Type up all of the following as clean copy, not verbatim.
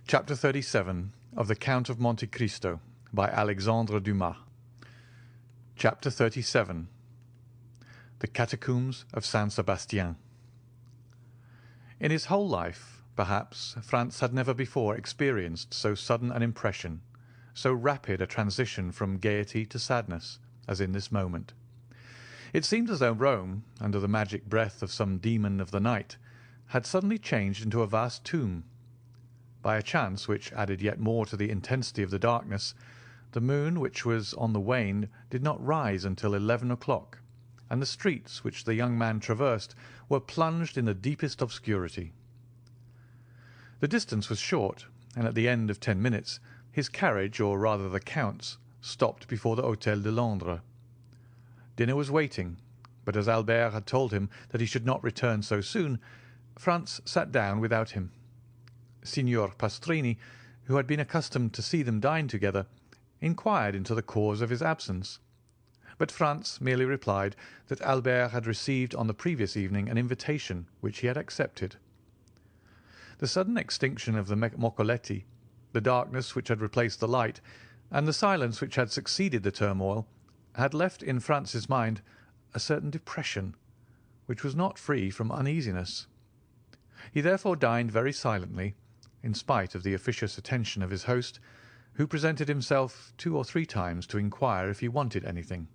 Chapter 37 of the Count of Monte Cristo by Alexandre Dumas. Chapter 37. The Catacombs of Saint Sebastien. In his whole life, perhaps, Franz had never before experienced so sudden an impression, so rapid a transition from gaiety to sadness, as in this moment. It seemed as though Rome, under the magic breath of some demon of the night, had suddenly changed into a vast tomb. By a chance which added yet more to the intensity of the darkness, the moon, which was on the wane, did not rise until 11 o'clock, and the streets which the young man traversed were plunged in the deepest obscurity. The distance was short, and at the end of 10 minutes his carriage, or rather the Count's, stopped before the Hôtel de Londres. Dinner was waiting, but as Albert had told him that he should not return so soon, Franz sat down without him. Signor Pastrini, who had been accustomed to see them dine together, inquired into the cause of his absence, but Franz merely replied that Albert had received on the previous evening an invitation which he had accepted. The sudden extinction of the moccoletti, the darkness which had replaced the light, and the silence which had succeeded the turmoil, had left in Franz's mind a certain depression, which was not free from uneasiness. He therefore dined very silently, in spite of the officious attention of his host, who presented himself 2 or 3 times to inquire if he wanted anything.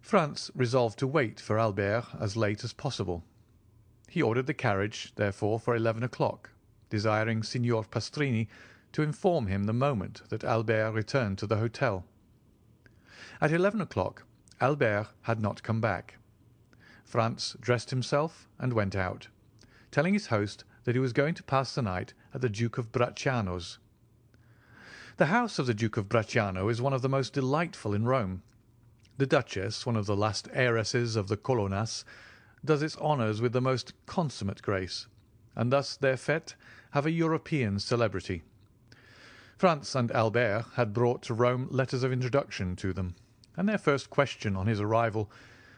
Franz resolved to wait for Albert as late as possible. He ordered the carriage, therefore, for 11 o'clock, desiring Signor Pastrini to inform him the moment that Albert returned to the hotel. At 11 o'clock Albert had not come back. Franz dressed himself and went out, telling his host that he was going to pass the night at the Duke of Bracciano's. The house of the Duke of Bracciano is one of the most delightful in Rome. The Duchess, one of the last heiresses of the Colonnas, does its honours with the most consummate grace, and thus their fête have a European celebrity. Franz and Albert had brought to Rome letters of introduction to them, and their first question on his arrival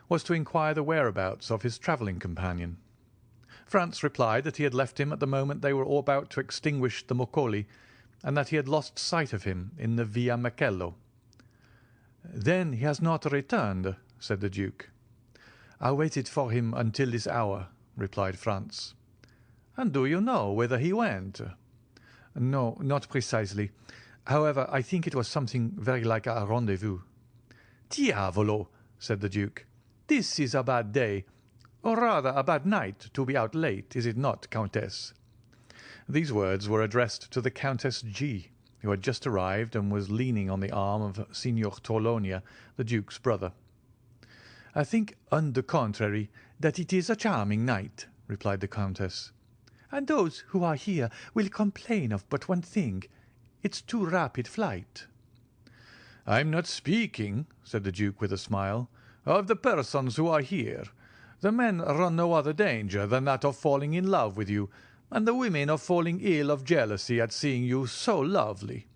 was to inquire the whereabouts of his travelling companion. Franz replied that he had left him at the moment they were all about to extinguish the moccoli, and that he had lost sight of him in the Via Macello. "Then he has not returned," said the Duke. "I waited for him until this hour," replied Franz. "And do you know whither he went?" "No, not precisely. However, I think it was something very like a rendezvous." "Diavolo!" said the Duke. "This is a bad day, or rather a bad night, to be out late, is it not, Countess?" These words were addressed to the Countess G., who had just arrived and was leaning on the arm of Signor Torlonia, the Duke's brother. "I think, on the contrary, that it is a charming night," replied the Countess. "And those who are here will complain of but one thing, its too rapid flight." "I am not speaking," said the Duke with a smile, "of the persons who are here. The men run no other danger than that of falling in love with you, and the women of falling ill of jealousy at seeing you so lovely.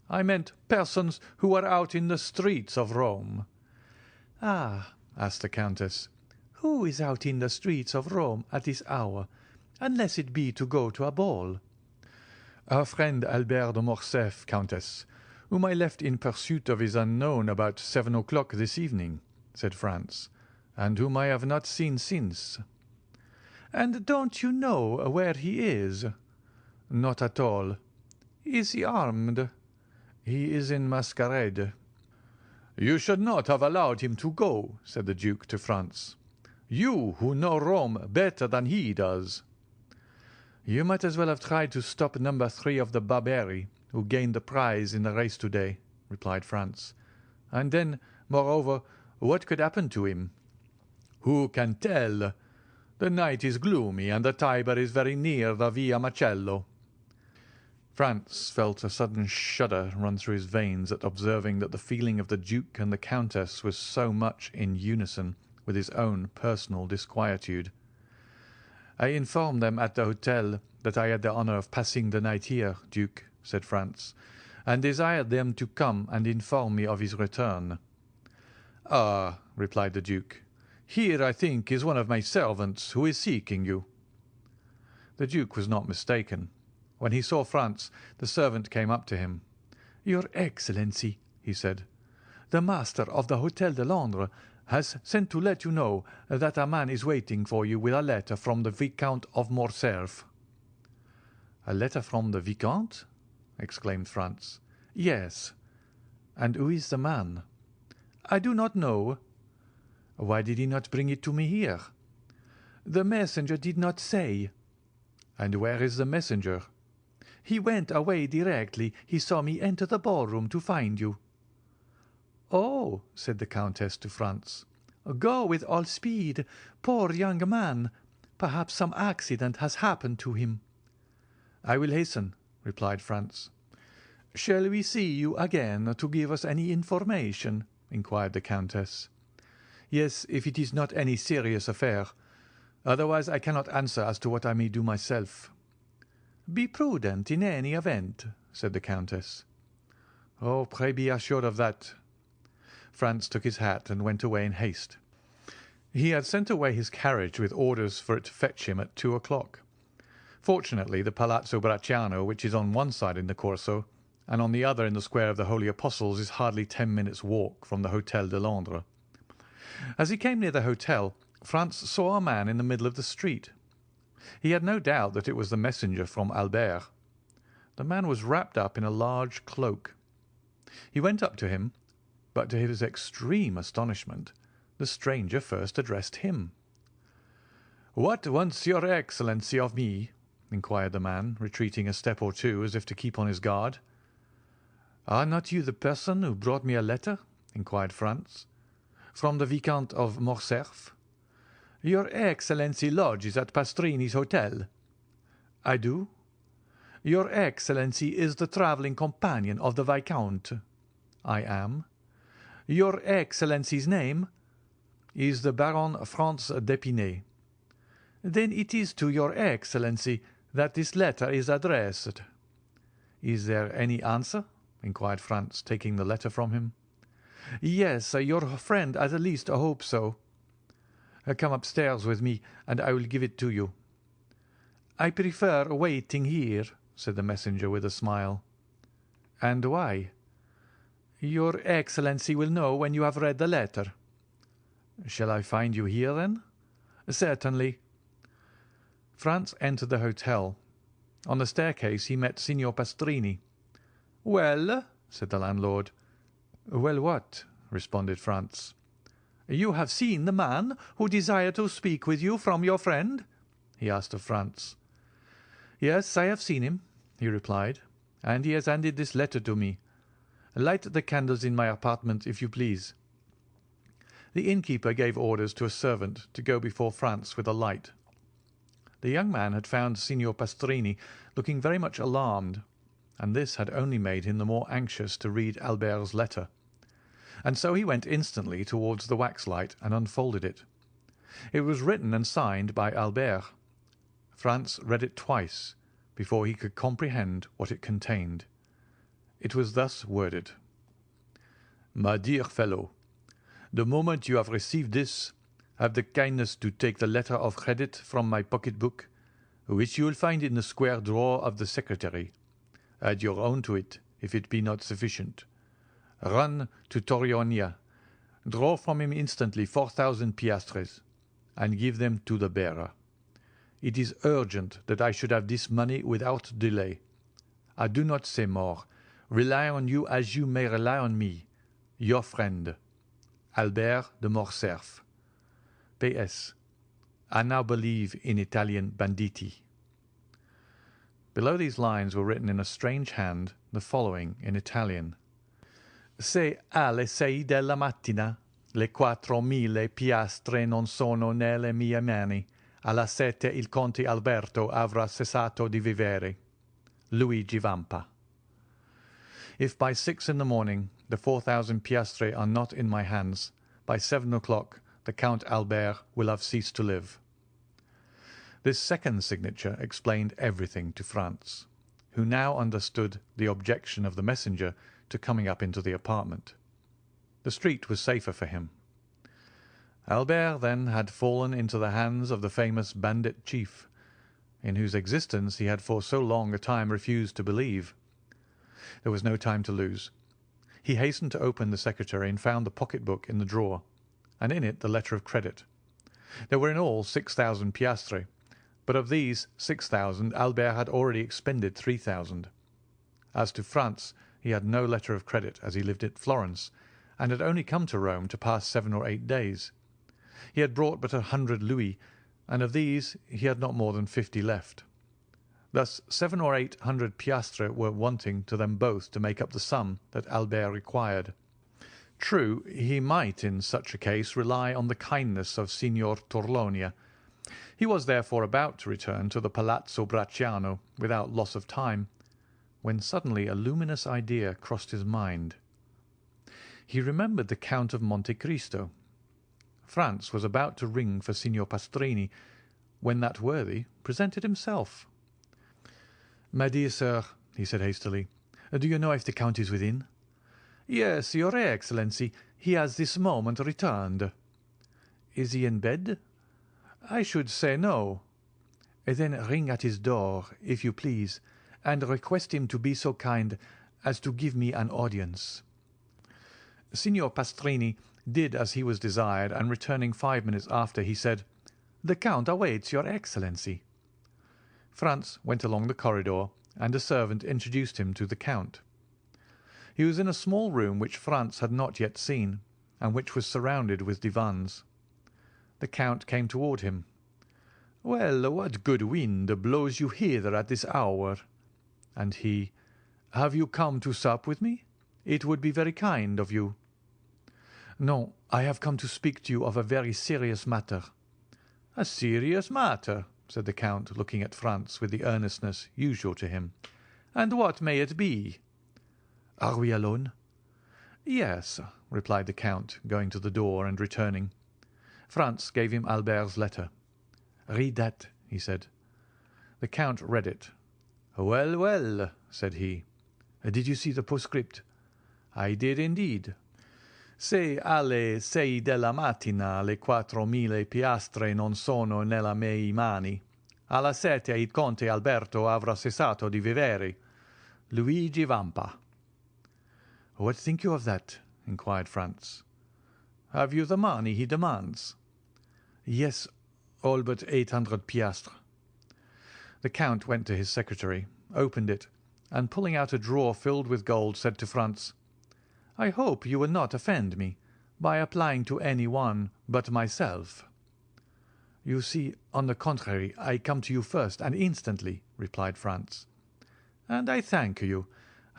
I meant persons who are out in the streets of Rome." "Ah," asked the Countess, "who is out in the streets of Rome at this hour, unless it be to go to a ball?" "Our friend Albert de Morcerf, Countess, whom I left in pursuit of his unknown about 7 o'clock this evening," said Franz, "and whom I have not seen since." "And don't you know where he is?" "Not at all." "Is he armed?" "He is in masquerade." "You should not have allowed him to go," said the Duke to Franz. "You who know Rome better than he does." "You might as well have tried to stop number 3 of the Barberi, who gained the prize in the race to-day," replied Franz. "And then, moreover, what could happen to him?" "Who can tell? The night is gloomy, and the Tiber is very near the Via Macello." Franz felt a sudden shudder run through his veins at observing that the feeling of the Duke and the Countess was so much in unison with his own personal disquietude. "I informed them at the hotel that I had the honour of passing the night here, Duke," said Franz, "and desired them to come and inform me of his return." "Ah," replied the Duke, "here, I think, is one of my servants who is seeking you." The Duke was not mistaken. When he saw Franz, the servant came up to him. "Your Excellency," he said, "the master of the Hôtel de Londres has sent to let you know that a man is waiting for you with a letter from the Viscount of Morcerf." "A letter from the Viscount?" exclaimed Franz. "Yes." "And who is the man?" "I do not know." "Why did he not bring it to me here?" "The messenger did not say." "And where is the messenger?" "He went away directly he saw me enter the ballroom to find you." "Oh," said the Countess to Franz, "go with all speed. Poor young man! Perhaps some accident has happened to him." "I will hasten," replied Franz. "Shall we see you again to give us any information?" inquired the Countess. "Yes, if it is not any serious affair. Otherwise I cannot answer as to what I may do myself." "Be prudent in any event," said the Countess. "Oh, pray be assured of that." Franz took his hat and went away in haste. He had sent away his carriage with orders for it to fetch him at 2 o'clock. Fortunately, the Palazzo Bracciano, which is on one side in the Corso and on the other in the Square of the Holy Apostles, is hardly 10 minutes' walk from the Hôtel de Londres. As he came near the hotel, Franz saw a man in the middle of the street. He had no doubt that it was the messenger from Albert. The man was wrapped up in a large cloak. He went up to him, but to his extreme astonishment, the stranger first addressed him. "What wants your Excellency of me?" inquired the man, retreating a step or two as if to keep on his guard. "Are not you the person who brought me a letter?" inquired Franz. "From the Viscount of Morcerf?" "Your Excellency lodges at Pastrini's hotel?" "I do." "Your Excellency is the travelling companion of the Viscount?" "I am." "Your Excellency's name?" "Is the Baron Franz d'Épinay." "Then it is to your Excellency that this letter is addressed." "Is there any answer?" inquired Franz, taking the letter from him. "Yes, your friend at least hopes so." "Come upstairs with me, and I will give it to you." "I prefer waiting here," said the messenger with a smile. "And why?" "Your Excellency will know when you have read the letter." "Shall I find you here, then?" "Certainly." Franz entered the hotel. On the staircase he met Signor Pastrini. "Well?" said the landlord. "Well, what?" responded Franz. "You have seen the man who desired to speak with you from your friend?" he asked of Franz. "Yes, I have seen him," he replied, "and he has handed this letter to me. Light the candles in my apartment, if you please." The innkeeper gave orders to a servant to go before Franz with a light. The young man had found Signor Pastrini looking very much alarmed, and this had only made him the more anxious to read Albert's letter. And so he went instantly towards the waxlight and unfolded it. It was written and signed by Albert. Franz read it twice before he could comprehend what it contained. It was thus worded: "My dear fellow, the moment you have received this, have the kindness to take the letter of credit from my pocket-book, which you will find in the square drawer of the secretary. Add your own to it, if it be not sufficient. Run to Torionia, draw from him instantly 4,000 piastres, and give them to the bearer. It is urgent that I should have this money without delay. I do not say more. Rely on you as you may rely on me. Your friend, Albert de Morcerf. P.S. I now believe in Italian banditti." Below these lines were written in a strange hand the following in Italian: "Se alle 6 della mattina le 4.000 piastre non sono nelle mie mani, alla 7 il conte Alberto avrà cessato di vivere. Luigi Vampa." If by 6 in the morning the 4,000 piastre are not in my hands, by 7 o'clock the Count Albert will have ceased to live. This second signature explained everything to Franz, who now understood the objection of the messenger to coming up into the apartment. The street was safer for him. Albert, then, had fallen into the hands of the famous bandit chief. in whose existence he had for so long a time refused to believe. There was no time to lose. He hastened to open the secretary and found the pocket-book in the drawer, and in it the letter of credit. There were in all 6,000 piastres, but of these 6,000 Albert had already expended 3,000. As to Franz, he had no letter of credit, as he lived at Florence, and had only come to Rome to pass 7 or 8 days. He had brought but 100 louis, and of these he had not more than 50 left. Thus 700 or 800 piastres were wanting to them both to make up the sum that Albert required. True, he might in such a case rely on the kindness of Signor Torlonia. He was therefore about to return to the Palazzo Bracciano without loss of time, when suddenly a luminous idea crossed his mind. He remembered the Count of Monte Cristo. Franz was about to ring for Signor Pastrini, when that worthy presented himself. "My dear sir," he said hastily, "do you know if the Count is within?" "Yes, your Excellency. He has this moment returned." "Is he in bed?" "I should say no." "Then ring at his door, if you please, and request him to be so kind as to give me an audience." Signor Pastrini did as he was desired, and returning 5 minutes after, he said, "The Count awaits your Excellency." Franz went along the corridor, and a servant introduced him to the Count. He was in a small room which Franz had not yet seen, and which was surrounded with divans. The Count came toward him. "Well, what good wind blows you hither at this hour?" And he, "Have you come to sup with me? It would be very kind of you." "No, I have come to speak to you of a very serious matter." "A serious matter," said the Count, looking at Franz with the earnestness usual to him. "And what may it be?" "Are we alone?" "Yes," replied the Count, going to the door and returning. Franz gave him Albert's letter. "Read that," he said. The Count read it. "Well, well," said he. "Did you see the postscript?" "I did indeed. Se alle 6 della mattina le 4.000 piastre non sono nelle mie mani, alla 7 il conte Alberto avrà cessato di vivere. Luigi Vampa." "What think you of that?" inquired Franz. "Have you the money he demands?" "Yes, all but 800 piastres." The Count went to his secretary, opened it, and pulling out a drawer filled with gold, said to Franz, "I hope you will not offend me by applying to any one but myself." "You see, on the contrary, I come to you first and instantly," replied Franz. "And I thank you.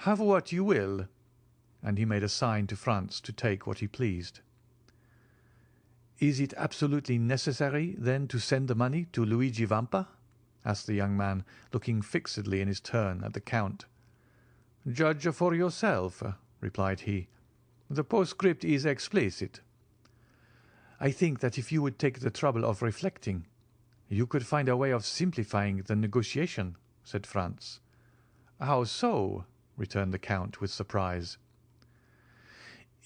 Have what you will." And he made a sign to Franz to take what he pleased. "Is it absolutely necessary, then, to send the money to Luigi Vampa?" asked the young man, looking fixedly in his turn at the Count. "Judge for yourself," replied he. "The postscript is explicit." "I think that if you would take the trouble of reflecting, you could find a way of simplifying the negotiation," said Franz. "How so?" returned the Count with surprise.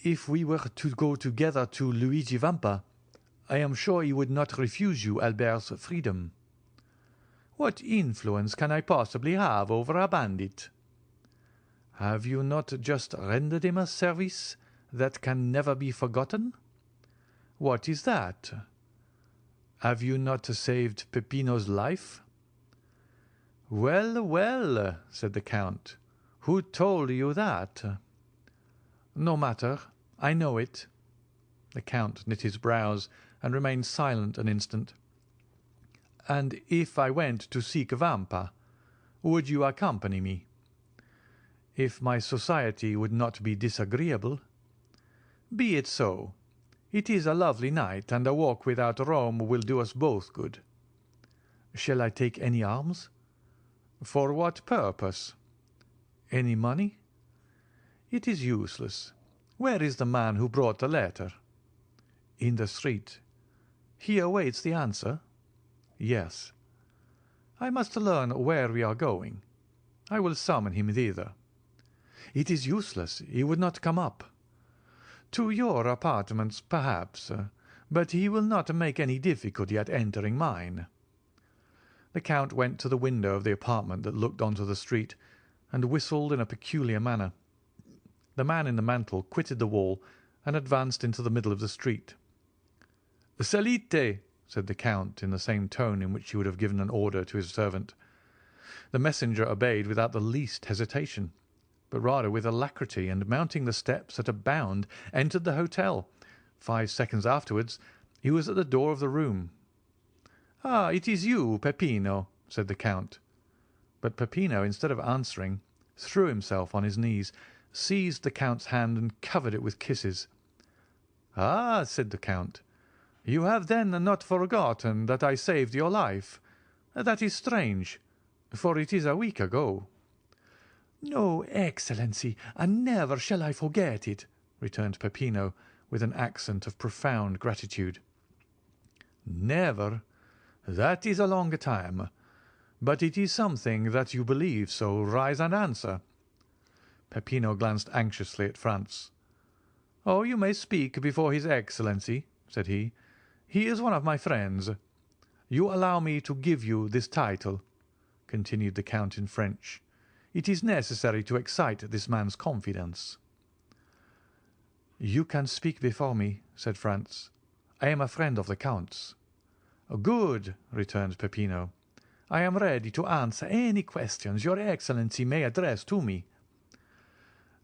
"If we were to go together to Luigi Vampa, I am sure he would not refuse you Albert's freedom." "What influence can I possibly have over a bandit?" "Have you not just rendered him a service that can never be forgotten?" "What is that?" "Have you not saved Peppino's life?" "Well, well," said the Count. "Who told you that?" "No matter. I know it." The Count knit his brows and remained silent an instant. "And if I went to seek Vampa, would you accompany me?" "If my society would not be disagreeable." "Be it so. It is a lovely night, and a walk without Rome will do us both good." "Shall I take any arms?" "For what purpose?" "Any money?" "It is useless. Where is the man who brought the letter?" "In the street." "He awaits the answer?" "Yes." "I must learn where we are going. I will summon him thither." "It is useless. He would not come up." "To your apartments, perhaps, but he will not make any difficulty at entering mine." The Count went to the window of the apartment that looked on to the street, and whistled in a peculiar manner. The man in the mantle quitted the wall and advanced into the middle of the street. "Salite!" said the Count in the same tone in which he would have given an order to his servant. The messenger obeyed without the least hesitation, but rather with alacrity, and mounting the steps at a bound, entered the hotel. 5 seconds afterwards he was at the door of the room. "Ah, it is you, Peppino," said the Count. But Peppino, instead of answering, threw himself on his knees, seized the Count's hand, and covered it with kisses. "Ah," said the Count, "you have then not forgotten that I saved your life. That is strange, for it is a week ago." "No, Excellency, and never shall I forget it," returned Peppino, with an accent of profound gratitude. "Never? That is a long time. But it is something that you believe, so rise and answer." Peppino glanced anxiously at Franz. "Oh, you may speak before his Excellency," said he. "He is one of my friends. You allow me to give you this title," continued the Count in French. "It is necessary to excite this man's confidence." "You can speak before me," said Franz. "I am a friend of the Count's." "Good," returned Peppino. "I am ready to answer any questions your Excellency may address to me."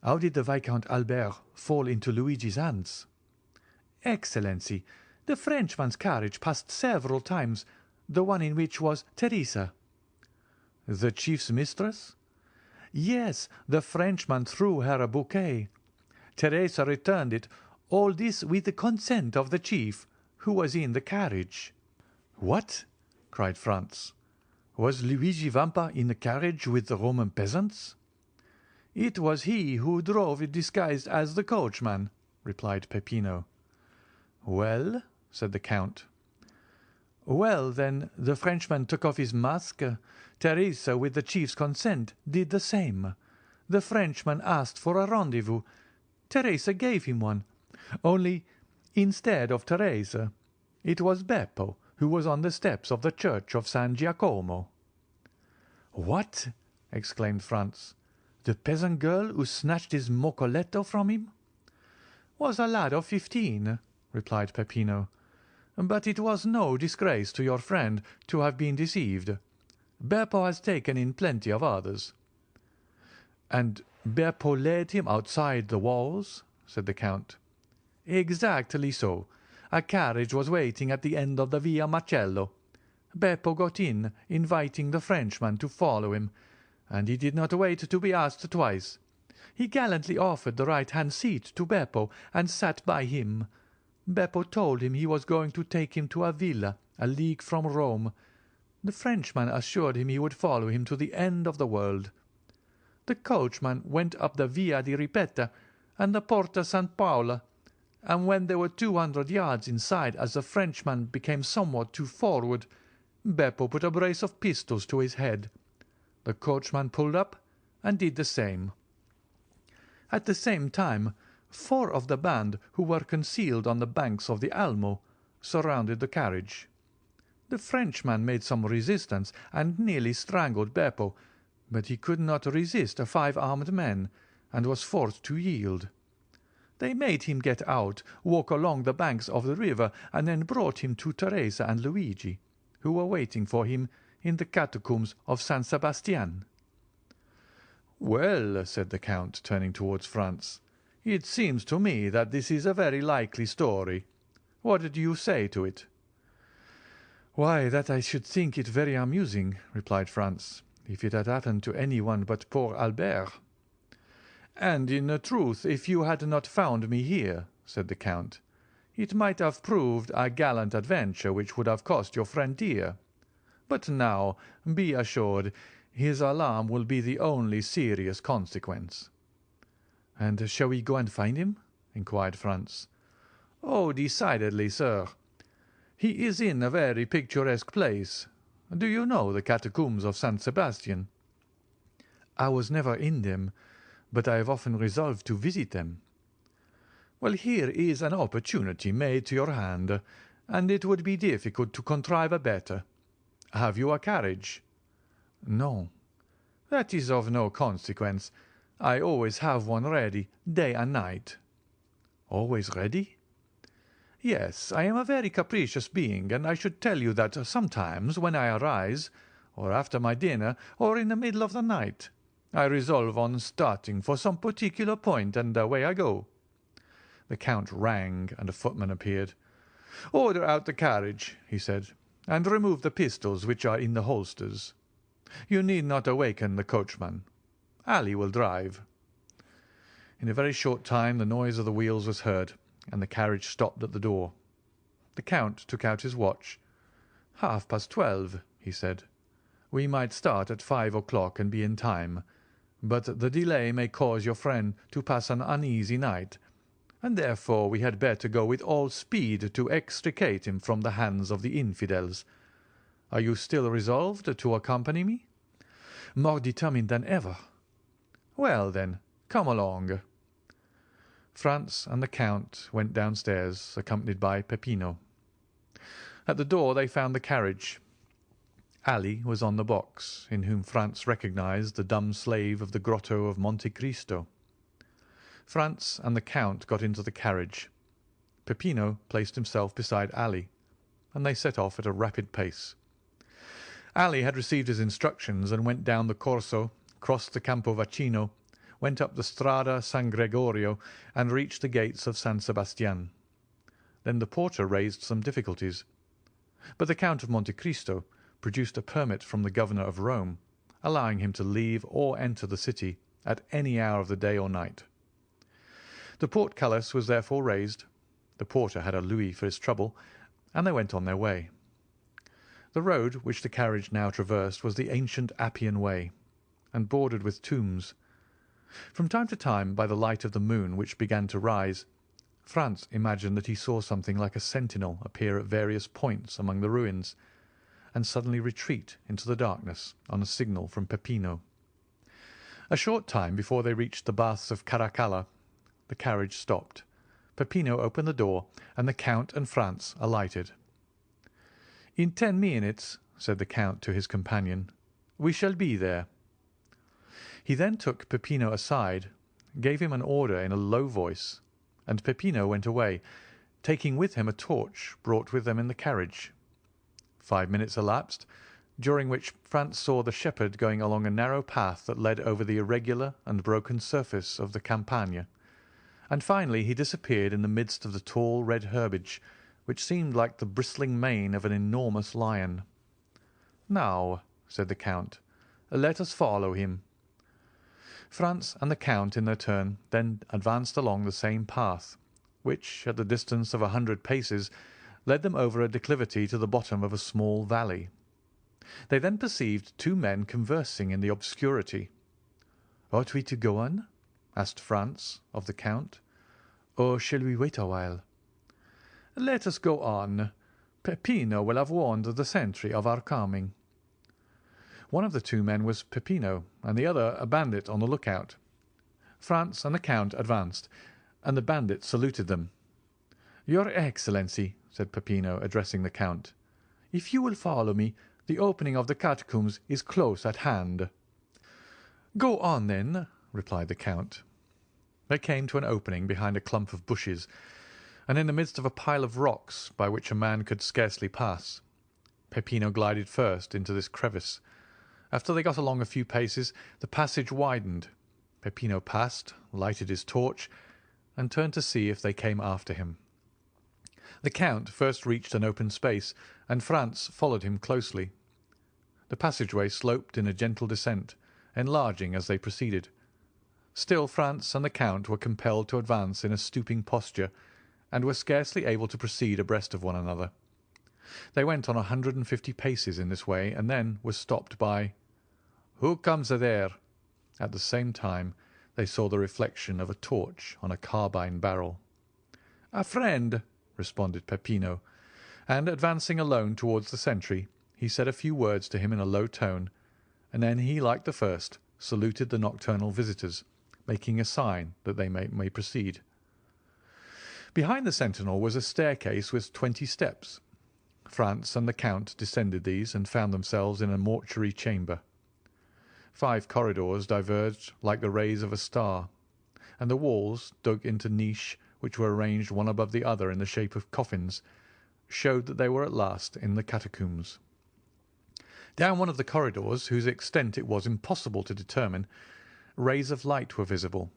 "How did the Viscount Albert fall into Luigi's hands?" "Excellency, the Frenchman's carriage passed several times, the one in which was Teresa." "The chief's mistress?" "Yes, the Frenchman threw her a bouquet. Teresa returned it, all this with the consent of the chief, who was in the carriage." "What!" cried Franz. "Was Luigi Vampa in the carriage with the Roman peasants?" "It was he who drove it disguised as the coachman," replied Peppino. "Well?" said the Count. "Well, then, the Frenchman took off his mask. Teresa, with the chief's consent, did the same. The Frenchman asked for a rendezvous. Teresa gave him one. Only, instead of Teresa, it was Beppo who was on the steps of the church of San Giacomo." "What!" exclaimed Franz. "The peasant girl who snatched his moccoletto from him?" "Was a lad of 15, replied Peppino. "But it was no disgrace to your friend to have been deceived. Beppo has taken in plenty of others." "And Beppo led him outside the walls?" said the Count. "Exactly so. A carriage was waiting at the end of the Via Macello. Beppo got in, inviting the Frenchman to follow him, and he did not wait to be asked twice. He gallantly offered the right-hand seat to Beppo and sat by him. Beppo told him he was going to take him to a villa a league from Rome. The Frenchman assured him he would follow him to the end of the world. The coachman went up the Via di Ripetta and the Porta San Paolo, and when they were 200 yards inside, as the Frenchman became somewhat too forward, Beppo put a brace of pistols to his head. The coachman pulled up and did the same. At the same time, 4 of the band, who were concealed on the banks of the Almo, surrounded the carriage. The Frenchman made some resistance and nearly strangled Beppo, but he could not resist 5 armed men, and was forced to yield. They made him get out, walk along the banks of the river, and then brought him to Teresa and Luigi, who were waiting for him in the catacombs of San Sebastian." "Well," said the Count, turning towards Franz, "it seems to me that this is a very likely story. What do you say to it?" "Why, that I should think it very amusing," replied Franz, "if it had happened to any one but poor Albert." "And in truth, if you had not found me here," said the Count, "it might have proved a gallant adventure which would have cost your friend dear. But now, be assured, his alarm will be the only serious consequence." "And shall we go and find him?" inquired Franz. "Oh, decidedly, sir. He is in a very picturesque place. Do you know the catacombs of San Sebastian?" "I was never in them, but I have often resolved to visit them." "Well, here is an opportunity made to your hand, and it would be difficult to contrive a better. "Have you a carriage?" "No." "That is of no consequence. I always have one ready, day and night." "Always ready?" "Yes, I am a very capricious being, and I should tell you that sometimes when I arise, or after my dinner, or in the middle of the night, I resolve on starting for some particular point, and away I go." The Count rang, and a footman appeared. "Order out the carriage," he said, "and remove the pistols which are in the holsters. You need not awaken the coachman. Ali will drive." In a very short time the noise of the wheels was heard, and the carriage stopped at the door. The Count took out his watch. "12:30," he said. "We might start at 5 o'clock and be in time, but the delay may cause your friend to pass an uneasy night, and therefore we had better go with all speed to extricate him from the hands of the infidels. Are you still resolved to accompany me?" "More determined than ever." "Well, then, come along." Franz and the Count went downstairs, accompanied by Peppino. At the door they found the carriage. Ali was on the box, in whom Franz recognised the dumb slave of the grotto of Monte Cristo. Franz and the Count got into the carriage. Peppino placed himself beside Ali, and they set off at a rapid pace. Ali had received his instructions and went down the Corso, crossed the Campo Vaccino, went up the Strada San Gregorio, and reached the gates of San Sebastian. Then the porter raised some difficulties, but the Count of Monte Cristo produced a permit from the governor of Rome, allowing him to leave or enter the city at any hour of the day or night. The portcullis was therefore raised, the porter had a louis for his trouble, and they went on their way. The road which the carriage now traversed was the ancient Appian Way, and bordered with tombs. From time to time, by the light of the moon which began to rise, Franz imagined that he saw something like a sentinel appear at various points among the ruins, and suddenly retreat into the darkness on a signal from Peppino. A short time before they reached the Baths of Caracalla, the carriage stopped. Peppino opened the door, and the Count and Franz alighted. "In 10 minutes," said the Count to his companion, "we shall be there." He then took Peppino aside, gave him an order in a low voice, and Peppino went away, taking with him a torch brought with them in the carriage. 5 minutes elapsed, during which Franz saw the shepherd going along a narrow path that led over the irregular and broken surface of the Campagna, and finally he disappeared in the midst of the tall red herbage, which seemed like the bristling mane of an enormous lion. "Now," said the Count, "let us follow him." Franz and the Count in their turn then advanced along the same path, which, at the distance of 100 paces, led them over a declivity to the bottom of a small valley. They then perceived 2 men conversing in the obscurity. "Ought we to go on?" asked Franz of the Count, "or shall we wait a while?" "Let us go on. Peppino will have warned the sentry of our coming." One of the 2 men was Peppino, and the other a bandit on the lookout. Franz and the Count advanced, and the bandit saluted them. "Your Excellency," said Peppino, addressing the Count, "if you will follow me, the opening of the catacombs is close at hand." "Go on, then," replied the Count. They came to an opening behind a clump of bushes, and in the midst of a pile of rocks by which a man could scarcely pass. Peppino glided first into this crevice. After they got along a few paces, the passage widened. Peppino passed, lighted his torch, and turned to see if they came after him. The Count first reached an open space, and Franz followed him closely. The passageway sloped in a gentle descent, enlarging as they proceeded. Still Franz and the Count were compelled to advance in a stooping posture, and were scarcely able to proceed abreast of one another. They went on 150 paces in this way, and then were stopped by "Who comes there?" At the same time they saw the reflection of a torch on a carbine barrel. "A friend," responded Peppino, and, advancing alone towards the sentry, he said a few words to him in a low tone, and then he, like the first, saluted the nocturnal visitors, making a sign that they may proceed. Behind the sentinel was a staircase with 20 steps. Franz and the Count descended these and found themselves in a mortuary chamber. 5 corridors diverged like the rays of a star, and the walls, dug into niche, which were arranged one above the other in the shape of coffins, showed that they were at last in the catacombs. Down one of the corridors, whose extent it was impossible to determine, rays of light were visible.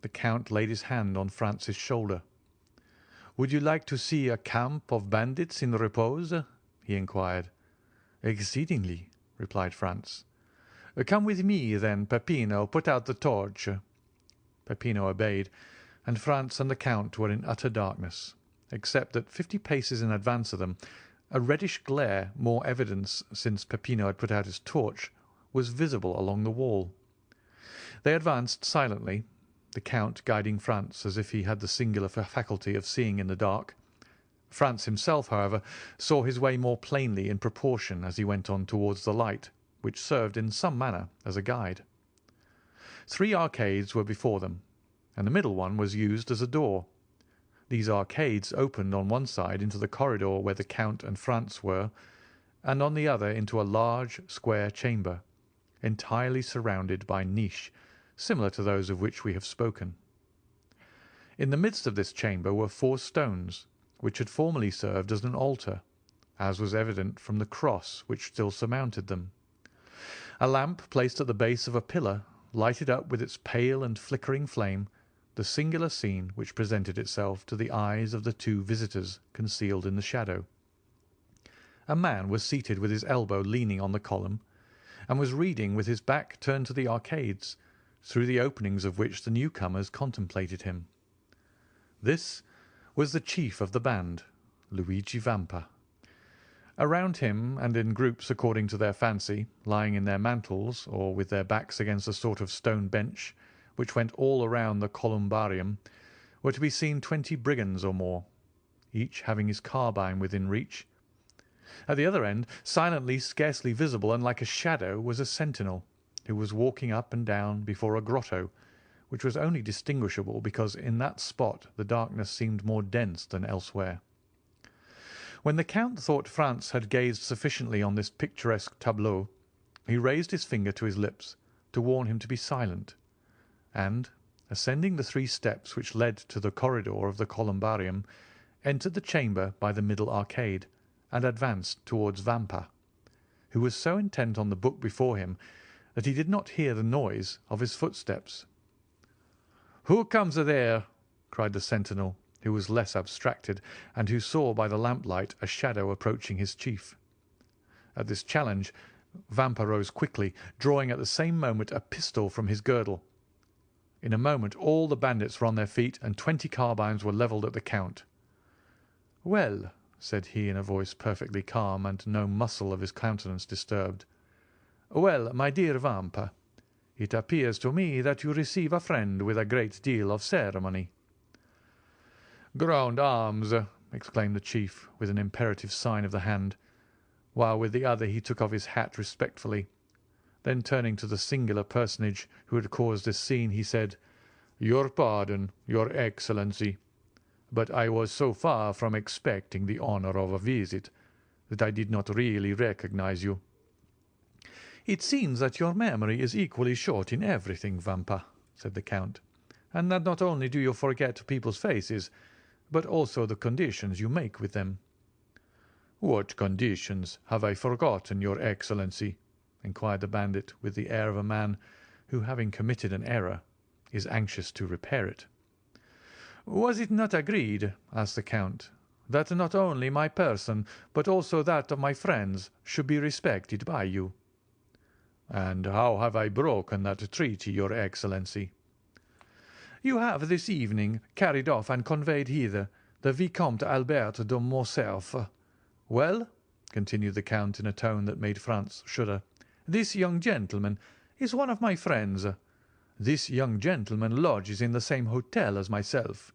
The Count laid his hand on Franz's shoulder. "Would you like to see a camp of bandits in repose?" he inquired. "Exceedingly," replied Franz. "Come with me, then, Peppino. Put out the torch." Peppino obeyed, and Franz and the Count were in utter darkness, except that 50 paces in advance of them, a reddish glare, more evident since Peppino had put out his torch, was visible along the wall. They advanced silently, the Count guiding Franz as if he had the singular faculty of seeing in the dark. Franz himself, however, saw his way more plainly in proportion as he went on towards the light, which served in some manner as a guide. 3 arcades were before them, and the middle one was used as a door. These arcades opened on one side into the corridor where the Count and Franz were, and on the other into a large square chamber, entirely surrounded by niche, similar to those of which we have spoken. In the midst of this chamber were 4 stones, which had formerly served as an altar, as was evident from the cross which still surmounted them. A lamp placed at the base of a pillar lighted up with its pale and flickering flame the singular scene which presented itself to the eyes of the 2 visitors concealed in the shadow. A man was seated with his elbow leaning on the column, and was reading with his back turned to the arcades, through the openings of which the newcomers contemplated him. This was the chief of the band, Luigi Vampa. Around him, and in groups according to their fancy, lying in their mantles or with their backs against a sort of stone bench which went all around the columbarium, were to be seen 20 brigands or more, each having his carbine within reach. At the other end, silently, scarcely visible, and like a shadow, was a sentinel, who was walking up and down before a grotto, which was only distinguishable because in that spot the darkness seemed more dense than elsewhere. When the Count thought Franz had gazed sufficiently on this picturesque tableau, he raised his finger to his lips to warn him to be silent, and, ascending the 3 steps which led to the corridor of the columbarium, entered the chamber by the middle arcade, and advanced towards Vampa, who was so intent on the book before him that he did not hear the noise of his footsteps. "Who comes there?" cried the sentinel, who was less abstracted, and who saw by the lamplight a shadow approaching his chief. At this challenge Vampa rose quickly, drawing at the same moment a pistol from his girdle. In a moment all the bandits were on their feet, and 20 carbines were levelled at the Count. "Well," said he in a voice perfectly calm, and no muscle of his countenance disturbed. "Well, my dear Vampa, it appears to me that you receive a friend with a great deal of ceremony." "Ground arms!" exclaimed the chief, with an imperative sign of the hand, while with the other he took off his hat respectfully. Then turning to the singular personage who had caused this scene, he said, "Your pardon, your Excellency, but I was so far from expecting the honour of a visit that I did not really recognize you." "It seems that your memory is equally short in everything, Vampa," said the Count, "and that not only do you forget people's faces, but also the conditions you make with them." "What conditions have I forgotten, your Excellency?" inquired the bandit, with the air of a man who, having committed an error, is anxious to repair it. "Was it not agreed," asked the Count, "that not only my person, but also that of my friends, should be respected by you?" "And how have I broken that treaty, your Excellency?" "You have this evening carried off and conveyed hither the Vicomte Albert de Morcerf. Well," continued the Count in a tone that made Franz shudder, "this young gentleman is one of my friends. This young gentleman lodges in the same hotel as myself.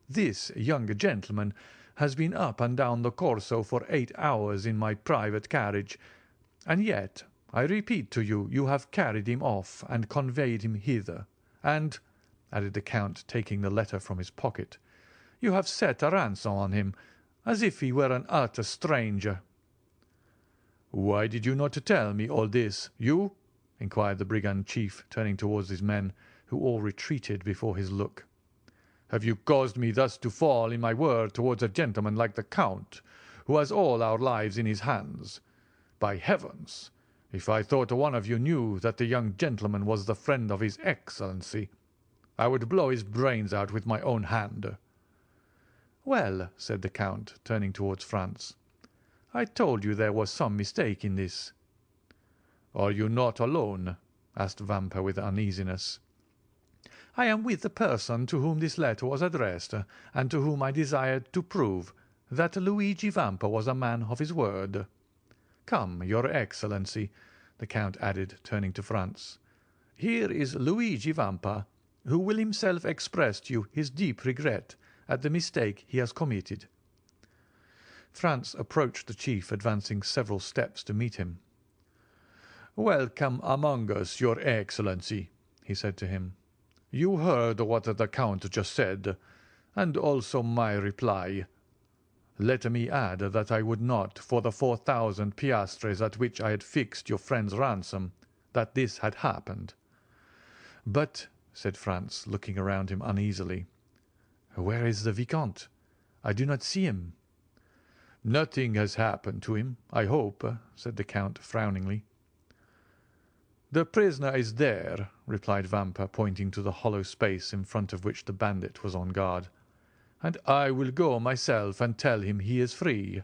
This young gentleman has been up and down the Corso for 8 hours in my private carriage, and yet, I repeat to you, you have carried him off and conveyed him hither, and," added the Count, taking the letter from his pocket, "you have set a ransom on him, as if he were an utter stranger. "Why did you not tell me all this, you?" inquired the brigand chief, turning towards his men, who all retreated before his look. "Have you caused me thus to fall in my word towards a gentleman like the Count, who has all our lives in his hands? By heavens, if I thought one of you knew that the young gentleman was the friend of his Excellency, I would blow his brains out with my own hand." "Well," said the Count, turning towards Franz, "I told you there was some mistake in this." "Are you not alone?" asked Vampa with uneasiness. "I am with the person to whom this letter was addressed, and to whom I desired to prove that Luigi Vampa was a man of his word. Come, your Excellency," the Count added, turning to Franz, "here is Luigi Vampa, who will himself express to you his deep regret at the mistake he has committed." Franz approached the chief, advancing several steps to meet him. "Welcome among us, your Excellency," he said to him. "You heard what the Count just said, and also my reply. Let me add that I would not, for the 4,000 piastres at which I had fixed your friend's ransom, that this had happened." "But," said Franz, looking around him uneasily, "where is the Vicomte? I do not see him." "Nothing has happened to him, I hope," said the Count frowningly. "The prisoner is there," replied Vampa, pointing to the hollow space in front of which the bandit was on guard, "and I will go myself and tell him he is free."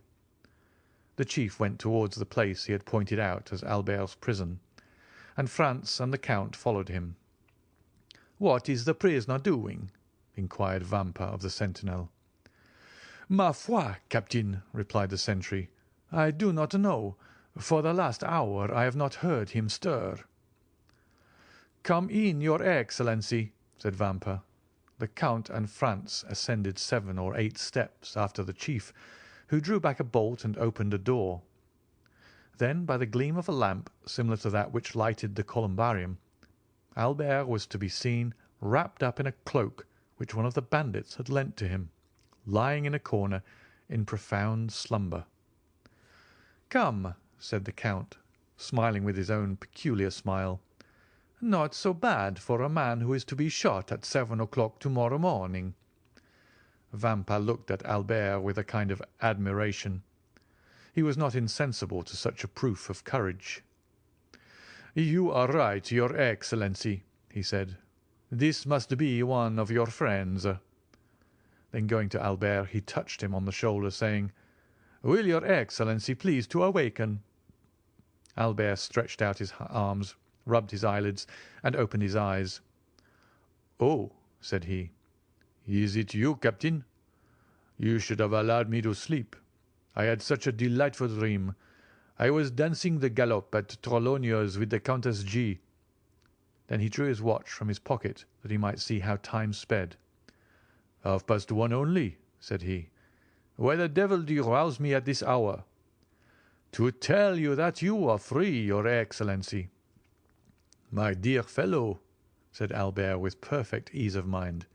The chief went towards the place he had pointed out as Albert's prison, and Franz and the Count followed him. "What is the prisoner doing?" inquired Vampa of the sentinel. "Ma foi, captain," replied the sentry, "I do not know. For the last hour I have not heard him stir." "Come in, your Excellency," said Vampa. The Count and Franz ascended 7 or 8 steps after the chief, who drew back a bolt and opened a door. Then, by the gleam of a lamp similar to that which lighted the columbarium, Albert was to be seen wrapped up in a cloak which one of the bandits had lent to him, lying in a corner in profound slumber. "Come," said the Count, smiling with his own peculiar smile, "not so bad for a man who is to be shot at 7 o'clock tomorrow morning." Vampa looked at Albert with a kind of admiration. He was not insensible to such a proof of courage. "You are right, your Excellency," he said. "This must be one of your friends." Then going to Albert, he touched him on the shoulder, saying, "Will your Excellency please to awaken?" Albert stretched out his arms, rubbed his eyelids, and opened his eyes. "Oh," said he, "is it you, captain? You should have allowed me to sleep. I had such a delightful dream. I was dancing the galop at Trollonia's with the Countess G." Then he drew his watch from his pocket that he might see how time sped. "1:30 only," said he. "Why the devil do you rouse me at this hour?" "To tell you that you are free, your Excellency." "My dear fellow," said Albert with perfect ease of mind,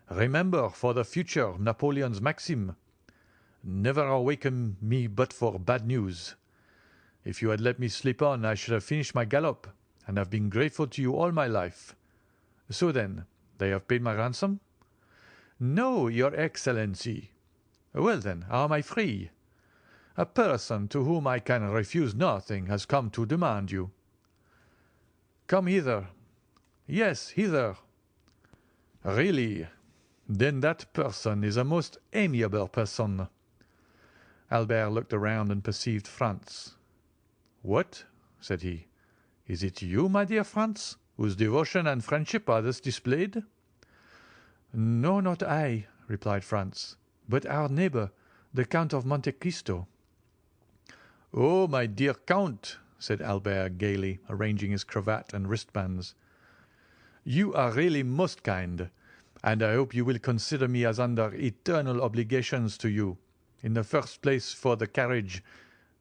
"remember for the future Napoleon's maxim, 'Never awaken me but for bad news.' If you had let me sleep on, I should have finished my gallop, and have been grateful to you all my life. So then, they have paid my ransom?" "No, your Excellency." "Well, then, how am I free?" "A person to whom I can refuse nothing has come to demand you." "Come hither." "Yes, hither." "Really? Then that person is a most amiable person." Albert looked around and perceived Franz. "What?" said he. "Is it you, my dear Franz, whose devotion and friendship are thus displayed?" "No, not I," replied Franz, "but our neighbour, the Count of Monte Cristo." "Oh, my dear Count," said Albert gaily, arranging his cravat and wristbands, "you are really most kind, and I hope you will consider me as under eternal obligations to you, in the first place for the carriage,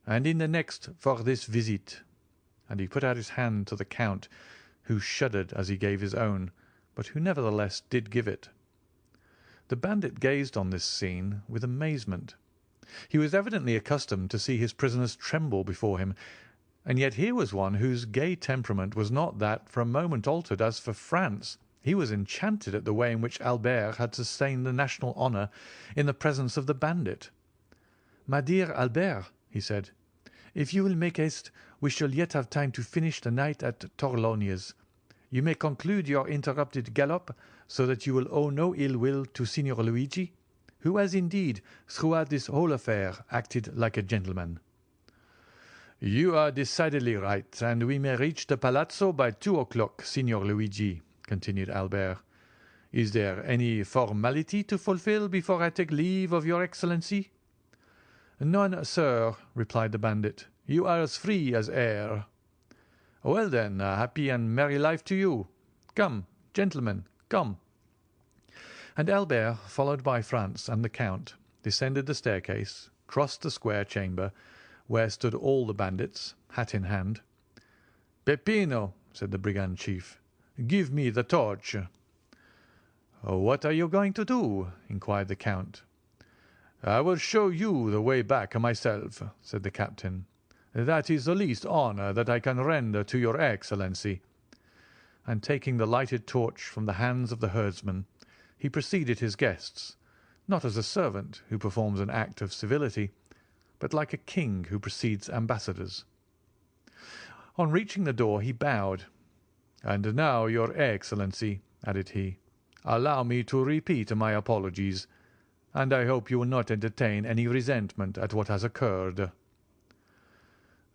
and in the next for this visit." And he put out his hand to the Count, who shuddered as he gave his own, but who nevertheless did give it. The bandit gazed on this scene with amazement. He was evidently accustomed to see his prisoners tremble before him, and yet here was one whose gay temperament was not that for a moment altered. As for France, he was enchanted at the way in which Albert had sustained the national honour in the presence of the bandit. "My dear Albert," he said, "if you will make haste, we shall yet have time to finish the night at Torlonia's. You may conclude your interrupted gallop, so that you will owe no ill will to Signor Luigi, who has indeed, throughout this whole affair, acted like a gentleman." "You are decidedly right, and we may reach the palazzo by 2 o'clock, Signor Luigi," continued Albert. "Is there any formality to fulfil before I take leave of your Excellency?" "None, sir," replied the bandit. "You are as free as air." "Well, then, a happy and merry life to you. Come, gentlemen, come." And Albert, followed by Franz and the Count, descended the staircase, crossed the square chamber, where stood all the bandits, hat in hand. "Peppino," said the brigand chief, "give me the torch." "What are you going to do?" inquired the Count. "I will show you the way back myself," said the captain. "That is the least honour that I can render to your Excellency." And taking the lighted torch from the hands of the herdsman, he preceded his guests, not as a servant who performs an act of civility, but like a king who precedes ambassadors. On reaching the door he bowed. "And now, your Excellency," added he, "allow me to repeat my apologies, and I hope you will not entertain any resentment at what has occurred."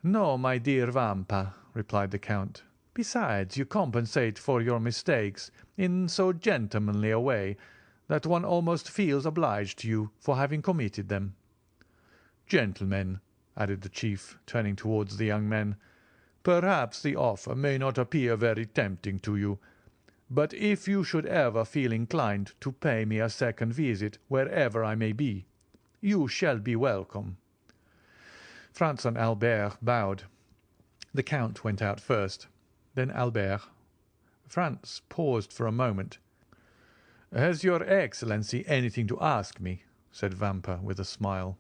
"No, my dear Vampa," replied the Count. "Besides, you compensate for your mistakes in so gentlemanly a way that one almost feels obliged to you for having committed them. Gentlemen," added the chief, turning towards the young men, "perhaps the offer may not appear very tempting to you, but if you should ever feel inclined to pay me a second visit wherever I may be, you shall be welcome." Franz and Albert bowed. The Count went out first, then Albert. Franz paused for a moment. "Has your Excellency anything to ask me?" said Vampa with a smile.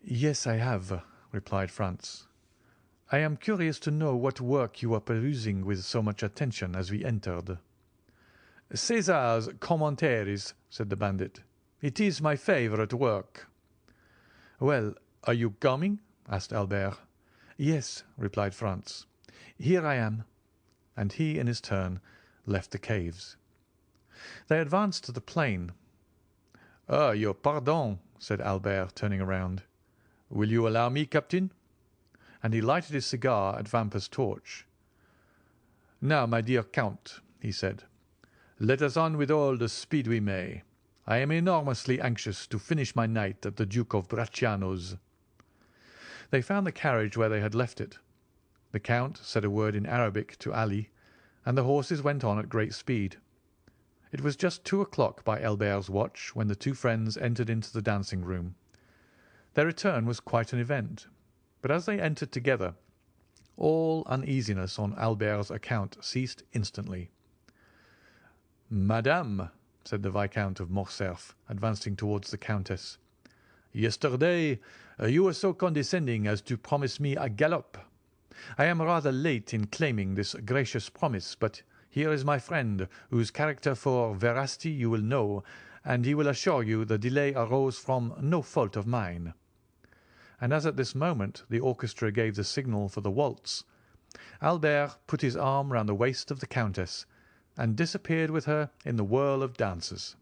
"Yes, I have," replied Franz. "I am curious to know what work you were perusing with so much attention as we entered." "Cæsar's Commentaries," said the bandit. "It is my favourite work." "Well, are you coming?" asked Albert. "Yes," replied Franz. "Here I am." And he, in his turn, left the caves. They advanced to the plain. "Your pardon," said Albert, turning around. "Will you allow me, Captain?" And he lighted his cigar at Vampa's torch. "Now, my dear Count," he said, "let us on with all the speed we may. I am enormously anxious to finish my night at the Duke of Bracciano's." They found the carriage where they had left it. The Count said a word in Arabic to Ali, and the horses went on at great speed. It was just 2 o'clock by Albert's watch when the two friends entered into the dancing-room. Their return was quite an event, but as they entered together, all uneasiness on Albert's account ceased instantly. "Madame," said the Viscount of Morcerf, advancing towards the Countess, "yesterday you were so condescending as to promise me a gallop. I am rather late in claiming this gracious promise, but here is my friend, whose character for veracity you will know, and he will assure you the delay arose from no fault of mine." And as at this moment the orchestra gave the signal for the waltz, Albert put his arm round the waist of the Countess and disappeared with her in the whirl of dancers.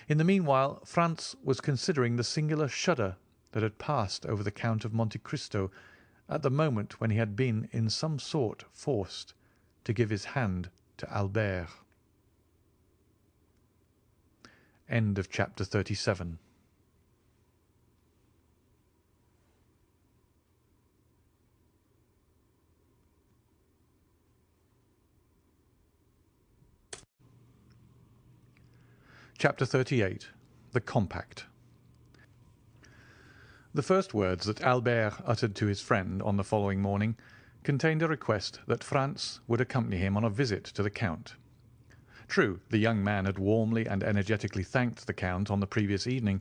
In the meanwhile Franz was considering the singular shudder that had passed over the Count of Monte Cristo at the moment when he had been in some sort forced to give his hand to Albert. End of chapter 37. Chapter 38. The Compact. The first words that Albert uttered to his friend on the following morning contained a request that Franz would accompany him on a visit to the Count. True, the young man had warmly and energetically thanked the Count on the previous evening,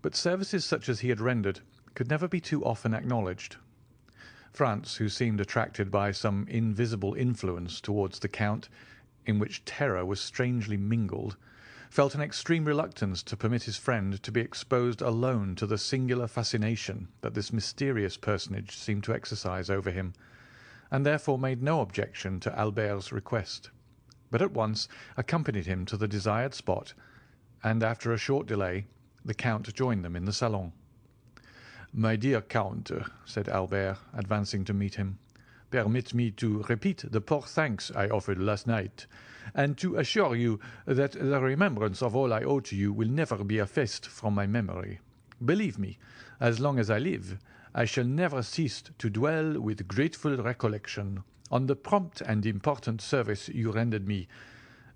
but services such as he had rendered could never be too often acknowledged. Franz, who seemed attracted by some invisible influence towards the Count, in which terror was strangely mingled, felt an extreme reluctance to permit his friend to be exposed alone to the singular fascination that this mysterious personage seemed to exercise over him, and therefore made no objection to Albert's request, but at once accompanied him to the desired spot, and after a short delay the Count joined them in the salon. "My dear Count," said Albert, advancing to meet him, "permit me to repeat the poor thanks I offered last night, and to assure you that the remembrance of all I owe to you will never be effaced from my memory. Believe me, as long as I live, I shall never cease to dwell with grateful recollection on the prompt and important service you rendered me,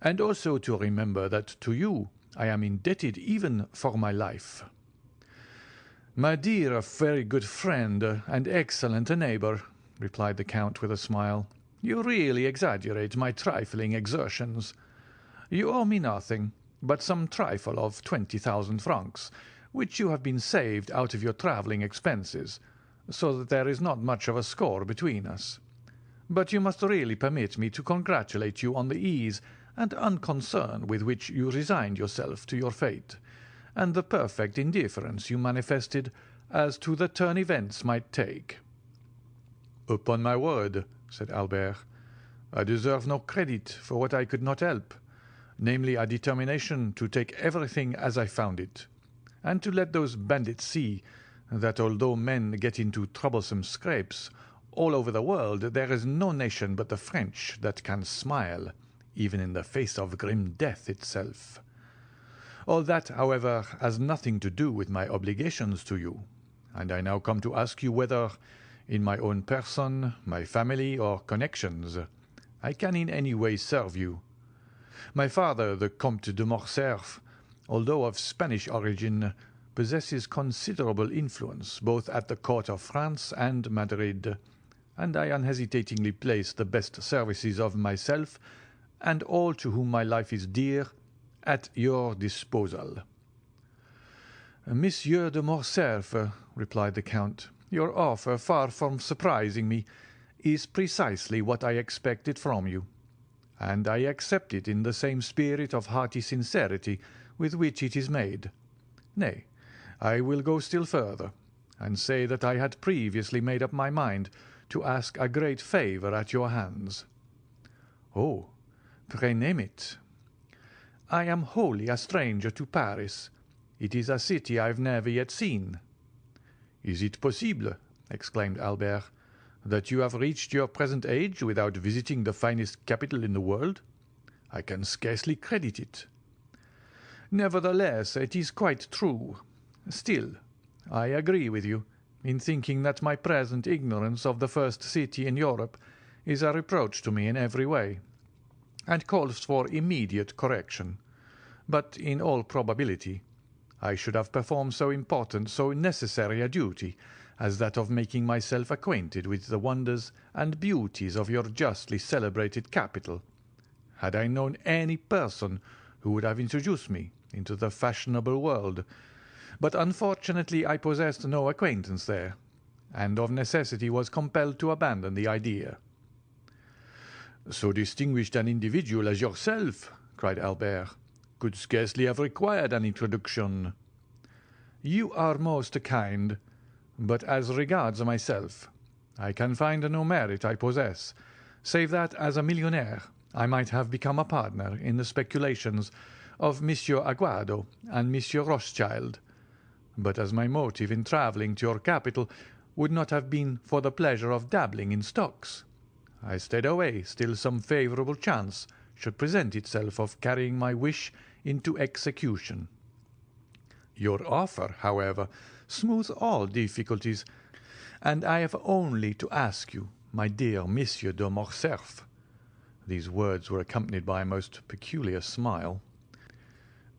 and also to remember that to you I am indebted even for my life." "My dear, very good friend and excellent neighbour," replied the Count with a smile, "you really exaggerate my trifling exertions. You owe me nothing but some trifle of 20,000 francs, which you have been saved out of your travelling expenses, so that there is not much of a score between us. But you must really permit me to congratulate you on the ease and unconcern with which you resigned yourself to your fate, and the perfect indifference you manifested as to the turn events might take." "Upon my word," said Albert, "I deserve no credit for what I could not help, namely a determination to take everything as I found it, and to let those bandits see that although men get into troublesome scrapes all over the world, there is no nation but the French that can smile, even in the face of grim death itself. All that, however, has nothing to do with my obligations to you, and I now come to ask you whether, in my own person, my family, or connections, I can in any way serve you. My father, the Comte de Morcerf, although of Spanish origin, possesses considerable influence both at the court of France and Madrid, and I unhesitatingly place the best services of myself and all to whom my life is dear at your disposal." "Monsieur de Morcerf," replied the Count, "your offer, far from surprising me, is precisely what I expected from you, and I accept it in the same spirit of hearty sincerity with which it is made. Nay, I will go still further, and say that I had previously made up my mind to ask a great favour at your hands." "Oh, pray name it." "I am wholly a stranger to Paris. It is a city I have never yet seen." "Is it possible," exclaimed Albert, "that you have reached your present age without visiting the finest capital in the world? I can scarcely credit it." "Nevertheless, it is quite true. Still, I agree with you in thinking that my present ignorance of the first city in Europe is a reproach to me in every way, and calls for immediate correction. But in all probability I should have performed so important, so necessary a duty as that of making myself acquainted with the wonders and beauties of your justly celebrated capital, had I known any person who would have introduced me into the fashionable world. But unfortunately I possessed no acquaintance there, and of necessity was compelled to abandon the idea." "So distinguished an individual as yourself," cried Albert, "could scarcely have required an introduction." "You are most kind, but as regards myself, I can find no merit I possess, save that as a millionaire I might have become a partner in the speculations of Monsieur Aguado and Monsieur Rothschild. But as my motive in travelling to your capital would not have been for the pleasure of dabbling in stocks, I stayed away till some favourable chance should present itself of carrying my wish into execution. Your offer, however, smooths all difficulties, and I have only to ask you, my dear Monsieur de Morcerf," these words were accompanied by a most peculiar smile,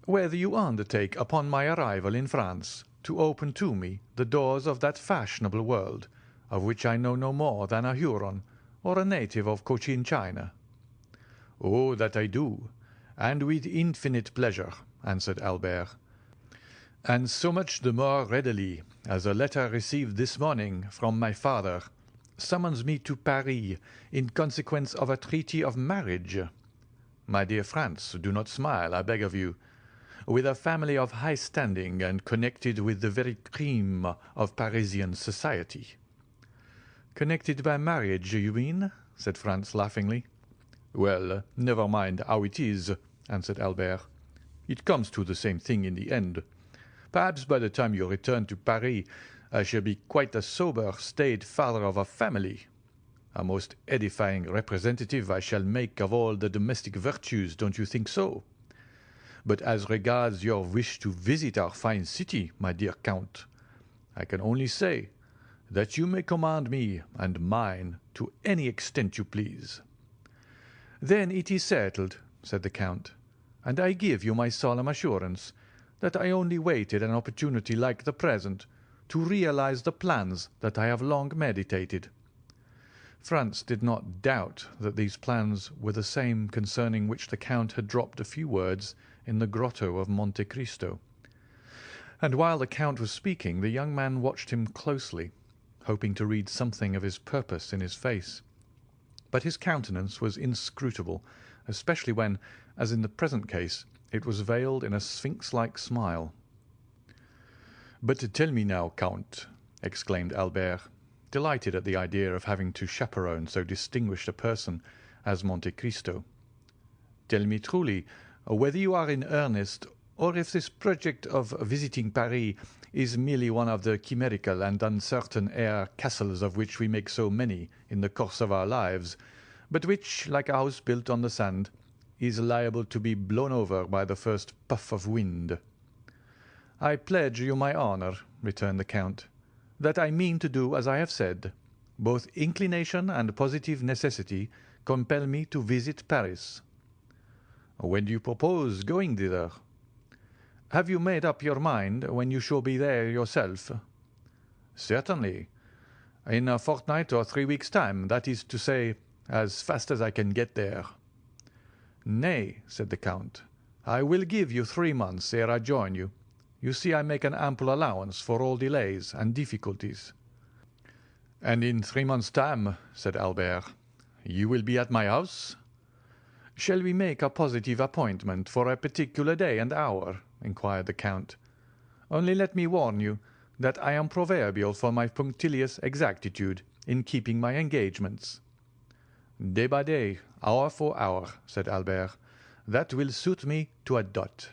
"whether you undertake upon my arrival in France to open to me the doors of that fashionable world, of which I know no more than a Huron or a native of Cochin China." "Oh, that I do, and with infinite pleasure," answered Albert. "And so much the more readily, as a letter received this morning from my father summons me to Paris in consequence of a treaty of marriage. My dear Franz, do not smile, I beg of you. With a family of high standing and connected with the very cream of Parisian society." "Connected by marriage, you mean?" said Franz laughingly. "Well, never mind how it is," answered Albert. "It comes to the same thing in the end. Perhaps by the time you return to Paris I shall be quite a sober, staid father of a family. A most edifying representative I shall make of all the domestic virtues, don't you think so? But as regards your wish to visit our fine city, my dear Count, I can only say that you may command me and mine to any extent you please." "Then it is settled," said the Count, "and I give you my solemn assurance that I only waited an opportunity like the present to realize the plans that I have long meditated." Franz did not doubt that these plans were the same concerning which the Count had dropped a few words in the grotto of Monte Cristo, and while the Count was speaking the young man watched him closely, hoping to read something of his purpose in his face. But his countenance was inscrutable, especially when, as in the present case, it was veiled in a sphinx-like smile. "But tell me now, Count," exclaimed Albert, delighted at the idea of having to chaperon so distinguished a person as Monte Cristo, "tell me truly whether you are in earnest, or if this project of visiting Paris is merely one of the chimerical and uncertain air castles of which we make so many in the course of our lives, but which, like a house built on the sand, is liable to be blown over by the first puff of wind." "I pledge you my honour," returned the Count, "that I mean to do as I have said. Both inclination and positive necessity compel me to visit Paris." "When do you propose going thither?" "Have you made up your mind when you shall be there yourself?" "Certainly. In a fortnight or 3 weeks' time, that is to say, as fast as I can get there." "Nay," said the Count, "I will give you 3 months ere I join you. You see I make an ample allowance for all delays and difficulties." "And in 3 months' time," said Albert, "you will be at my house?" "Shall we make a positive appointment for a particular day and hour?" inquired the Count. "Only let me warn you that I am proverbial for my punctilious exactitude in keeping my engagements." "Day by day, hour for hour," said Albert. "That will suit me to a dot."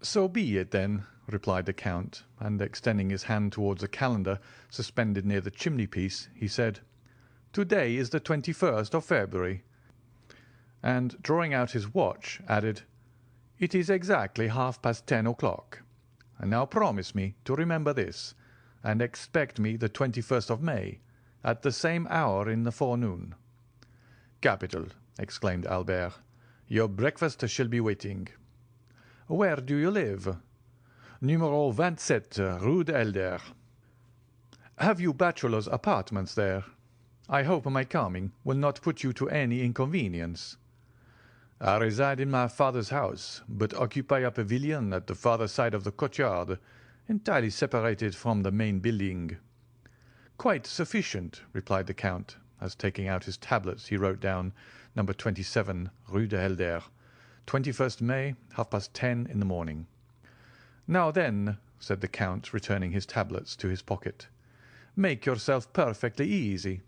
"So be it, then," replied the Count, and extending his hand towards a calendar suspended near the chimney-piece, he said, "To-day is the 21st of February," and, drawing out his watch, added, "It is exactly 10:30. And now promise me to remember this, and expect me the 21st of May, at the same hour in the forenoon." "Capital!" exclaimed Albert. "Your breakfast shall be waiting." "Where do you live?" "Numero 27, Rue de Helder." "Have you bachelor's apartments there? I hope my coming will not put you to any inconvenience." "I reside in my father's house, but occupy a pavilion at the farther side of the courtyard, entirely separated from the main building." "Quite sufficient," replied the Count, as taking out his tablets he wrote down No. 27, Rue de Helder, 21st May, 10:30 in the morning. "Now then," said the Count, returning his tablets to his pocket, "make yourself perfectly easy.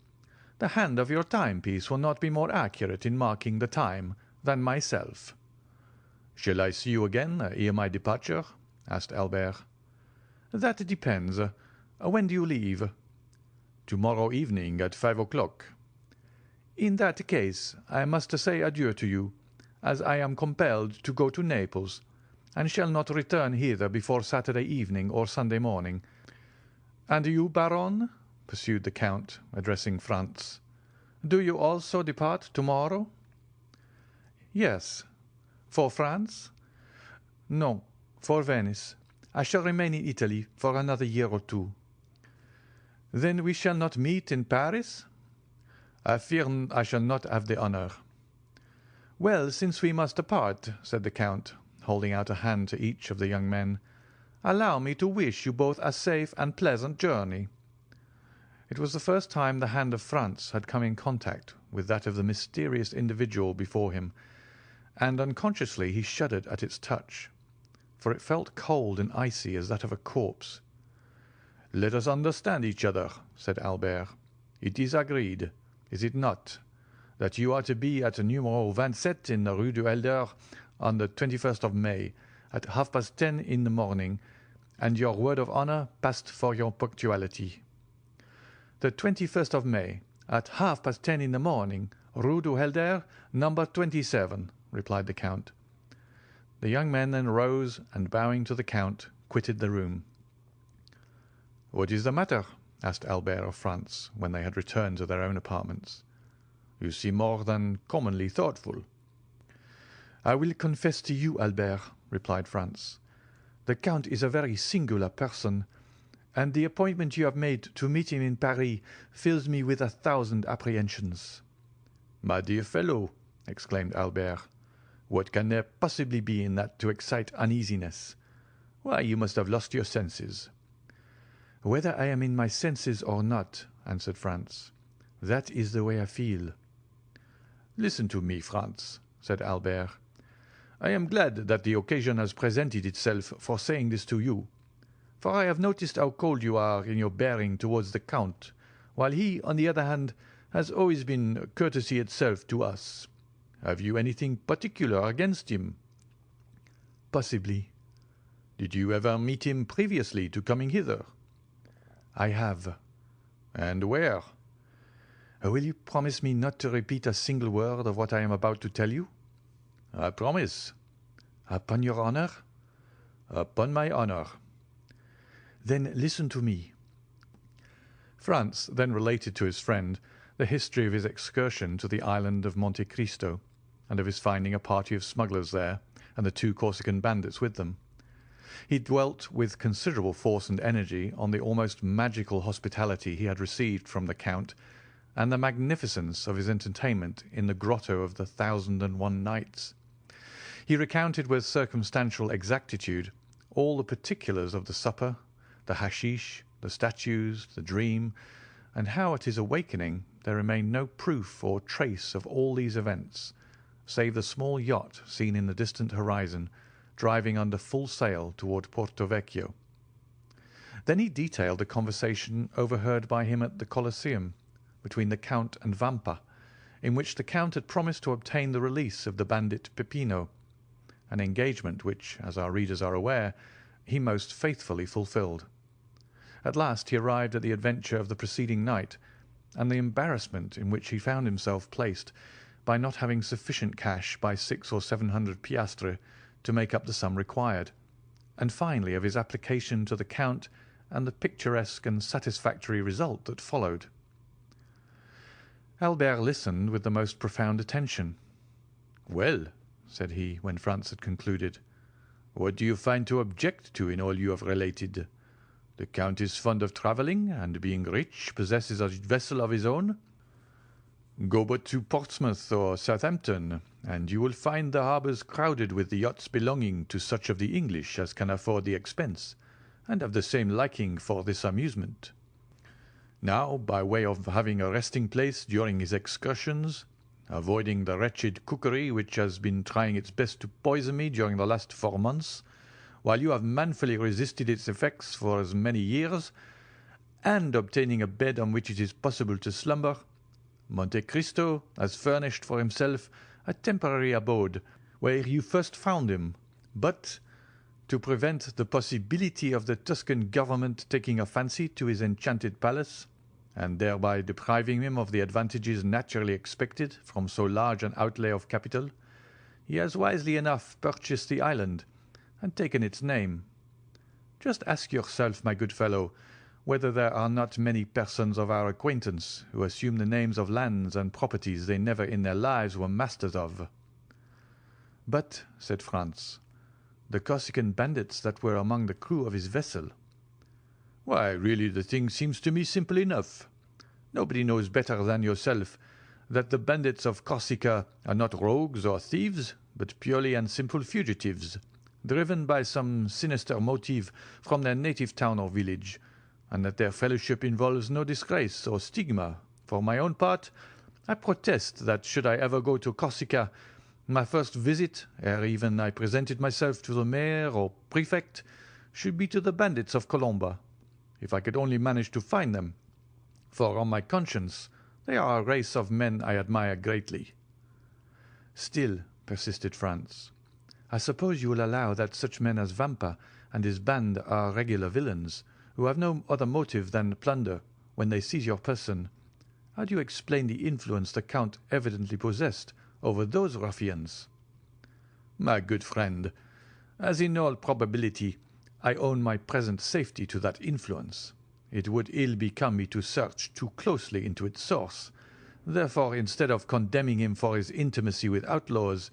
The hand of your timepiece will not be more accurate in marking the time than myself." "Shall I see you again ere my departure?" asked Albert. "That depends. When do you leave?" "To-morrow evening at 5 o'clock." "In that case I must say adieu to you, as I am compelled to go to Naples, and shall not return hither before Saturday evening or Sunday morning. And you, Baron?" pursued the Count, addressing Franz. "Do you also depart to-morrow?" "Yes." "For France?" "No, for Venice. I shall remain in Italy for another year or 2. "Then we shall not meet in Paris?" "I fear I shall not have the honour." "Well, since we must part," said the Count, holding out a hand to each of the young men, Allow me to wish you both a safe and pleasant journey." It was the first time the hand of Franz had come in contact with that of the mysterious individual before him, and unconsciously he shuddered at its touch, for it felt cold and icy as that of a corpse. "Let us understand each other," said Albert. "It is agreed, is it not, that you are to be at numero 27 in the Rue du Helder on the 21st of May at 10:30 in the morning, and your word of honour passed for your punctuality?" "The 21st of May, at 10:30 in the morning, Rue du Helder, number 27," replied the Count. The young men then rose and, bowing to the Count, quitted the room. "What is the matter?" asked Albert of Franz, when they had returned to their own apartments. "You seem more than commonly thoughtful." "I will confess to you, Albert," replied Franz, "the Count is a very singular person, and the appointment you have made to meet him in Paris fills me with 1,000 apprehensions." "My dear fellow," exclaimed Albert, "what can there possibly be in that to excite uneasiness? Why, you must have lost your senses." "Whether I am in my senses or not," answered Franz, "that is the way I feel." "Listen to me, Franz," said Albert. "I am glad that the occasion has presented itself for saying this to you, for I have noticed how cold you are in your bearing towards the Count, while he, on the other hand, has always been courtesy itself to us. Have you anything particular against him?" "Possibly." "Did you ever meet him previously to coming hither?" "I have." "And where?" "Will you promise me not to repeat a single word of what I am about to tell you?" "I promise." "Upon your honour?" "Upon my honour." "Then listen to me." Franz then related to his friend the history of his excursion to the island of Monte Cristo, and of his finding a party of smugglers there, and the 2 Corsican bandits with them. He dwelt with considerable force and energy on the almost magical hospitality he had received from the Count, and the magnificence of his entertainment in the grotto of the 1,001 Nights. He recounted with circumstantial exactitude all the particulars of the supper, the hashish, the statues, the dream, and how at his awakening there remained no proof or trace of all these events, save the small yacht seen in the distant horizon, driving under full sail toward Porto Vecchio. Then he detailed the conversation overheard by him at the Colosseum between the Count and Vampa, in which the Count had promised to obtain the release of the bandit Peppino, an engagement which, as our readers are aware, he most faithfully fulfilled. At last he arrived at the adventure of the preceding night, and the embarrassment in which he found himself placed by not having sufficient cash by 600 or 700 piastres to make up the sum required, and finally of his application to the Count and the picturesque and satisfactory result that followed. Albert listened with the most profound attention. "Well," said he, when Franz had concluded, "what do you find to object to in all you have related? The Count is fond of travelling, and being rich, possesses a vessel of his own. Go but to Portsmouth or Southampton, and you will find the harbours crowded with the yachts belonging to such of the English as can afford the expense, and have the same liking for this amusement. Now, by way of having a resting place during his excursions, avoiding the wretched cookery which has been trying its best to poison me during the last 4 months, while you have manfully resisted its effects for as many years, and obtaining a bed on which it is possible to slumber, Monte Cristo has furnished for himself a temporary abode where you first found him, but, to prevent the possibility of the Tuscan government taking a fancy to his enchanted palace, and thereby depriving him of the advantages naturally expected from so large an outlay of capital, he has wisely enough purchased the island and taken its name. Just ask yourself, my good fellow, whether there are not many persons of our acquaintance who assume the names of lands and properties they never in their lives were masters of." "But," said Franz, "the Corsican bandits that were among the crew of his vessel?" "Why, really the thing seems to me simple enough. Nobody knows better than yourself that the bandits of Corsica are not rogues or thieves, but purely and simple fugitives, driven by some sinister motive from their native town or village, and that their fellowship involves no disgrace or stigma. For my own part, I protest that should I ever go to Corsica, my first visit, ere even I presented myself to the mayor or prefect, should be to the bandits of Colomba, if I could only manage to find them, for on my conscience they are a race of men I admire greatly." "Still," persisted Franz, "I suppose you will allow that such men as Vampa and his band are regular villains, who have no other motive than plunder when they seize your person. How do you explain the influence the Count evidently possessed over those ruffians?" "My good friend, as in all probability I owe my present safety to that influence, it would ill become me to search too closely into its source. Therefore, instead of condemning him for his intimacy with outlaws,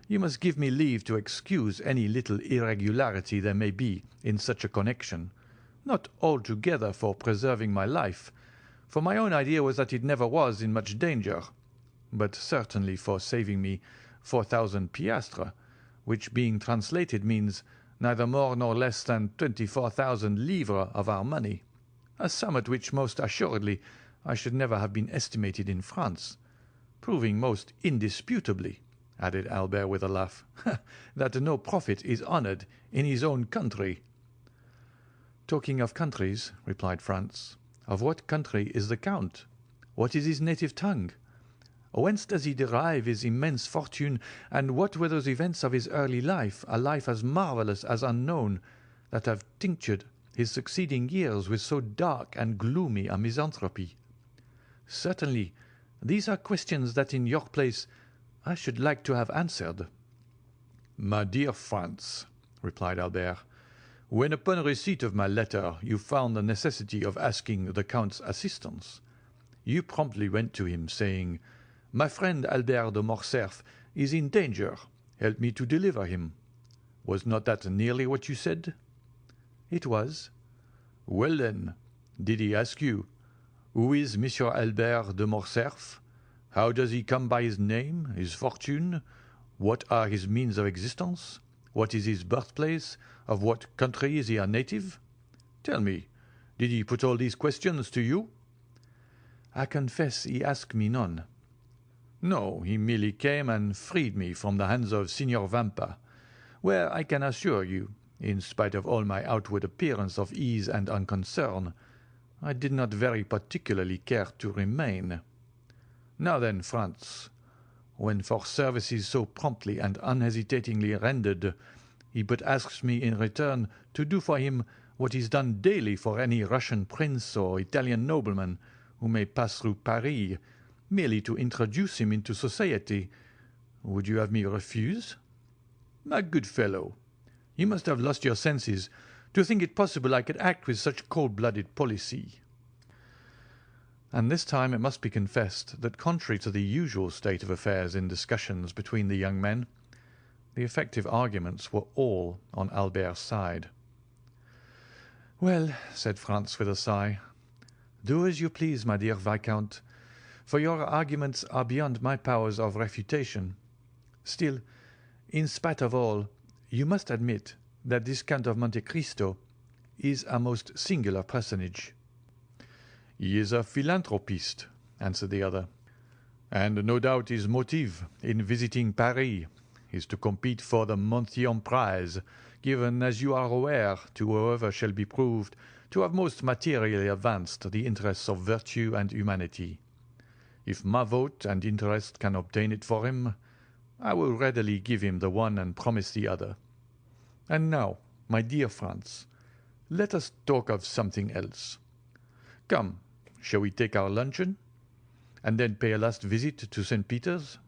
you must give me leave to excuse any little irregularity there may be in such a connection, not altogether for preserving my life, for my own idea was that it never was in much danger, but certainly for saving me 4,000 piastres, which being translated means neither more nor less than 24,000 livres of our money, a sum at which most assuredly I should never have been estimated in France, proving most indisputably," added Albert with a laugh, "that no prophet is honoured in his own country." "Talking of countries," replied Franz, "of what country is the Count? What is his native tongue? Whence does he derive his immense fortune, and what were those events of his early life, a life as marvellous as unknown, that have tinctured his succeeding years with so dark and gloomy a misanthropy? Certainly, these are questions that in your place I should like to have answered." "My dear Franz," replied Albert, "when upon receipt of my letter you found the necessity of asking the Count's assistance, you promptly went to him, saying, 'My friend Albert de Morcerf is in danger. Help me to deliver him.' Was not that nearly what you said?" "It was." "Well, then, did he ask you, 'Who is Monsieur Albert de Morcerf? How does he come by his name, his fortune? What are his means of existence? What is his birthplace? Of what country is he a native?' Tell me, did he put all these questions to you?" "I confess he asked me none." "No, he merely came and freed me from the hands of Signor Vampa, where I can assure you, in spite of all my outward appearance of ease and unconcern, I did not very particularly care to remain. Now then, Franz, when for services so promptly and unhesitatingly rendered, he but asks me in return to do for him what is done daily for any Russian prince or Italian nobleman who may pass through Paris, merely to introduce him into society, would you have me refuse? My good fellow, you must have lost your senses to think it possible I could act with such cold-blooded policy." And this time it must be confessed that, contrary to the usual state of affairs in discussions between the young men, the effective arguments were all on Albert's side. "Well," said Franz with a sigh, "do as you please, my dear Viscount, for your arguments are beyond my powers of refutation. Still, in spite of all, you must admit that this Count of Monte Cristo is a most singular personage." "He is a philanthropist," answered the other, "and no doubt his motive in visiting Paris is to compete for the Montyon prize, given, as you are aware, to whoever shall be proved to have most materially advanced the interests of virtue and humanity. If my vote and interest can obtain it for him, I will readily give him the one and promise the other. And now, my dear Franz, let us talk of something else. Come, shall we take our luncheon, and then pay a last visit to St. Peter's?"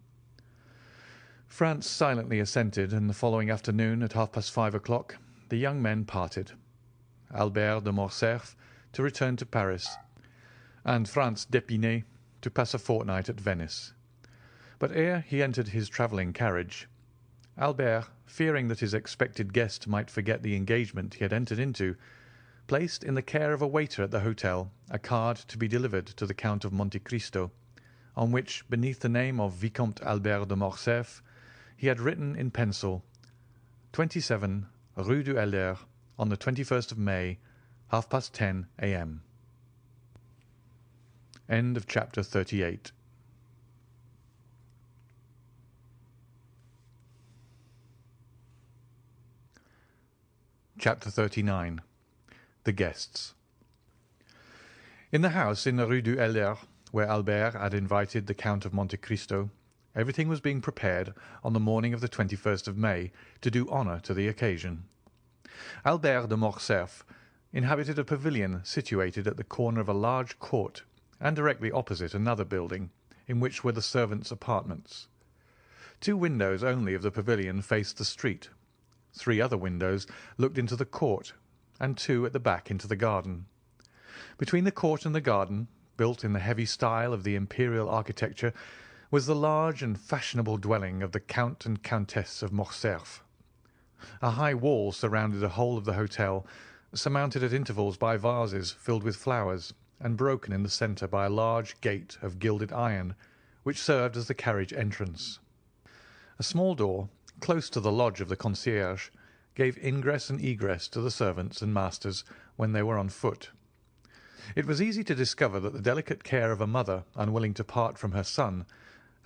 Franz silently assented, and the following afternoon, at 5:30, the young men parted. Albert de Morcerf to return to Paris, and Franz d'Épinay to pass a fortnight at Venice. But ere he entered his travelling carriage, Albert, fearing that his expected guest might forget the engagement he had entered into, placed in the care of a waiter at the hotel a card to be delivered to the Count of Monte Cristo, on which, beneath the name of Vicomte Albert de Morcerf, he had written in pencil, 27 Rue du Helder, on the 21st of May, 10:30 a.m. End of chapter 38. Chapter 39. The Guests. In the house in the Rue du Helder, where Albert had invited the Count of Monte Cristo, everything was being prepared on the morning of the 21st of May to do honour to the occasion. Albert de Morcerf inhabited a pavilion situated at the corner of a large court and directly opposite another building, in which were the servants' apartments. 2 windows only of the pavilion faced the street. 3 other windows looked into the court, and 2 at the back into the garden. Between the court and the garden, built in the heavy style of the imperial architecture, was the large and fashionable dwelling of the Count and Countess of Morcerf. A high wall surrounded the whole of the hotel, surmounted at intervals by vases filled with flowers, and broken in the centre by a large gate of gilded iron, which served as the carriage entrance. A small door, close to the lodge of the concierge, gave ingress and egress to the servants and masters when they were on foot. It was easy to discover that the delicate care of a mother unwilling to part from her son,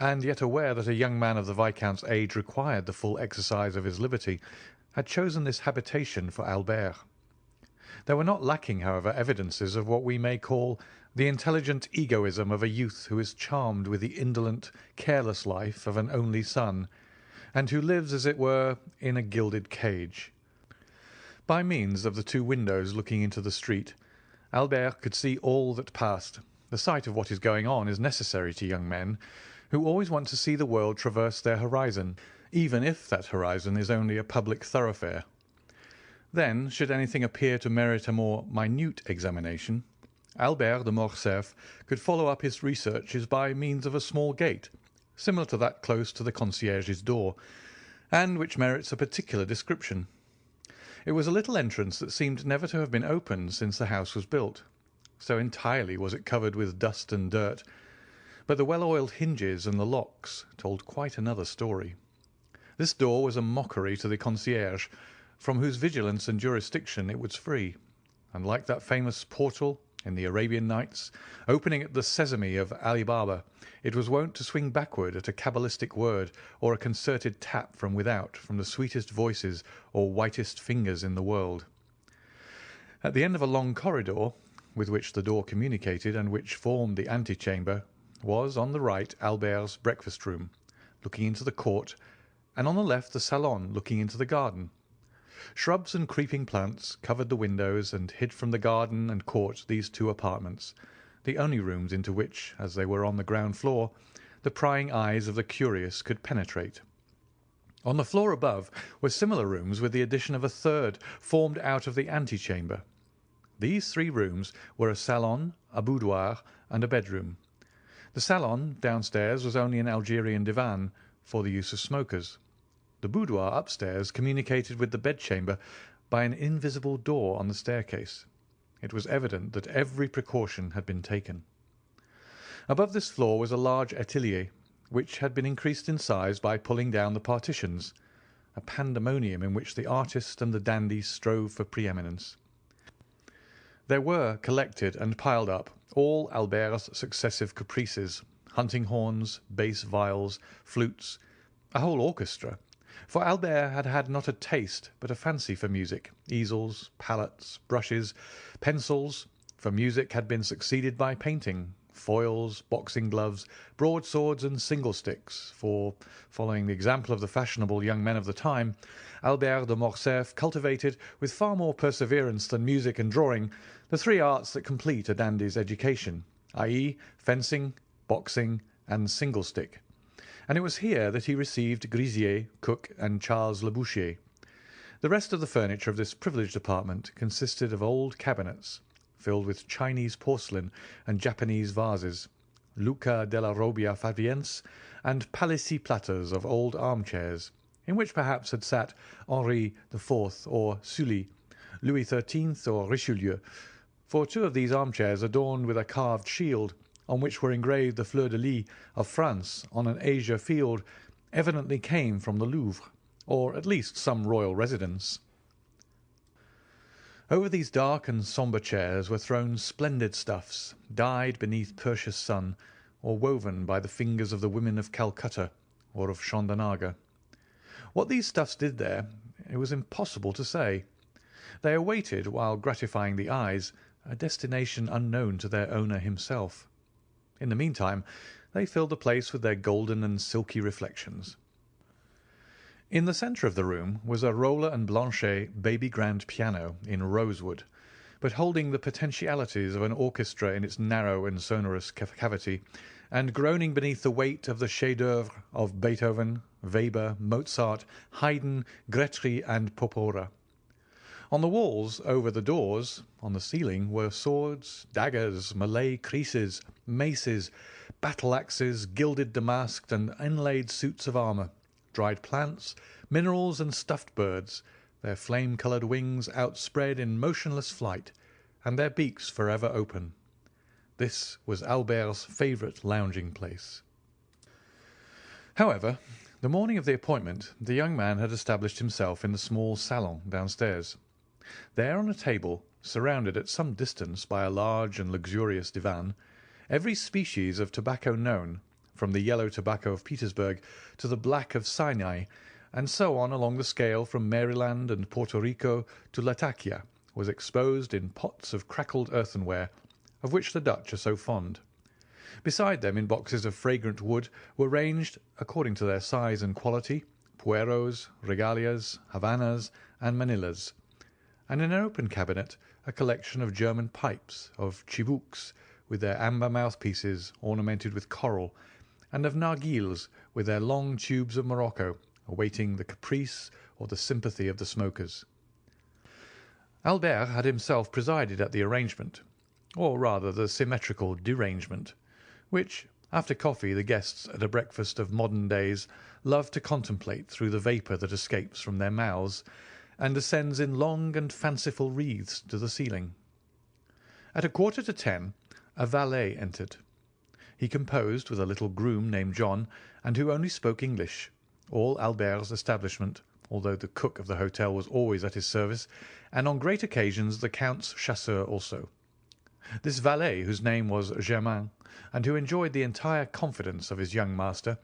and yet aware that a young man of the Viscount's age required the full exercise of his liberty, had chosen this habitation for Albert. There were not lacking, however, evidences of what we may call the intelligent egoism of a youth who is charmed with the indolent, careless life of an only son, and who lives, as it were, in a gilded cage. By means of the 2 windows looking into the street, Albert could see all that passed. The sight of what is going on is necessary to young men, who always want to see the world traverse their horizon, even if that horizon is only a public thoroughfare. Then, should anything appear to merit a more minute examination, Albert de Morcerf could follow up his researches by means of a small gate, similar to that close to the concierge's door, and which merits a particular description. It was a little entrance that seemed never to have been opened since the house was built, so entirely was it covered with dust and dirt, but the well-oiled hinges and the locks told quite another story. This door was a mockery to the concierge, from whose vigilance and jurisdiction it was free, and like that famous portal in the Arabian Nights, opening at the sesame of Ali Baba, it was wont to swing backward at a cabalistic word or a concerted tap from without from the sweetest voices or whitest fingers in the world. At the end of a long corridor, with which the door communicated and which formed the antechamber, was on the right Albert's breakfast-room, looking into the court, and on the left the salon looking into the garden. Shrubs and creeping plants covered the windows and hid from the garden and court these 2 apartments, the only rooms into which, as they were on the ground floor, the prying eyes of the curious could penetrate. On the floor above were similar rooms, with the addition of a 3rd formed out of the antechamber. These 3 rooms were a salon, a boudoir, and a bedroom. The salon downstairs was only an Algerian divan for the use of smokers. The boudoir upstairs communicated with the bedchamber by an invisible door on the staircase. It was evident that every precaution had been taken. Above this floor was a large atelier, which had been increased in size by pulling down the partitions, a pandemonium in which the artist and the dandy strove for preeminence. There were collected and piled up all Albert's successive caprices, hunting horns, bass viols, flutes, a whole orchestra, for Albert had had not a taste but a fancy for music, easels, palettes, brushes, pencils, for music had been succeeded by painting, foils, boxing gloves, broadswords, and single-sticks, for, following the example of the fashionable young men of the time, Albert de Morcerf cultivated, with far more perseverance than music and drawing, the 3 arts that complete a dandy's education, i.e., fencing, boxing, and single-stick. And it was here that he received Grisier, Cook, and Charles Leboucher. The rest of the furniture of this privileged apartment consisted of old cabinets, filled with Chinese porcelain and Japanese vases, Luca della Robbia Faviense, and Palissy platters of old armchairs, in which perhaps had sat Henri IV or Sully, Louis XIII or Richelieu, for 2 of these armchairs, adorned with a carved shield, on which were engraved the fleur-de-lis of France on an azure field, evidently came from the Louvre, or at least some royal residence. Over these dark and sombre chairs were thrown splendid stuffs, dyed beneath Persia's sun, or woven by the fingers of the women of Calcutta or of Chandernagor. What these stuffs did there, it was impossible to say. They awaited, while gratifying the eyes, a destination unknown to their owner himself. In the meantime, they filled the place with their golden and silky reflections. In the centre of the room was a Roller and Blanchet baby grand piano in rosewood, but holding the potentialities of an orchestra in its narrow and sonorous cavity, and groaning beneath the weight of the chefs-d'œuvre of Beethoven, Weber, Mozart, Haydn, Grétry, and Popora. On the walls, over the doors, on the ceiling, were swords, daggers, Malay creeses, maces, battle-axes, gilded damasked and inlaid suits of armour, dried plants, minerals, and stuffed birds, their flame-coloured wings outspread in motionless flight, and their beaks forever open. This was Albert's favourite lounging place. However, the morning of the appointment, the young man had established himself in the small salon downstairs. There, on a table, surrounded at some distance by a large and luxurious divan, every species of tobacco known, from the yellow tobacco of Petersburg to the black of Sinai, and so on along the scale from Maryland and Puerto Rico to Latakia, was exposed in pots of crackled earthenware, of which the Dutch are so fond. Beside them, in boxes of fragrant wood, were ranged, according to their size and quality, pueros, regalias, Havanas, and Manillas, and in an open cabinet a collection of German pipes, of chibouks, with their amber mouthpieces ornamented with coral, and of narghils, with their long tubes of Morocco, awaiting the caprice or the sympathy of the smokers. Albert had himself presided at the arrangement, or rather the symmetrical derangement, which, after coffee, the guests at a breakfast of modern days love to contemplate through the vapour that escapes from their mouths and ascends in long and fanciful wreaths to the ceiling. At 10:15 a valet entered. He composed with a little groom named John, and who only spoke English, all Albert's establishment, although the cook of the hotel was always at his service, and on great occasions the Count's chasseur also. This valet, whose name was Germain, and who enjoyed the entire confidence of his young master,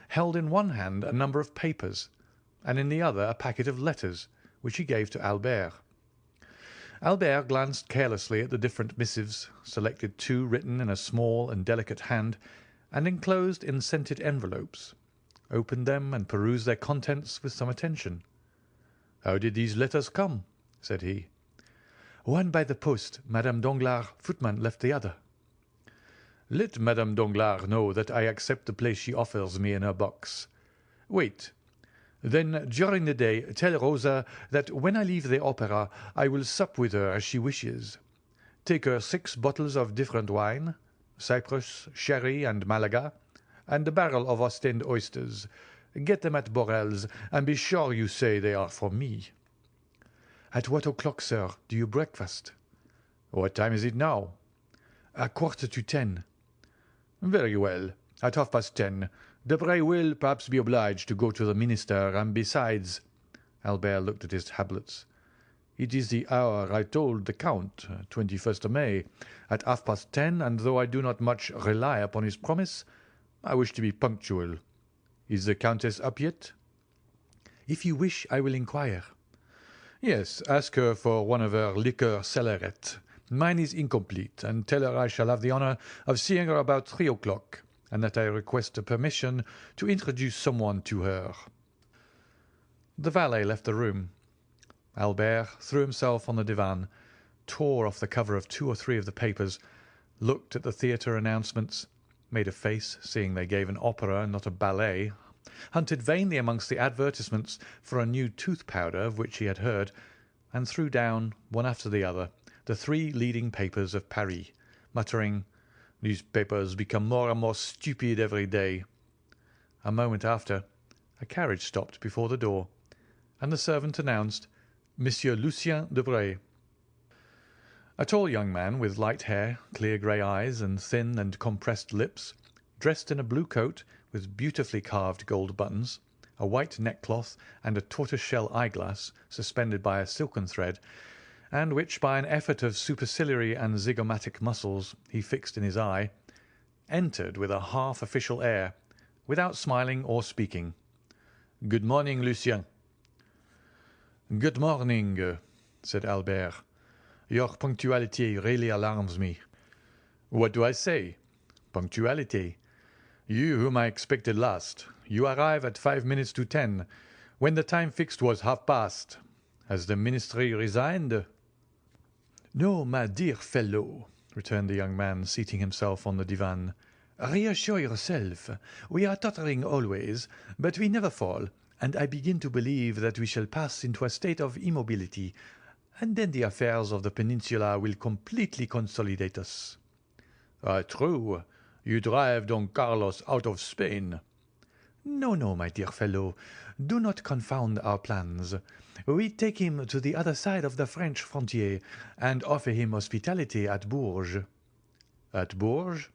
held in one hand a number of papers, and in the other a packet of letters, which he gave to Albert. Albert glanced carelessly at the different missives, selected two written in a small and delicate hand, and enclosed in scented envelopes, opened them, and perused their contents with some attention. "How did these letters come?" said he. "One by the post. Madame Danglars' footman left the other." "Let Madame Danglars know that I accept the place she offers me in her box. Wait. Then, during the day, tell Rosa that when I leave the opera I will sup with her as she wishes. Take her 6 bottles of different wine, Cyprus, sherry, and Malaga, and a barrel of Ostend oysters. Get them at Borel's, and be sure you say they are for me." "At what o'clock, sir, do you breakfast?" "What time is it now?" "A 9:45. "Very well. At 10:30. Debray will perhaps be obliged to go to the minister, and besides—" Albert looked at his tablets. "It is the hour I told the Count, 21st of May, at 10:30, and though I do not much rely upon his promise, I wish to be punctual. Is the Countess up yet?" "If you wish, I will inquire." "Yes, ask her for one of her liqueur cellaret. Mine is incomplete, and tell her I shall have the honour of seeing her about 3 o'clock, and that I request permission to introduce someone to her." The valet left the room. Albert threw himself on the divan, tore off the cover of 2 or 3 of the papers, looked at the theatre announcements, made a face, seeing they gave an opera and not a ballet, hunted vainly amongst the advertisements for a new tooth-powder of which he had heard, and threw down, one after the other, the 3 leading papers of Paris, muttering, "These papers become more and more stupid every day." A moment after, a carriage stopped before the door, and the servant announced Monsieur Lucien Debray. A tall young man with light hair, clear grey eyes, and thin and compressed lips, dressed in a blue coat with beautifully carved gold buttons, a white neckcloth, and a tortoise-shell eyeglass suspended by a silken thread, and which, by an effort of superciliary and zygomatic muscles he fixed in his eye, entered with a half-official air, without smiling or speaking. "Good morning, Lucien." "Good morning," said Albert. "Your punctuality really alarms me." "What do I say? Punctuality. You, whom I expected last, you arrive at 5 minutes to 10, when the time fixed was half-past. Has the ministry resigned?" "No, my dear fellow," returned the young man, seating himself on the divan. "Reassure yourself. We are tottering always, but we never fall, and I begin to believe that we shall pass into a state of immobility, and then the affairs of the peninsula will completely consolidate us." "True. You drive Don Carlos out of Spain." "No, no, my dear fellow. Do not confound our plans. We take him to the other side of the French frontier, and offer him hospitality at Bourges." "At Bourges?"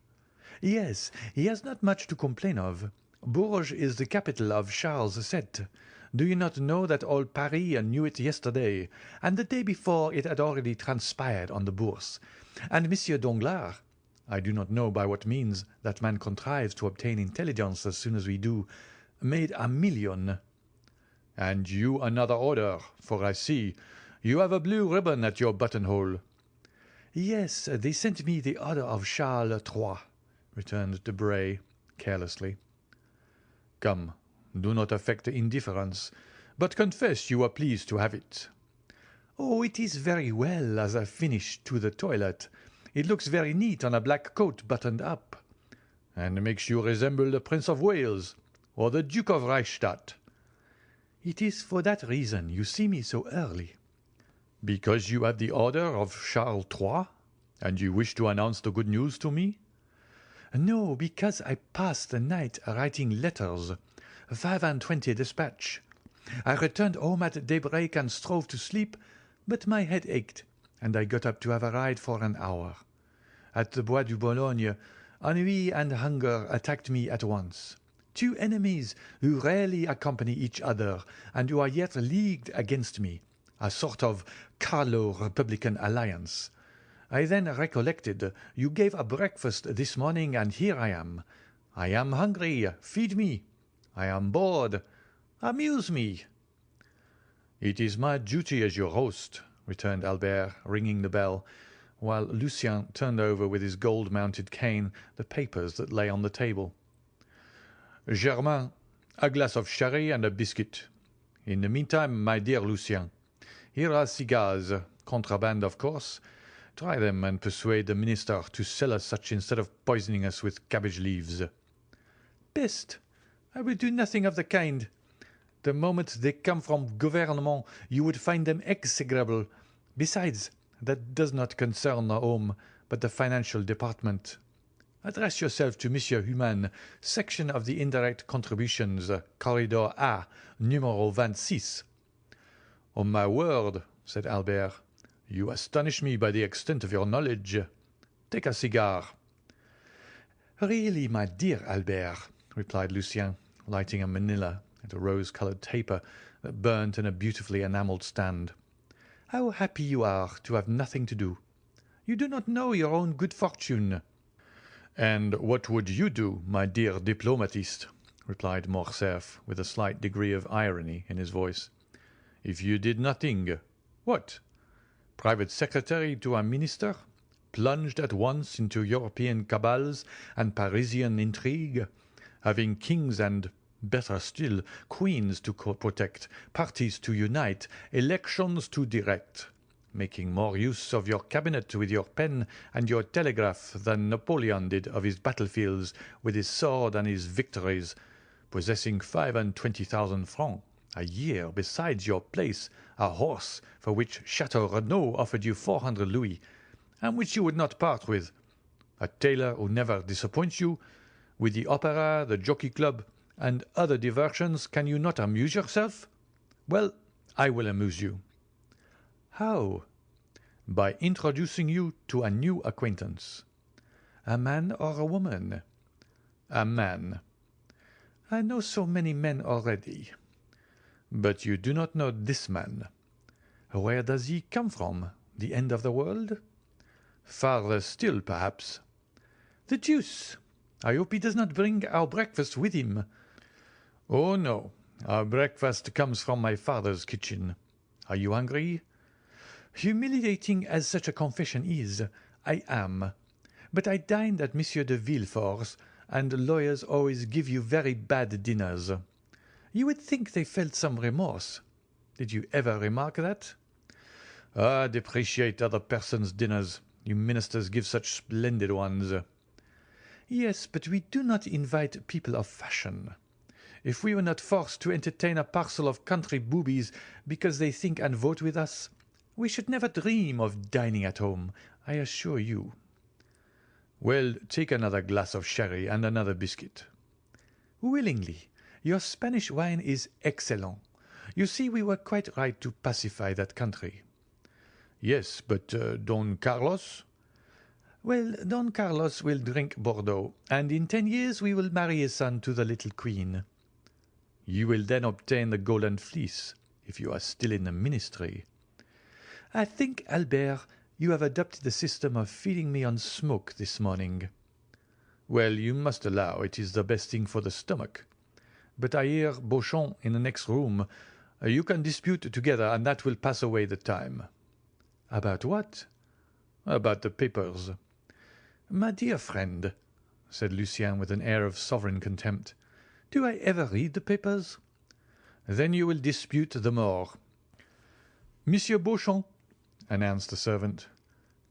"Yes, he has not much to complain of. Bourges is the capital of Charles VII. Do you not know that all Paris knew it yesterday, and the day before it had already transpired on the Bourse, and Monsieur Danglars, I do not know by what means that man contrives to obtain intelligence as soon as we do, made £1,000,000. "And you another order, for I see you have a blue ribbon at your buttonhole." "Yes, they sent me the order of Charles III," returned Debray carelessly. "Come, do not affect indifference, but confess you are pleased to have it." "Oh, it is very well as a finish to the toilet. It looks very neat on a black coat buttoned up." "And makes you resemble the Prince of Wales or the Duke of Reichstadt." "It is for that reason you see me so early." "Because you have the order of Charles III, and you wish to announce the good news to me?" "No, because I passed the night writing letters, 25 dispatch. I returned home at daybreak and strove to sleep, but my head ached, and I got up to have a ride for an hour. At the Bois du Boulogne, ennui and hunger attacked me at once. Two enemies who rarely accompany each other, and who are yet leagued against me, a sort of Carlo-Republican alliance. I then recollected you gave a breakfast this morning, and here I am. I am hungry. Feed me. I am bored. Amuse me." "It is my duty as your host," returned Albert, ringing the bell, while Lucien turned over with his gold-mounted cane the papers that lay on the table. "Germain, a glass of sherry and a biscuit. In the meantime, my dear Lucien, here are cigars, contraband of course. Try them and persuade the minister to sell us such instead of poisoning us with cabbage leaves." "Peste! I will do nothing of the kind. The moment they come from Gouvernement you would find them execrable. Besides, that does not concern the home, but the financial department. Address yourself to Monsieur Humann, section of the indirect contributions, corridor A, numéro 26. "On my word," said Albert, "you astonish me by the extent of your knowledge. Take a cigar." "Really, my dear Albert," replied Lucien, lighting a manila and a rose-coloured taper that burnt in a beautifully enamelled stand, "how happy you are to have nothing to do. You do not know your own good fortune." "And what would you do, my dear diplomatist," replied Morcerf, with a slight degree of irony in his voice, "if you did nothing? What? Private secretary to a minister? Plunged at once into European cabals and Parisian intrigue, having kings and, better still, queens to protect, parties to unite, elections to direct, making more use of your cabinet with your pen and your telegraph than Napoleon did of his battlefields with his sword and his victories, possessing 25,000 francs a year besides your place, a horse for which Chateau Renaud offered you 400 louis, and which you would not part with, a tailor who never disappoints you, with the opera, the jockey club, and other diversions. Can you not amuse yourself? Well, I will amuse you." "How?" "By introducing you to a new acquaintance." "A man or a woman?" "A man." I know so many men already. But you do not know this man. Where does he come from? The end of the world? Farther still, perhaps. The deuce! I hope he does not bring our breakfast with him. Oh, no. Our breakfast comes from my father's kitchen. Are you hungry? Humiliating as such a confession is, I am. But I dined at Monsieur de Villefort's, and lawyers always give you very bad dinners. You would think they felt some remorse. Did you ever remark that? Ah, depreciate other persons' dinners. You ministers give such splendid ones. Yes, but we do not invite people of fashion. If we were not forced to entertain a parcel of country boobies because they think and vote with us, we should never dream of dining at home, I assure you. Well, take another glass of sherry and another biscuit. Willingly. Your Spanish wine is excellent. You see, we were quite right to pacify that country. Yes, but Don Carlos? Well, Don Carlos will drink Bordeaux, and in 10 years we will marry his son to the little queen. You will then obtain the golden fleece, if you are still in the ministry. I think, Albert, you have adopted the system of feeding me on smoke this morning. Well, you must allow it is the best thing for the stomach. But I hear Beauchamp in the next room. You can dispute together, and that will pass away the time. About what? About the papers. My dear friend, said Lucien with an air of sovereign contempt, do I ever read the papers? Then you will dispute the more. Monsieur Beauchamp, announced the servant.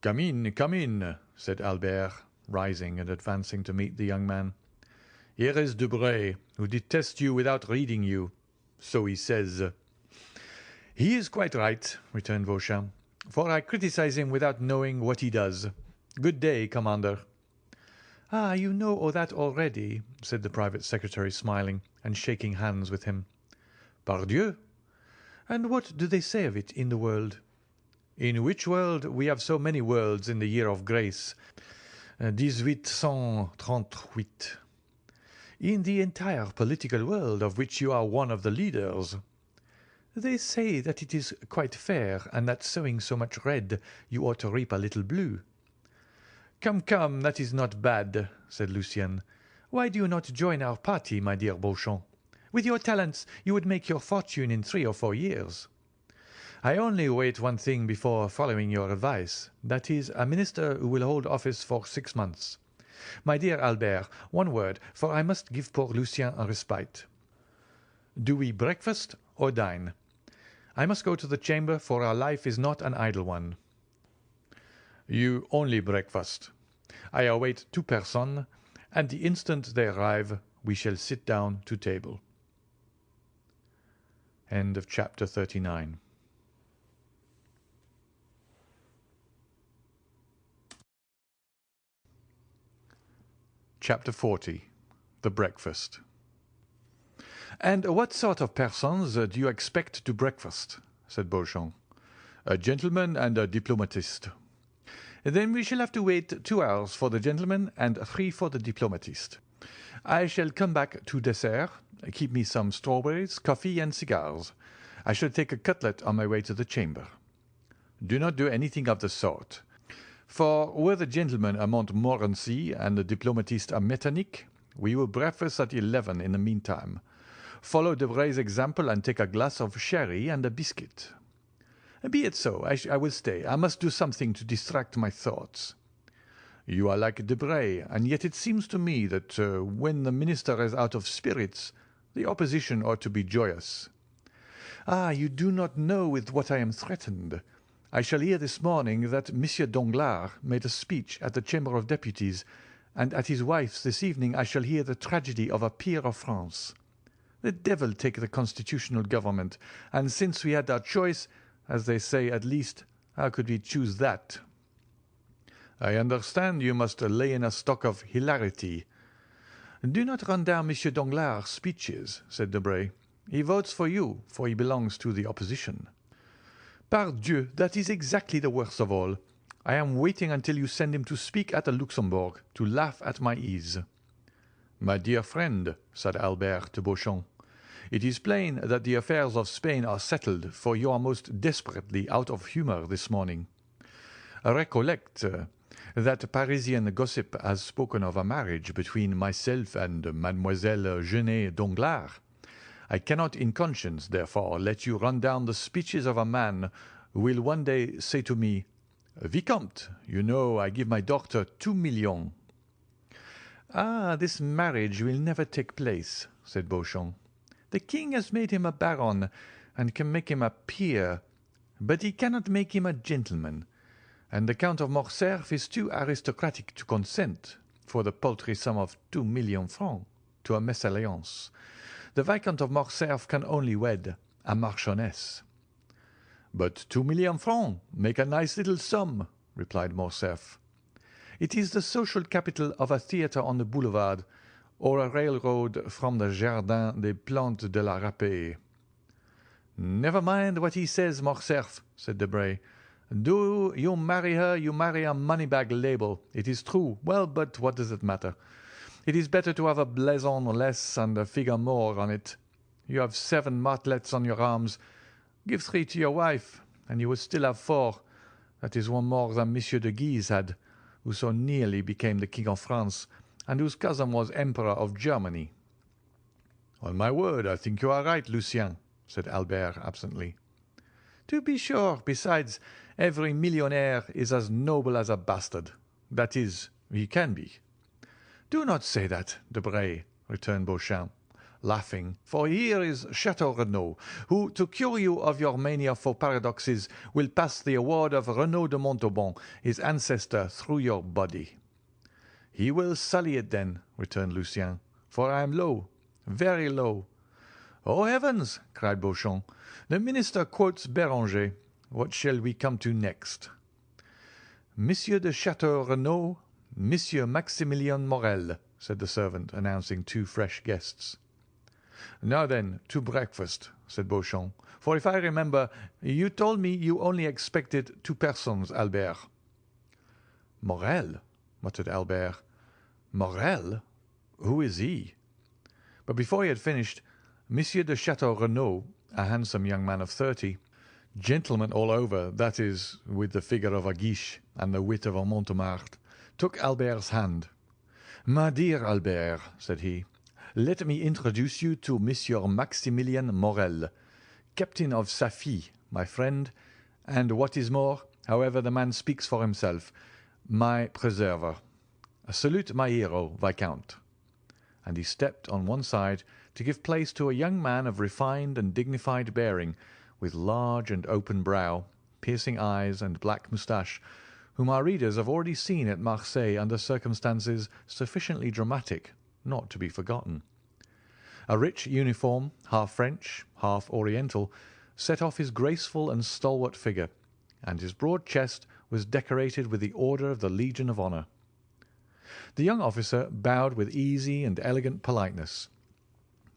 Come in, said Albert, rising and advancing to meet the young man. Here is Debray, who detests you without reading you. So he says. He is quite right, returned Beauchamp, for I criticize him without knowing what he does. Good day, Commander. Ah, you know all that already, said the private secretary, smiling and shaking hands with him. Pardieu! And what do they say of it in the world? In which world? We have so many worlds in the year of grace. 1838. In the entire political world, of which you are one of the leaders. They say that it is quite fair, and that sowing so much red, you ought to reap a little blue. Come, that is not bad, said Lucien. Why do you not join our party, my dear Beauchamp? With your talents, you would make your fortune in 3 or 4 years. I only wait one thing before following your advice, that is, a minister who will hold office for 6 months. My dear Albert, one word, for I must give poor Lucien a respite. Do we breakfast or dine? I must go to the chamber, for our life is not an idle one. You only breakfast. I await 2 persons, and the instant they arrive, we shall sit down to table. End of chapter 39. Chapter 40. The Breakfast. And what sort of persons do you expect to breakfast? Said Beauchamp. A gentleman and a diplomatist. Then we shall have to wait 2 hours for the gentleman and 3 for the diplomatist. I shall come back to dessert. Keep me some strawberries, coffee, and cigars. I shall take a cutlet on my way to the chamber. Do not do anything of the sort. For were the gentleman a Montmorency and the diplomatist a Metternich, we will breakfast at 11 in the meantime. Follow Debray's example and take a glass of sherry and a biscuit. Be it so. I will stay. I must do something to distract my thoughts. You are like Debray, and yet it seems to me that when the minister is out of spirits, the opposition ought to be joyous. Ah, you do not know with what I am threatened. I shall hear this morning that Monsieur Danglars made a speech at the Chamber of Deputies, and at his wife's this evening I shall hear the tragedy of a peer of France. The devil take the constitutional government, and since we had our choice, as they say, at least, how could we choose that? I understand you must lay in a stock of hilarity. Do not run down Monsieur Danglars' speeches, said Debray. He votes for you, for he belongs to the opposition. Pardieu, that is exactly the worst of all. I am waiting until you send him to speak at the Luxembourg, to laugh at my ease. My dear friend, said Albert to Beauchamp, it is plain that the affairs of Spain are settled, for you are most desperately out of humour this morning. Recollect that Parisian gossip has spoken of a marriage between myself and Mademoiselle Genet Danglars. I cannot in conscience, therefore, let you run down the speeches of a man who will one day say to me, Vicomte, you know I give my daughter 2 millions. Ah, this marriage will never take place, said Beauchamp. The king has made him a baron and can make him a peer, but he cannot make him a gentleman, and the Count of Morcerf is too aristocratic to consent, for the paltry sum of 2 millions francs, to a mésalliance. The Viscount of Morcerf can only wed a marchioness. But 2 millions francs make a nice little sum, replied Morcerf. It is the social capital of a theatre on the boulevard, or a railroad from the Jardin des Plantes de la Râpée. Never mind what he says, Morcerf, said Debray. Do you marry her, you marry a money-bag label. It is true. Well, but what does it matter? It is better to have a blason less and a figure more on it. You have 7 martlets on your arms. Give 3 to your wife, and you will still have 4. That is one more than Monsieur de Guise had, who so nearly became the King of France, and whose cousin was Emperor of Germany. On my word, I think you are right, Lucien, said Albert absently. To be sure. Besides, every millionaire is as noble as a bastard. That is, he can be. Do not say that, Debray, returned Beauchamp, laughing, for here is Chateau Renaud, who, to cure you of your mania for paradoxes, will pass the award of Renaud de Montauban, his ancestor, through your body. He will sully it then, returned Lucien, for I am low, very low. Oh, heavens, cried Beauchamp, the minister quotes Béranger. What shall we come to next? Monsieur de Chateau Renaud, Monsieur Maximilien Morel, said the servant, announcing 2 fresh guests. Now then, to breakfast, said Beauchamp, for if I remember, you told me you only expected 2 persons, Albert. Morel, muttered Albert. Morel? Who is he? But before he had finished, Monsieur de Chateau Renaud, a handsome young man of 30, gentleman all over, that is, with the figure of a Guiche and the wit of a Montemart, took Albert's hand. My dear Albert, said he, let me introduce you to Monsieur Maximilien Morel, captain of Safie, my friend, and what is more, however the man speaks for himself, my preserver. Salute my hero, Viscount. And he stepped on one side to give place to a young man of refined and dignified bearing, with large and open brow, piercing eyes, and black moustache, whom our readers have already seen at Marseilles under circumstances sufficiently dramatic not to be forgotten. A rich uniform, half French, half Oriental, set off his graceful and stalwart figure, and his broad chest was decorated with the Order of the Legion of Honour. The young officer bowed with easy and elegant politeness.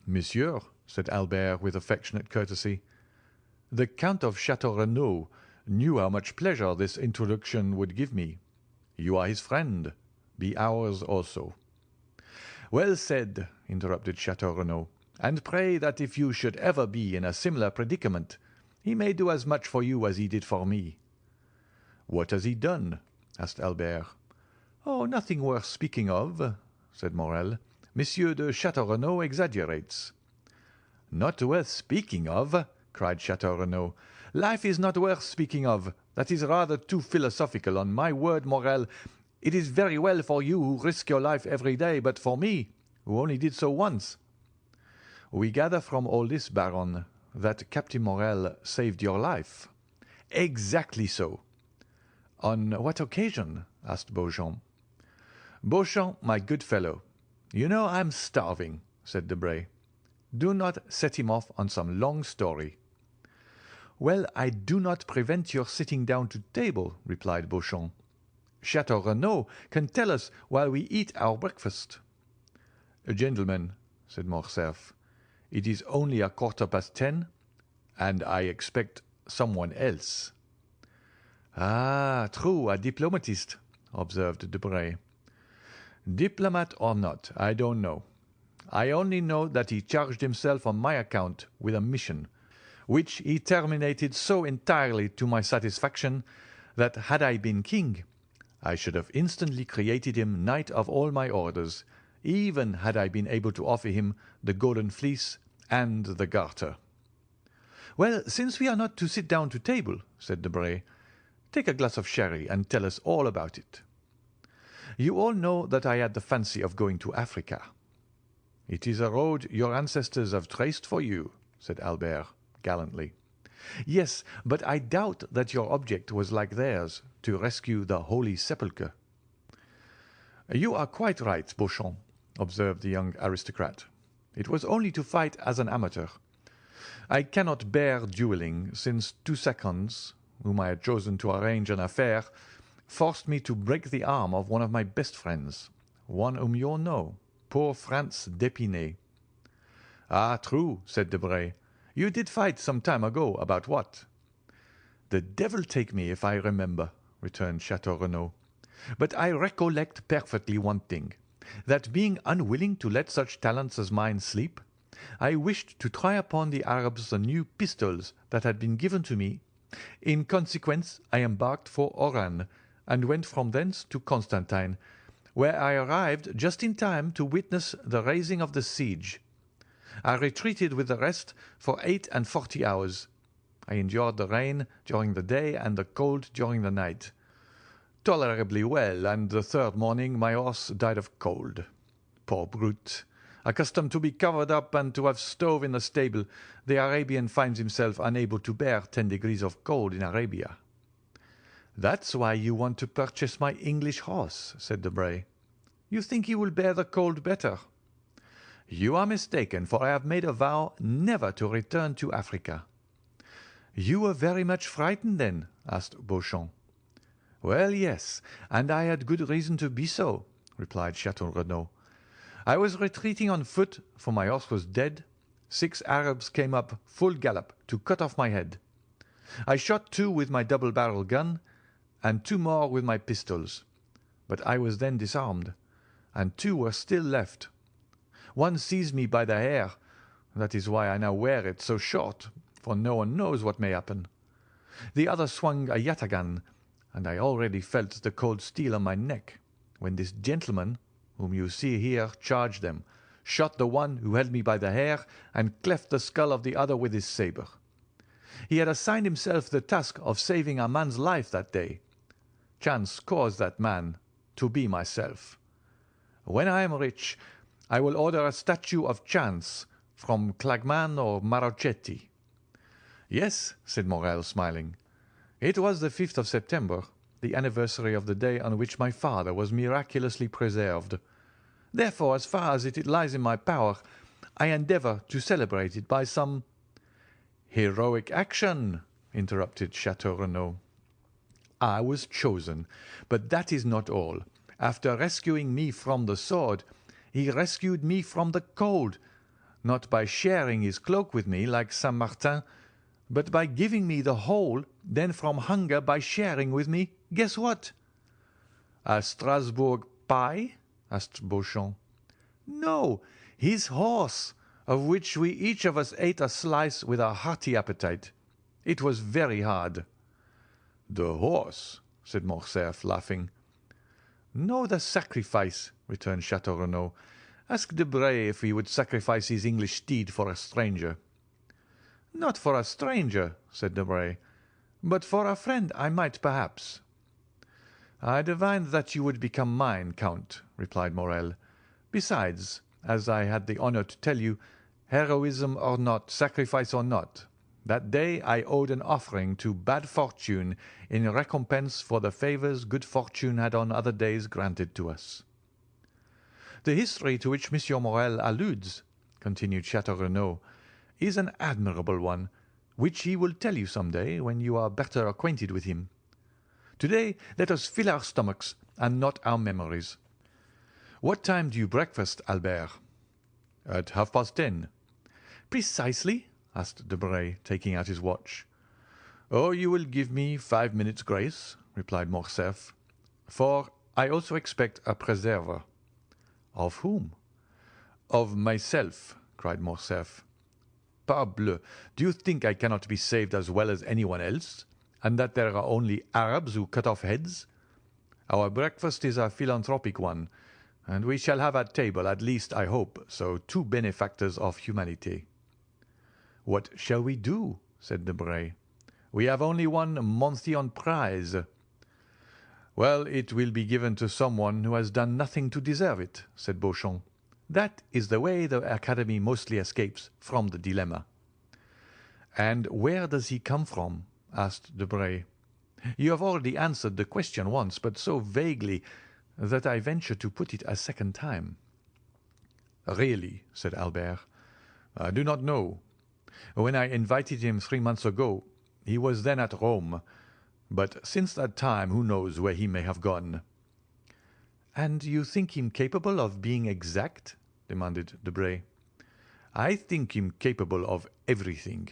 Monsieur, said Albert with affectionate courtesy, the Count of Chateau Renaud knew how much pleasure this introduction would give me. You are his friend. Be ours also. Well said, interrupted Chateau Renaud, and pray that if you should ever be in a similar predicament, he may do as much for you as he did for me. What has he done? asked Albert. Oh, nothing worth speaking of, said Morel. Monsieur de Chateau Renaud exaggerates. Not worth speaking of, cried Chateau Renaud. Life is not worth speaking of. That is rather too philosophical. On my word, Morel, it is very well for you who risk your life every day, but for me, who only did so once. We gather from all this, Baron, that Captain Morel saved your life. Exactly so. On what occasion? asked Beauchamp. Beauchamp, my good fellow, you know I am starving, said Debray. Do not set him off on some long story. Well, I do not prevent your sitting down to table, replied Beauchamp. Chateau Renaud can tell us while we eat our breakfast. Gentlemen, said Morcerf, it is only 10:15, and I expect someone else. Ah, true, a diplomatist, observed Debray. Diplomat or not, I don't know. I only know that he charged himself on my account with a mission, which he terminated so entirely to my satisfaction that had I been king, I should have instantly created him knight of all my orders, even had I been able to offer him the golden fleece and the garter." "Well, since we are not to sit down to table," said Debray, "take a glass of sherry and tell us all about it." "You all know that I had the fancy of going to Africa." "It is a road your ancestors have traced for you," said Albert gallantly. "Yes, but I doubt that your object was like theirs, to rescue the Holy Sepulchre." "You are quite right, Beauchamp," observed the young aristocrat. "It was only to fight as an amateur. I cannot bear duelling, since 2 seconds, whom I had chosen to arrange an affair, forced me to break the arm of one of my best friends, one whom you all know, poor Franz d'Épinay." "Ah, true," said Debray. "You did fight some time ago, about what?" "The devil take me if I remember," returned Chateau Renaud. "But I recollect perfectly one thing, that being unwilling to let such talents as mine sleep, I wished to try upon the Arabs the new pistols that had been given to me. In consequence, I embarked for Oran, and went from thence to Constantine, where I arrived just in time to witness the raising of the siege. I retreated with the rest for 48 hours. I endured the rain during the day and the cold during the night tolerably well, and the third morning my horse died of cold. Poor brute! Accustomed to be covered up and to have stove in the stable, the Arabian finds himself unable to bear 10 degrees of cold in Arabia." "That's why you want to purchase my English horse," said Debray. "You think he will bear the cold better." "You are mistaken, for I have made a vow never to return to Africa." "You were very much frightened, then?" asked Beauchamp. "Well, yes, and I had good reason to be so," replied Chateau Renaud. "I was retreating on foot, for my horse was dead. 6 Arabs came up full gallop to cut off my head. I shot 2 with my double-barrel gun, and 2 more with my pistols, but I was then disarmed, and 2 were still left. One seized me by the hair. That is why I now wear it so short, for no one knows what may happen. The other swung a yataghan, and I already felt the cold steel on my neck, when this gentleman, whom you see here, charged them, shot the one who held me by the hair, and cleft the skull of the other with his sabre. He had assigned himself the task of saving a man's life that day. Chance caused that man to be myself. When I am rich, I will order a statue of Chance from Clagman or Marochetti." "Yes," said Morel, smiling. "It was the 5th of September, the anniversary of the day on which my father was miraculously preserved. Therefore, as far as it lies in my power, I endeavour to celebrate it by some—" "Heroic action," interrupted Chateau Renaud. "I was chosen, but that is not all. After rescuing me from the sword, he rescued me from the cold, not by sharing his cloak with me like Saint Martin, but by giving me the whole, then from hunger by sharing with me, guess what?" "A Strasbourg pie?" asked Beauchamp. "No, his horse, of which we each of us ate a slice with a hearty appetite. It was very hard." "The horse?" said Morcerf, laughing. "No, the sacrifice," returned Chateau Renaud. "Ask Debray if he would sacrifice his English steed for a stranger." "Not for a stranger," said Debray, "but for a friend I might perhaps." "I divined that you would become mine, Count," replied Morel. "Besides, as I had the honour to tell you, heroism or not, sacrifice or not, that day I owed an offering to bad fortune in recompense for the favours good fortune had on other days granted to us." "The history to which Monsieur Morel alludes," continued Chateau Renaud, "is an admirable one, which he will tell you some day when you are better acquainted with him. To-day let us fill our stomachs and not our memories. What time do you breakfast, Albert?" "At 10:30. "Precisely?" asked Debray, taking out his watch. "Oh, you will give me 5 minutes' grace," replied Morcerf, "for I also expect a preserver." "Of whom?" "Of myself," cried Morcerf. "Parbleu, do you think I cannot be saved as well as anyone else, and that there are only Arabs who cut off heads? Our breakfast is a philanthropic one, and we shall have at table, at least I hope so, two benefactors of humanity." "What shall we do?" said Debray. "We have only one Monthyon prize." "Well, it will be given to someone who has done nothing to deserve it," said Beauchamp. "That is the way the Academy mostly escapes from the dilemma." "And where does he come from?" asked Debray. "You have already answered the question once, but so vaguely that I venture to put it a second time." "Really," said Albert, "I do not know. When I invited him 3 months ago, he was then at Rome, but since that time who knows where he may have gone?" "And you think him capable of being exact?" demanded Debray. "I think him capable of everything."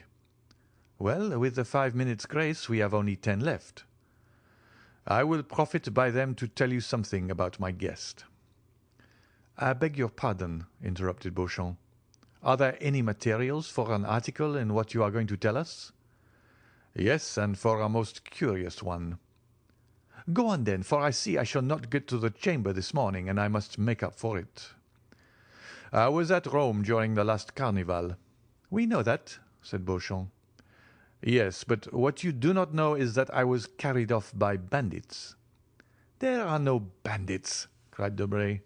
"Well, with the 5 minutes' grace we have only 10 left." "I will profit by them to tell you something about my guest." "I beg your pardon," interrupted Beauchamp. "Are there any materials for an article in what you are going to tell us?" "Yes, and for a most curious one." "Go on, then, for I see I shall not get to the Chamber this morning, and I must make up for it." "I was at Rome during the last Carnival." "We know that," said Beauchamp. "Yes, but what you do not know is that I was carried off by bandits." "There are no bandits," cried Debray.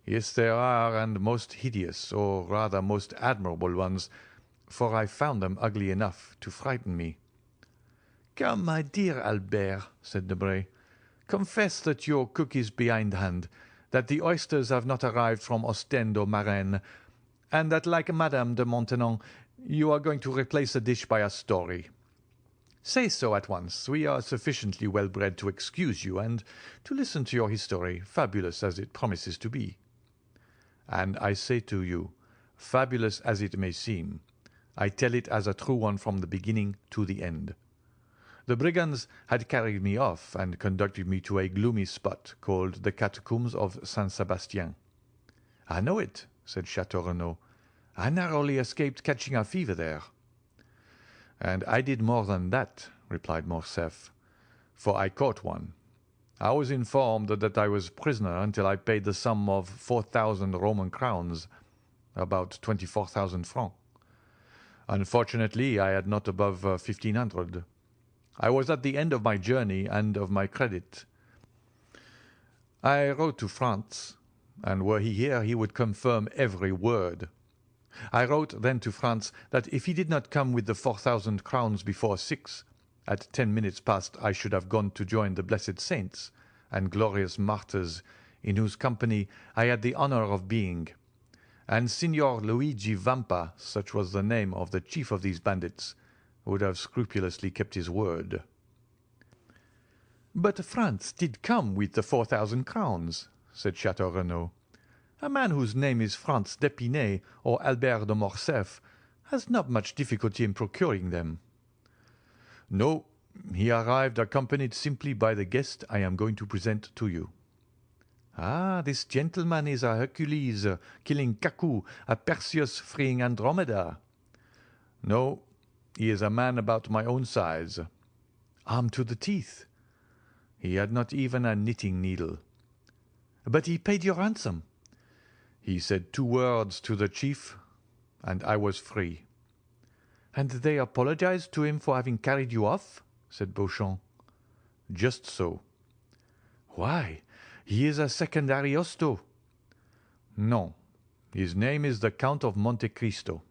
"Yes, there are, and most hideous, or rather most admirable ones, for I found them ugly enough to frighten me." "Come, my dear Albert," said Debray, "confess that your cook is behindhand, that the oysters have not arrived from Ostend or Marennes, and that, like Madame de Maintenon, you are going to replace a dish by a story. Say so at once. We are sufficiently well bred to excuse you, and to listen to your history, fabulous as it promises to be." "And I say to you, fabulous as it may seem, I tell it as a true one from the beginning to the end. The brigands had carried me off and conducted me to a gloomy spot called the Catacombs of Saint Sebastien." "I know it," said Château Renaud. "I narrowly escaped catching a fever there." "And I did more than that," replied Morcerf, "for I caught one. I was informed that I was prisoner until I paid the sum of 4,000 Roman crowns, about 24,000 francs. Unfortunately, I had not above 1,500. I was at the end of my journey and of my credit. I wrote to France, and were he here he would confirm every word. I wrote then to France that if he did not come with the 4,000 crowns before 6, at 10 minutes past I should have gone to join the blessed saints and glorious martyrs in whose company I had the honour of being, and Signor Luigi Vampa, such was the name of the chief of these bandits, would have scrupulously kept his word." "But France did come with the 4,000 crowns," said Château Renaud. "A man whose name is Franz d'Épinay or Albert de Morcerf has not much difficulty in procuring them." "No, he arrived accompanied simply by the guest I am going to present to you." "Ah, this gentleman is a Hercules killing Cacus, a Perseus freeing Andromeda." "No, he is a man about my own size." "Armed to the teeth." "He had not even a knitting needle." "But he paid your ransom." "He said 2 words to the chief, and I was free." "And they apologized to him for having carried you off?" said Beauchamp. "Just so." "Why, he is a second Ariosto." "No, his name is the Count of Monte Cristo."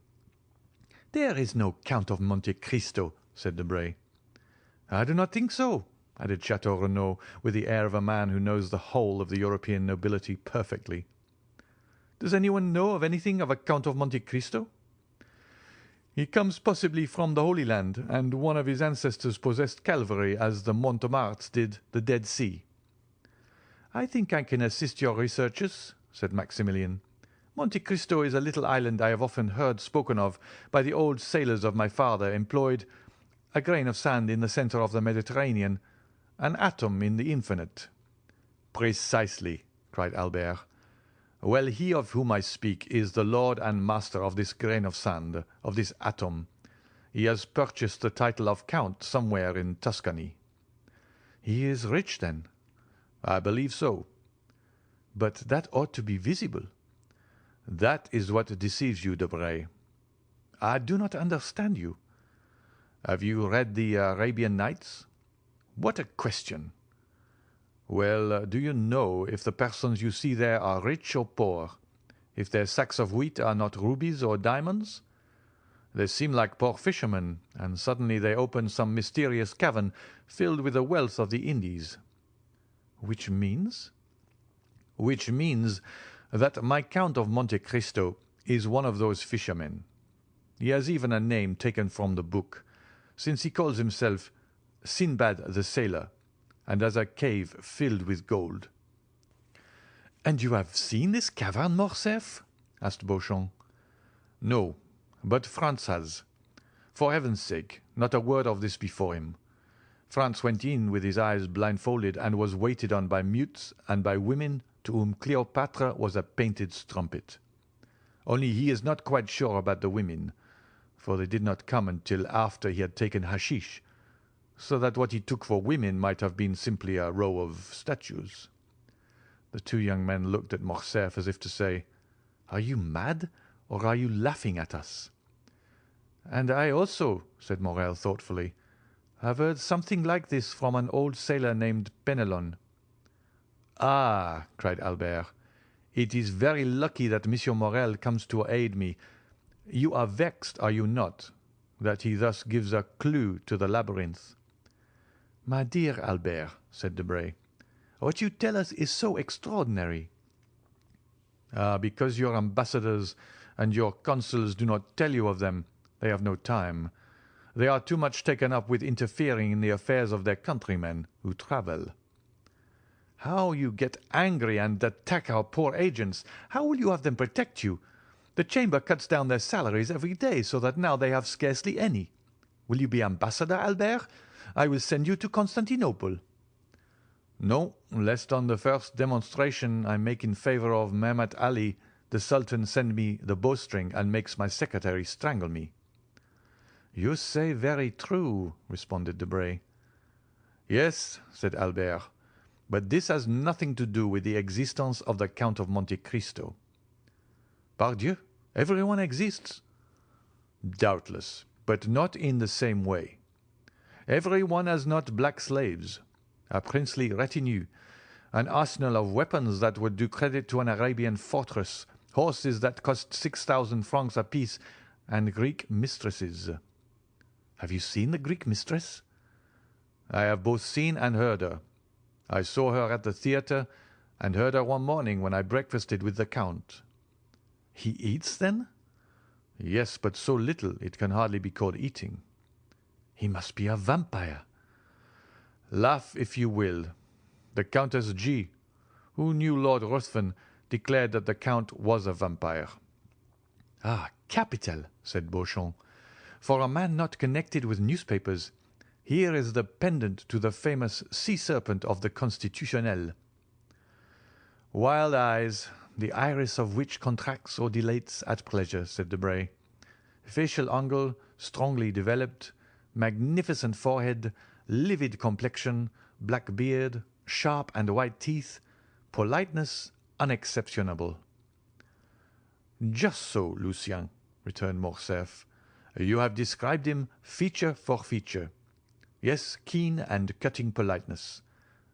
"There is no Count of Monte Cristo," said Debray. "I do not think so," added Château Renaud, with the air of a man who knows the whole of the European nobility perfectly. "Does anyone know of anything of a Count of Monte Cristo?" "He comes possibly from the Holy Land, and one of his ancestors possessed Calvary as the Montemarts did the Dead Sea." "I think I can assist your researches," said Maximilian. "Monte Cristo is a little island I have often heard spoken of by the old sailors of my father employed, a grain of sand in the centre of the Mediterranean, an atom in the infinite." "Precisely," cried Albert. Well, he of whom I speak is the lord and master of this grain of sand, of this atom. He has purchased the title of count somewhere in Tuscany." "He is rich, then?" "I believe so." "But that ought to be visible." "That is what deceives you, Debray." "I do not understand you." "Have you read the Arabian Nights?" "What a question!" "Well, do you know if the persons you see there are rich or poor? If their sacks of wheat are not rubies or diamonds? They seem like poor fishermen, and suddenly they open some mysterious cavern filled with the wealth of the Indies." "Which means?" "Which means that my Count of Monte Cristo is one of those fishermen. He has even a name taken from the book, since he calls himself Sinbad the Sailor, and has a cave filled with gold." "And you have seen this cavern, Morcerf?" asked Beauchamp. "No, but Franz has. For heaven's sake, not a word of this before him. Franz went in with his eyes blindfolded, and was waited on by mutes and by women to whom Cleopatra was a painted strumpet. Only he is not quite sure about the women, for they did not come until after he had taken hashish, so that what he took for women might have been simply a row of statues." The two young men looked at Morcerf as if to say, "Are you mad, or are you laughing at us?" "And I also," said Morrel thoughtfully, "have heard something like this from an old sailor named Penelon." "Ah!" cried Albert, "it is very lucky that Monsieur Morrel comes to aid me. You are vexed, are you not, that he thus gives a clue to the labyrinth?" "My dear Albert," said Debray, "what you tell us is so extraordinary." "Ah, because your ambassadors and your consuls do not tell you of them. They have no time. They are too much taken up with interfering in the affairs of their countrymen who travel." "How you get angry and attack our poor agents! How will you have them protect you? The Chamber cuts down their salaries every day, so that now they have scarcely any. Will you be ambassador, Albert? I will send you to Constantinople." "No, lest on the first demonstration I make in favour of Mehemet Ali, the Sultan send me the bowstring and makes my secretary strangle me." "You say very true," responded Debray. "Yes," said Albert, "but this has nothing to do with the existence of the Count of Monte Cristo." "Pardieu, everyone exists." "Doubtless, but not in the same way. Everyone has not black slaves, a princely retinue, an arsenal of weapons that would do credit to an Arabian fortress, horses that cost 6,000 francs apiece, and Greek mistresses." "Have you seen the Greek mistress?" "I have both seen and heard her. I saw her at the theatre, and heard her one morning when I breakfasted with the Count." "He eats, then?" "Yes, but so little it can hardly be called eating." "He must be a vampire." "Laugh if you will. The Countess G., who knew Lord Ruthven, declared that the Count was a vampire." "Ah, capital!" said Beauchamp. "For a man not connected with newspapers, here is the pendant to the famous sea serpent of the Constitutionnel." "Wild eyes, the iris of which contracts or dilates at pleasure," said Debray. "Facial angle strongly developed, magnificent forehead, livid complexion, black beard, sharp and white teeth, politeness unexceptionable." "Just so, Lucien," returned Morcerf. "You have described him feature for feature. Yes, keen and cutting politeness.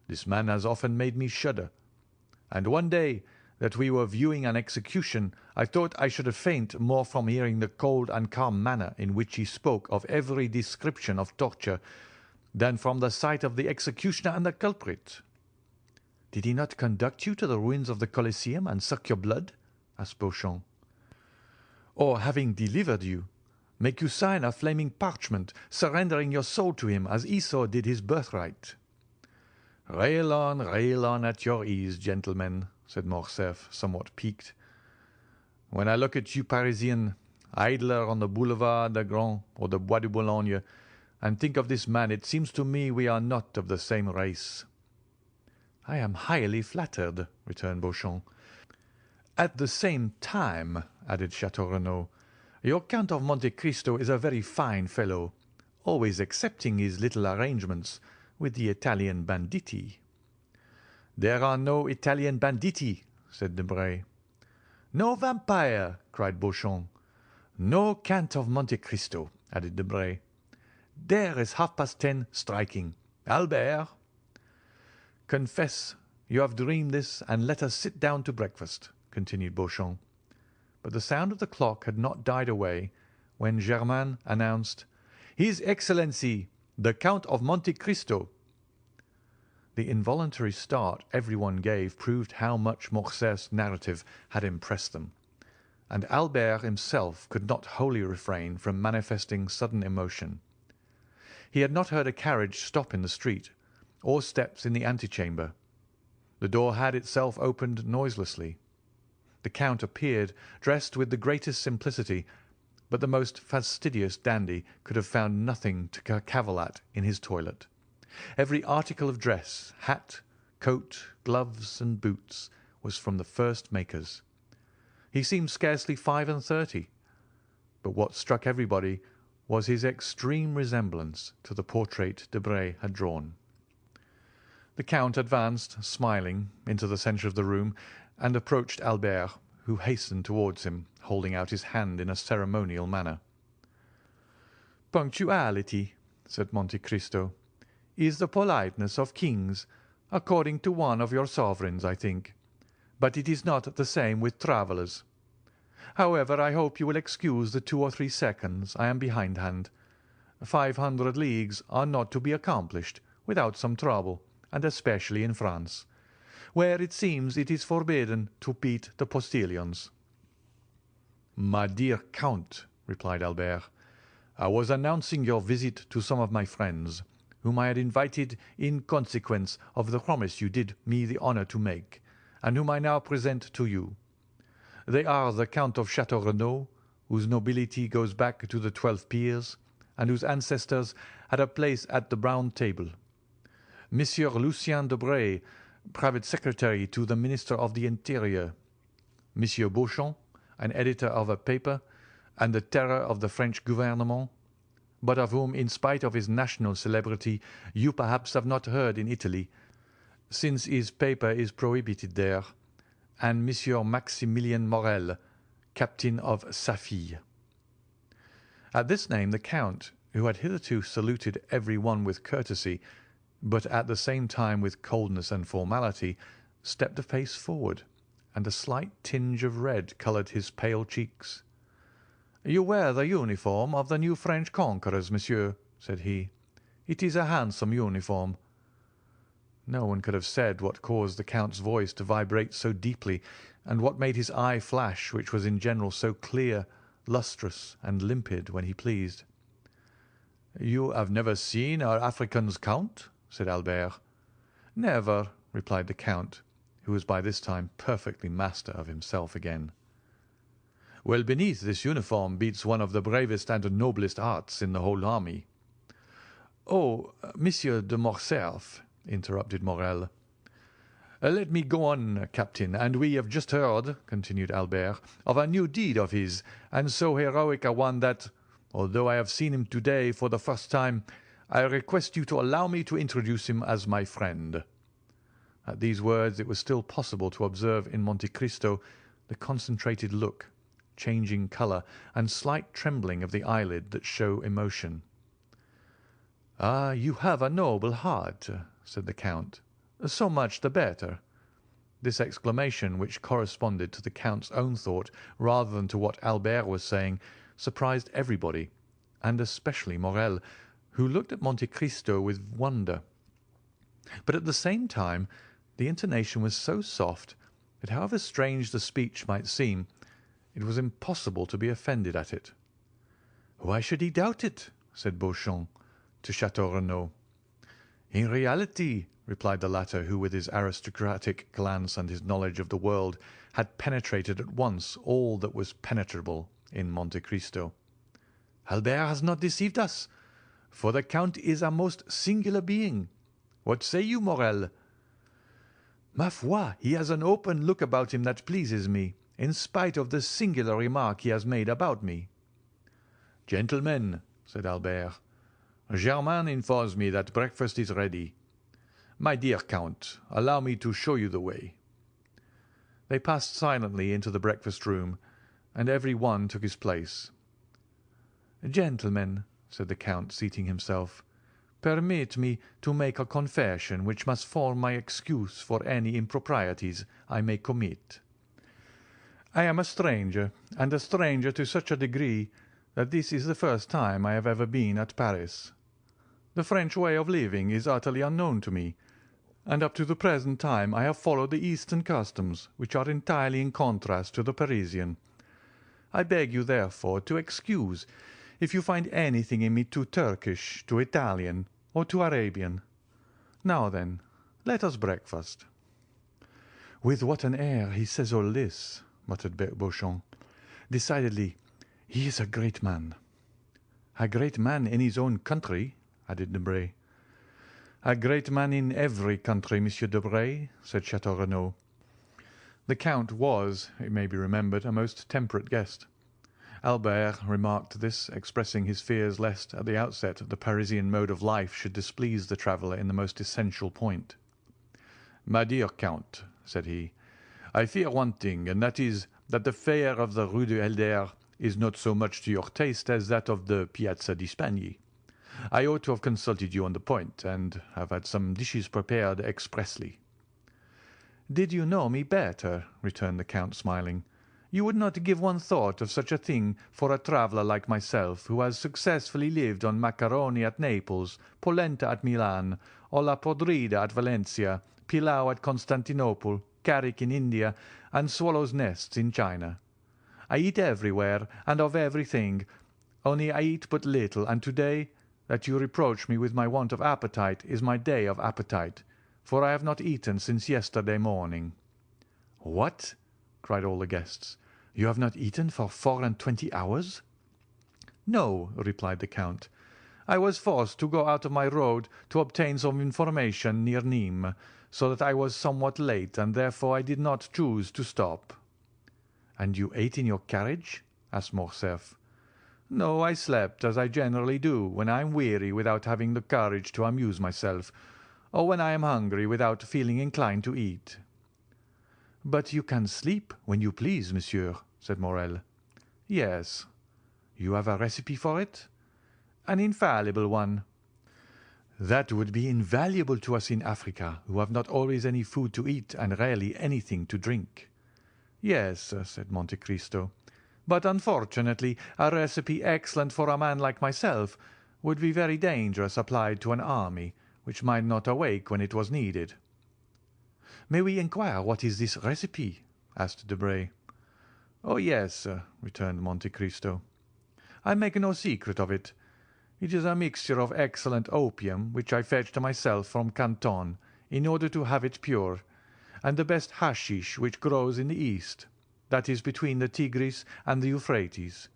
This man has often made me shudder. And one day that we were viewing an execution, I thought I should faint more from hearing the cold and calm manner in which he spoke of every description of torture than from the sight of the executioner and the culprit." "Did he not conduct you to the ruins of the Colosseum and suck your blood?" asked Beauchamp. "Or, having delivered you, make you sign a flaming parchment, surrendering your soul to him as Esau did his birthright?" Rail on at your ease, gentlemen," said Morcerf, somewhat piqued. "When I look at you Parisian, idler on the Boulevard de Gand or the Bois de Boulogne, and think of this man, it seems to me we are not of the same race." "I am highly flattered," returned Beauchamp. "At the same time," added Château Renaud, "your Count of Monte Cristo is a very fine fellow, always excepting his little arrangements with the Italian banditti." "There are no Italian banditti," said Debray. "No vampire!" cried Beauchamp. "No Count of Monte Cristo," added Debray. "There is 10:30 striking. Albert!" "Confess you have dreamed this, and let us sit down to breakfast," continued Beauchamp. But the sound of the clock had not died away when Germain announced, "His Excellency, the Count of Monte Cristo." The involuntary start everyone gave proved how much Morcerf's narrative had impressed them, and Albert himself could not wholly refrain from manifesting sudden emotion. He had not heard a carriage stop in the street, or steps in the antechamber. The door had itself opened noiselessly. The Count appeared, dressed with the greatest simplicity, but the most fastidious dandy could have found nothing to cavil at in his toilet. Every article of dress, hat, coat, gloves, and boots, was from the first makers. He seemed scarcely 35, but what struck everybody was his extreme resemblance to the portrait Debray had drawn. The Count advanced, smiling, into the centre of the room, and approached Albert, who hastened towards him, holding out his hand in a ceremonial manner. "Punctuality," said Monte Cristo, "is the politeness of kings, according to one of your sovereigns, I think, but it is not the same with travellers. However, I hope you will excuse the 2 or 3 seconds I am behindhand. 500 leagues are not to be accomplished without some trouble, and especially in France, where it seems it is forbidden to beat the postilions." "My dear Count," replied Albert, "I was announcing your visit to some of my friends, whom I had invited in consequence of the promise you did me the honour to make, and whom I now present to you. They are the Count of Château Renaud, whose nobility goes back to the 12 peers, and whose ancestors had a place at the Round Table; Monsieur Lucien Debray, private secretary to the Minister of the Interior; Monsieur Beauchamp, an editor of a paper, and the terror of the French gouvernement, but of whom, in spite of his national celebrity, you perhaps have not heard in Italy, since his paper is prohibited there; and Monsieur Maximilien Morel, captain of sa fille." At this name the Count, who had hitherto saluted every one with courtesy, but at the same time with coldness and formality, stepped a pace forward, and a slight tinge of red coloured his pale cheeks. "You wear the uniform of the new French conquerors, monsieur," said he. "It is a handsome uniform." No one could have said what caused the Count's voice to vibrate so deeply, and what made his eye flash, which was in general so clear, lustrous, and limpid when he pleased. "You have never seen our Africans, Count?" said Albert. "Never," replied the Count, who was by this time perfectly master of himself again. "Well, beneath this uniform beats one of the bravest and noblest hearts in the whole army." "Oh, Monsieur de Morcerf," interrupted Morel. "Let me go on, Captain, and we have just heard," continued Albert, "of a new deed of his, and so heroic a one that, although I have seen him today for the first time, I request you to allow me to introduce him as my friend." At these words it was still possible to observe in Monte Cristo the concentrated look, changing colour, and slight trembling of the eyelid that show emotion. "Ah, you have a noble heart," said the Count. "So much the better." This exclamation, which corresponded to the Count's own thought rather than to what Albert was saying, surprised everybody, and especially Morel, who looked at Monte Cristo with wonder. But at the same time the intonation was so soft that, however strange the speech might seem, it was impossible to be offended at it. "Why should he doubt it?" said Beauchamp to Château Renaud. "In reality," replied the latter, who with his aristocratic glance and his knowledge of the world had penetrated at once all that was penetrable in Monte Cristo, "Albert has not deceived us, for the Count is a most singular being. What say you, Morel?" "Ma foi, he has an open look about him that pleases me, in spite of the singular remark he has made about me." "Gentlemen," said Albert, "Germain informs me that breakfast is ready. My dear Count, allow me to show you the way." They passed silently into the breakfast-room, and every one took his place. "Gentlemen," said the Count, seating himself, "permit me to make a confession which must form my excuse for any improprieties I may commit. I am a stranger, and a stranger to such a degree that this is the first time I have ever been at Paris. The French way of living is utterly unknown to me, and up to the present time I have followed the Eastern customs, which are entirely in contrast to the Parisian. I beg you, therefore, to excuse if you find anything in me too Turkish, too Italian, or too Arabian. Now then, let us breakfast." "With what an air he says all this," muttered Beauchamp. "Decidedly, he is a great man." "A great man in his own country," added Debray. "A great man in every country, Monsieur Debray," said Château Renaud. The Count was, it may be remembered, a most temperate guest. Albert remarked this, expressing his fears lest at the outset the Parisian mode of life should displease the traveller in the most essential point. "My dear Count," said he, "I fear one thing, and that is that the fare of the Rue du Helder is not so much to your taste as that of the Piazza di Spagna. I ought to have consulted you on the point, and have had some dishes prepared expressly." "Did you know me better," returned the Count, smiling, "you would not give one thought of such a thing for a traveller like myself, who has successfully lived on macaroni at Naples, polenta at Milan, olla podrida at Valencia, pilau at Constantinople, carrick in India, and swallows' nests in China. I eat everywhere and of everything, only I eat but little, and to-day, that you reproach me with my want of appetite, is my day of appetite, for I have not eaten since yesterday morning." "What!" cried all the guests. "You have not eaten for 24 hours?" "No," replied the Count. "I was forced to go out of my road to obtain some information near Nîmes, so that I was somewhat late, and therefore I did not choose to stop." "And you ate in your carriage?" asked Morcerf. "No, I slept, as I generally do when I am weary without having the courage to amuse myself, or when I am hungry without feeling inclined to eat." "But you can sleep when you please, monsieur," said Morrel. "Yes." "You have a recipe for it?" "An infallible one." "That would be invaluable to us in Africa, who have not always any food to eat and rarely anything to drink." "Yes," said Monte Cristo, "but unfortunately a recipe excellent for a man like myself would be very dangerous applied to an army, which might not awake when it was needed." "May we inquire what is this recipe?" asked Debray. "Oh, yes," returned Monte Cristo. "I make no secret of it. It is a mixture of excellent opium, which I fetched myself from Canton, in order to have it pure, and the best hashish which grows in the East, that is between the Tigris and the Euphrates.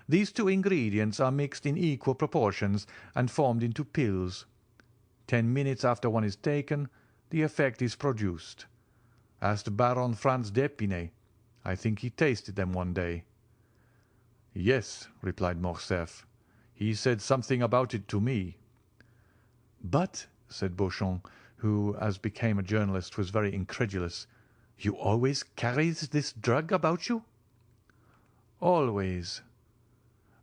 These two ingredients are mixed in equal proportions and formed into pills. 10 minutes after one is taken, the effect is produced. Ask Baron Franz d'Épinay. I think he tasted them one day." "Yes," replied Morcerf, "he said something about it to me." "But," said Beauchamp, who, as became a journalist, was very incredulous, "you always carry this drug about you?" "Always."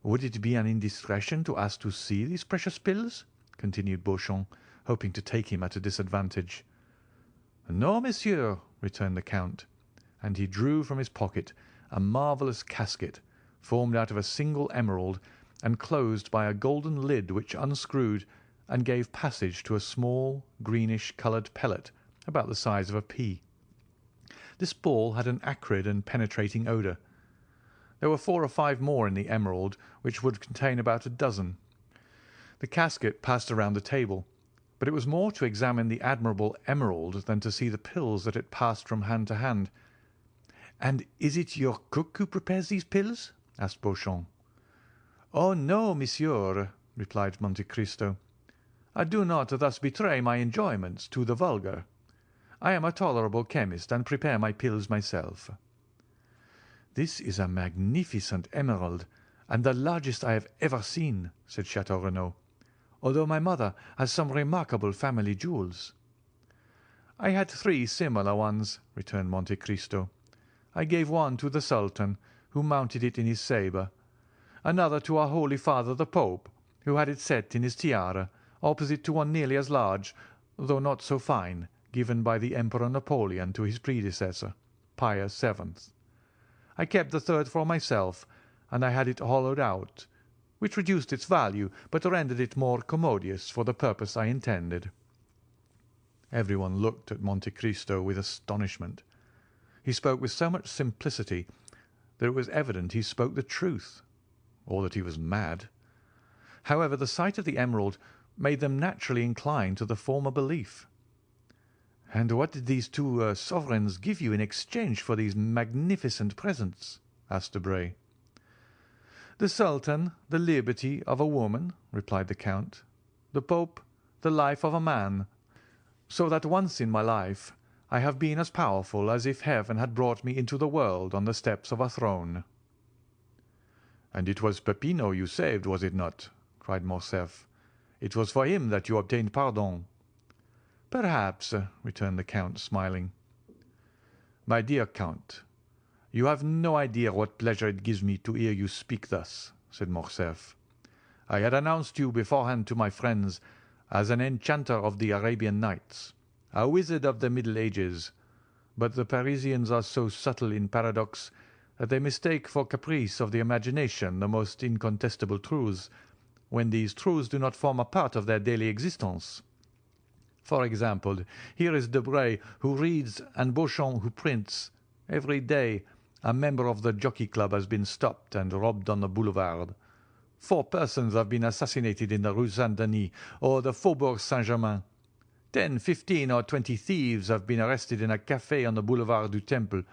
"Would it be an indiscretion to ask to see these precious pills?" continued Beauchamp, hoping to take him at a disadvantage. "No, monsieur," returned the Count, and he drew from his pocket a marvellous casket, formed out of a single emerald, and closed by a golden lid which unscrewed and gave passage to a small greenish-coloured pellet about the size of a pea. This ball had an acrid and penetrating odour. There were 4 or 5 more in the emerald, which would contain about a dozen. The casket passed around the table, but it was more to examine the admirable emerald than to see the pills that it passed from hand to hand. "And is it your cook who prepares these pills?" asked Beauchamp. "Oh, no, monsieur," replied Monte Cristo. "I do not thus betray my enjoyments to the vulgar. I am a tolerable chemist, and prepare my pills myself." "This is a magnificent emerald, and the largest I have ever seen," said Chateau Renaud, "although my mother has some remarkable family jewels." "I had 3 similar ones," returned Monte Cristo. "I gave one to the Sultan, who mounted it in his sabre; another to our Holy Father the Pope, who had it set in his tiara, opposite to one nearly as large, though not so fine, given by the Emperor Napoleon to his predecessor, Pius VII. I kept the third for myself, and I had it hollowed out, which reduced its value, but rendered it more commodious for the purpose I intended." Everyone looked at Monte Cristo with astonishment. He spoke with so much simplicity that it was evident he spoke the truth, or that he was mad. However, the sight of the emerald made them naturally incline to the former belief. "And what did these 2 sovereigns give you in exchange for these magnificent presents?" asked Debray. "The Sultan the liberty of a woman," replied the Count. "The Pope the life of a man, so that once in my life I have been as powerful as if heaven had brought me into the world on the steps of a throne." "And it was Peppino you saved, was it not?" cried Morcerf. "It was for him that you obtained pardon." "Perhaps," returned the Count, smiling. "My dear Count, you have no idea what pleasure it gives me to hear you speak thus," said Morcerf. "I had announced you beforehand to my friends as an enchanter of the Arabian Nights, a wizard of the Middle Ages, but the Parisians are so subtle in paradox that they mistake for caprice of the imagination the most incontestable truths, when these truths do not form a part of their daily existence. For example, here is Debray, who reads, and Beauchamp, who prints. Every day a member of the Jockey Club has been stopped and robbed on the boulevard. 4 persons have been assassinated in the Rue Saint-Denis or the Faubourg Saint-Germain. 10, 15, or 20 thieves have been arrested in a café on the Boulevard du Temple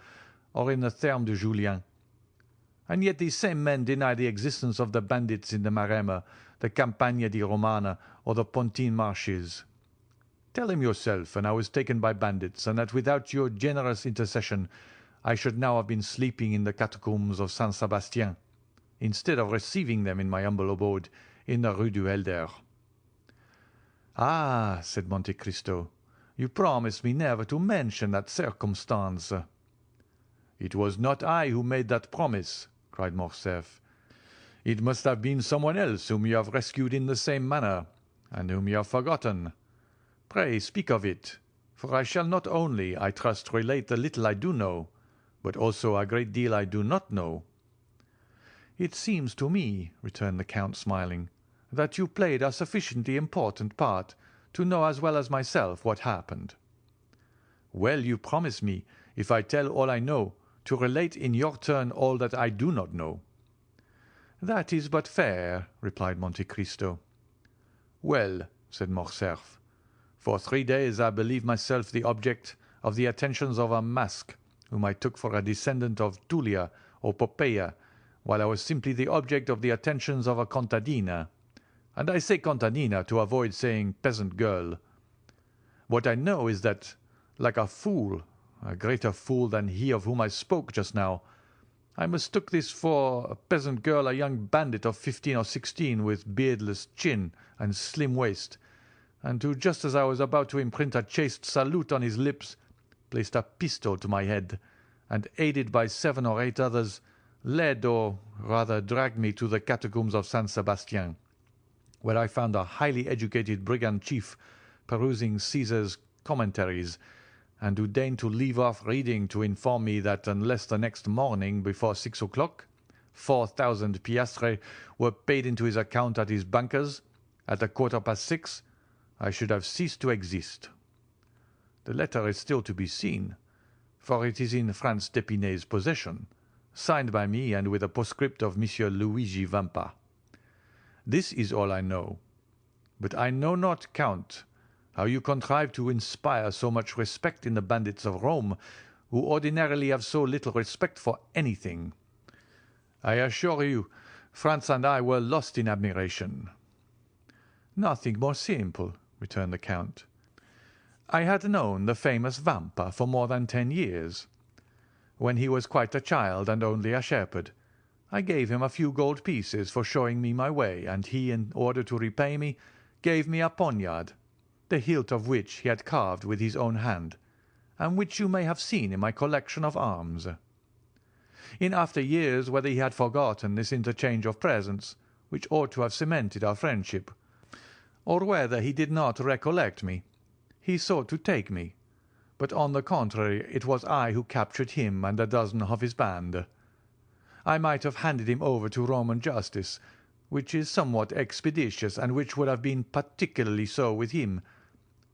or in the Thermes de Julien. And yet these same men deny the existence of the bandits in the Maremma, the Campagna di Romana, or the Pontine marshes. Tell them yourself, and I was taken by bandits, and that without your generous intercession I should now have been sleeping in the catacombs of Saint Sebastien, instead of receiving them in my humble abode in the Rue du Helder." "Ah," said Monte Cristo, "you promised me never to mention that circumstance." "It was not I who made that promise," cried Morcerf. "It must have been someone else whom you have rescued in the same manner, and whom you have forgotten. Pray speak of it, for I shall not only, I trust, relate the little I do know, but also a great deal I do not know." "It seems to me," returned the Count, smiling, "that you played a sufficiently important part to know as well as myself what happened." "Well, you promise me, if I tell all I know, to relate in your turn all that I do not know." "That is but fair," replied Monte Cristo. "Well," said Morcerf, "for 3 days I believed myself the object of the attentions of a mask, whom I took for a descendant of Tullia or Poppaea, while I was simply the object of the attentions of a contadina, and I say contadina to avoid saying peasant girl. What I know is that, like a fool, a greater fool than he of whom I spoke just now, I mistook this for a peasant girl, a young bandit of 15 or 16, with beardless chin and slim waist, and who, just as I was about to imprint a chaste salute on his lips, placed a pistol to my head, and, aided by 7 or 8 others, led, or rather dragged me to the catacombs of Saint Sebastien, where I found a highly educated brigand chief perusing Caesar's Commentaries, and who deigned to leave off reading to inform me that unless the next morning before 6 o'clock 4,000 piastres were paid into his account at his banker's at 6:15, I should have ceased to exist. The letter is still to be seen, for it is in Franz d'Épinay's possession, signed by me and with a postscript of Monsieur Luigi Vampa. This is all I know. But I know not, Count, how you contrive to inspire so much respect in the bandits of Rome, who ordinarily have so little respect for anything. I assure you, Franz and I were lost in admiration." "Nothing more simple," returned the Count. "I had known the famous Vampa for more than 10 years. when he was quite a child and only a shepherd. I gave him a few gold pieces for showing me my way, and he, in order to repay me, gave me a poniard, the hilt of which he had carved with his own hand, and which you may have seen in my collection of arms. In after years, whether he had forgotten this interchange of presents, which ought to have cemented our friendship, or whether he did not recollect me, he sought to take me, but on the contrary it was I who captured him and a dozen of his band. I might have handed him over to Roman justice, which is somewhat expeditious, and which would have been particularly so with him,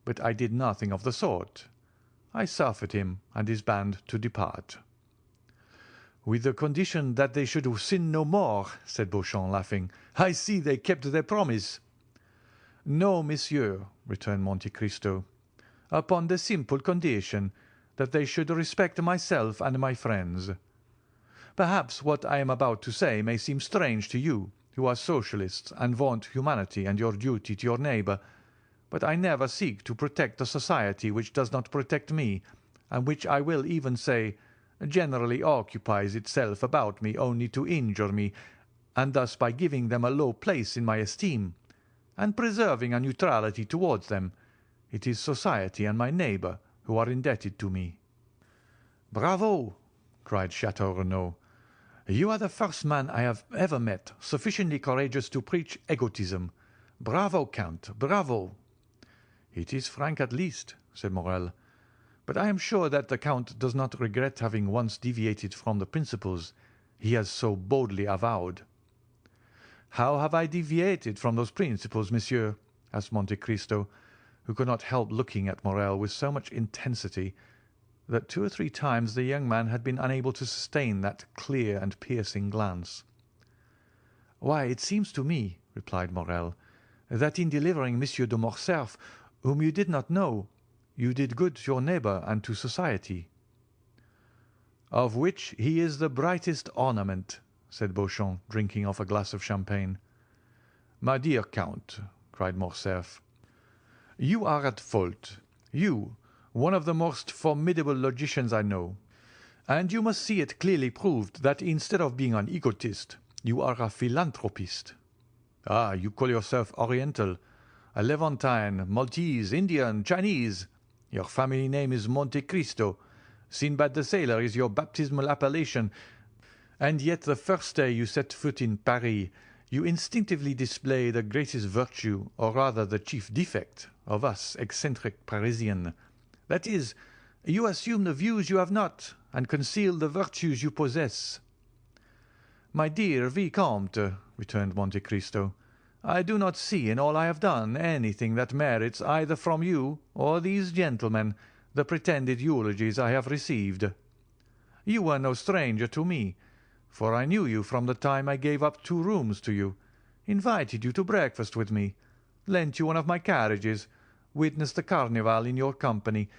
but I did nothing of the sort. I suffered him and his band to depart." "With the condition that they should sin no more," said Beauchamp, laughing. "I see they kept their promise." "No, monsieur," returned Monte Cristo, "upon the simple condition that they should respect myself and my friends. Perhaps what I am about to say may seem strange to you, who are socialists and vaunt humanity and your duty to your neighbour, but I never seek to protect a society which does not protect me, and which, I will even say, generally occupies itself about me only to injure me, and thus by giving them a low place in my esteem, and preserving a neutrality towards them, it is society and my neighbour who are indebted to me." "Bravo!" cried Chateau Renaud. "You are the first man I have ever met sufficiently courageous to preach egotism. Bravo, Count, bravo!" "It is frank at least," said Morrel, "but I am sure that the Count does not regret having once deviated from the principles he has so boldly avowed." "How have I deviated from those principles, monsieur?" asked Monte Cristo, who could not help looking at Morrel with so much intensity that 2 or 3 times the young man had been unable to sustain that clear and piercing glance. "Why, it seems to me," replied Morrel, "that in delivering Monsieur de Morcerf, whom you did not know, you did good to your neighbour and to society." "Of which he is the brightest ornament," said Beauchamp, drinking off a glass of champagne. "My dear Count," cried Morcerf, "you are at fault. You, one of the most formidable logicians I know, and you must see it clearly proved that instead of being an egotist, you are a philanthropist. Ah, you call yourself Oriental, a Levantine, Maltese, Indian, Chinese. Your family name is Monte Cristo. Sinbad the Sailor is your baptismal appellation, and yet the first day you set foot in Paris, you instinctively display the greatest virtue, or rather the chief defect, of us eccentric Parisians. That is, you assume the views you have not, and conceal the virtues you possess." "My dear Vicomte," returned Monte Cristo, "I do not see in all I have done anything that merits either from you or these gentlemen the pretended eulogies I have received. You were no stranger to me, for I knew you from the time I gave up 2 rooms to you, invited you to breakfast with me, lent you one of my carriages, witnessed the Carnival in your company,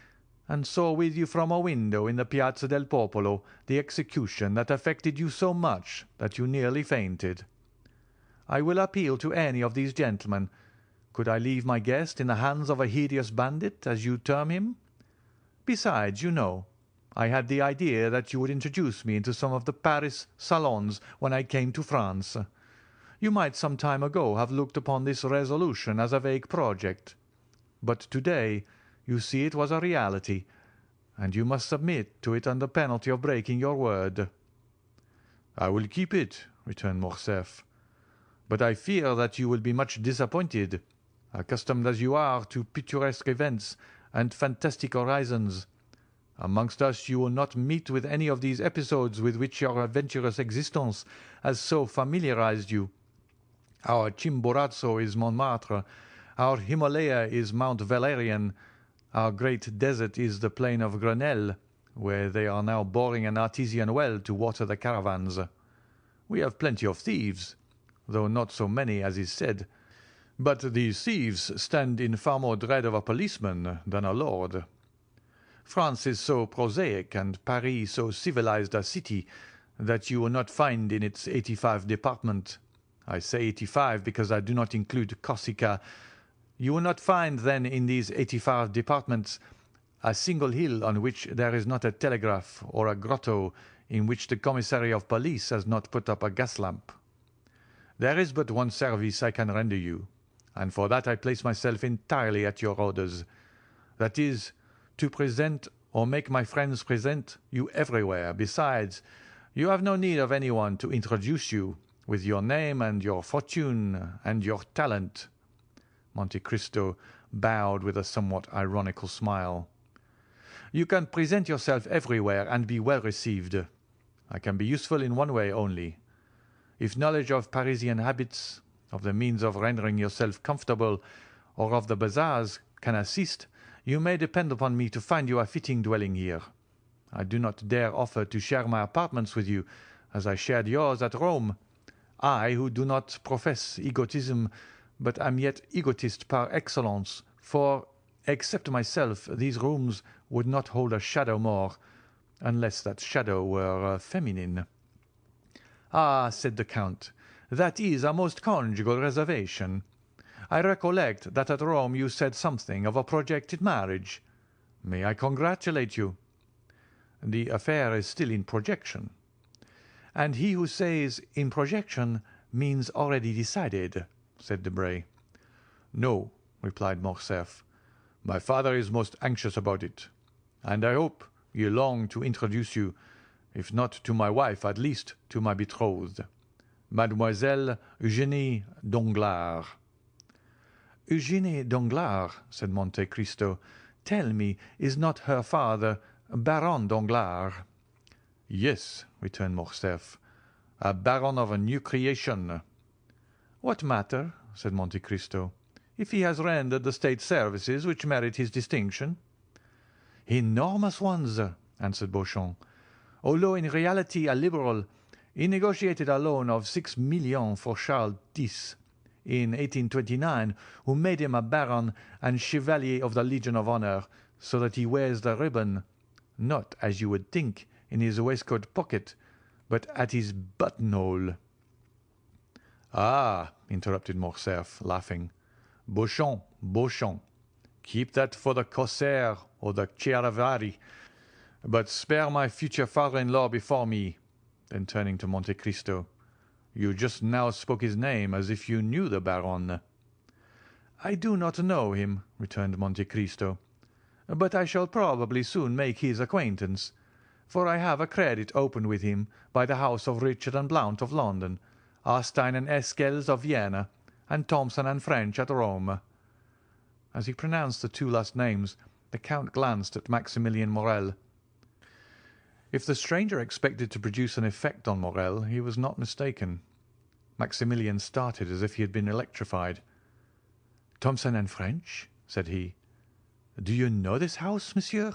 and saw with you from a window in the Piazza del Popolo the execution that affected you so much that you nearly fainted. I will appeal to any of these gentlemen. Could I leave my guest in the hands of a hideous bandit, as you term him? Besides, you know, I had the idea that you would introduce me into some of the Paris salons when I came to France. You might some time ago have looked upon this resolution as a vague project, but to-day you see it was a reality, and you must submit to it under penalty of breaking your word." "I will keep it," returned Morcerf, "but I fear that you will be much disappointed, accustomed as you are to picturesque events and fantastic horizons. Amongst us you will not meet with any of these episodes with which your adventurous existence has so familiarized you. Our Chimborazo is Montmartre, our Himalaya is Mount Valérien, our great desert is the plain of Grenelle, where they are now boring an artesian well to water the caravans. We have plenty of thieves, though not so many as is said, but these thieves stand in far more dread of a policeman than a lord. France is so prosaic and Paris so civilized a city that you will not find in its 85 departments, I say 85 because I do not include Corsica, you will not find then in these 85 departments a single hill on which there is not a telegraph, or a grotto in which the commissary of police has not put up a gas lamp. There is but one service I can render you, and for that I place myself entirely at your orders. That is, to present or make my friends present you everywhere. Besides, you have no need of anyone to introduce you, with your name and your fortune and your talent." Monte Cristo bowed with a somewhat ironical smile. "You can present yourself everywhere and be well received. I can be useful in one way only. If knowledge of Parisian habits, of the means of rendering yourself comfortable, or of the bazaars can assist, you may depend upon me to find you a fitting dwelling here. I do not dare offer to share my apartments with you, as I shared yours at Rome. I, who do not profess egotism, but am yet egotist par excellence, for, except myself, these rooms would not hold a shadow more, unless that shadow were feminine." "Ah," said the Count, "that is a most conjugal reservation. I recollect that at Rome you said something of a projected marriage. May I congratulate you?" "The affair is still in projection." "And he who says in projection means already decided," said Debray. "No," replied Morcerf. "My father is most anxious about it, and I hope he long to introduce you, if not to my wife, at least to my betrothed, Mademoiselle Eugénie Danglars." "Eugénie Danglars," said Monte Cristo. "Tell me, is not her father Baron Danglars?" "Yes," returned Morcerf, "a baron of a new creation." "What matter," said Monte Cristo, "if he has rendered the state services which merit his distinction?" "Enormous ones," answered Beauchamp. "Although in reality a liberal, he negotiated a loan of 6 millions for Charles X in 1829, who made him a baron and chevalier of the Legion of Honor, so that he wears the ribbon, not, as you would think, in his waistcoat pocket, but at his buttonhole." "Ah," interrupted Morcerf, laughing, "Beauchamp, Beauchamp, keep that for the Corsair or the Chiaravari, but spare my future father-in-law before me." Then turning to Monte Cristo, "You just now spoke his name as if you knew the Baron." "I do not know him," returned Monte Cristo, "but I shall probably soon make his acquaintance, for I have a credit opened with him by the house of Richard and Blount of London, Arstein and Esquels of Vienna, and Thomson and French at Rome." As he pronounced the two last names, the Count glanced at Maximilien Morrel. If the stranger expected to produce an effect on Morrel, he was not mistaken. Maximilien started as if he had been electrified. "Thomson and French?" said he. "Do you know this house, monsieur?"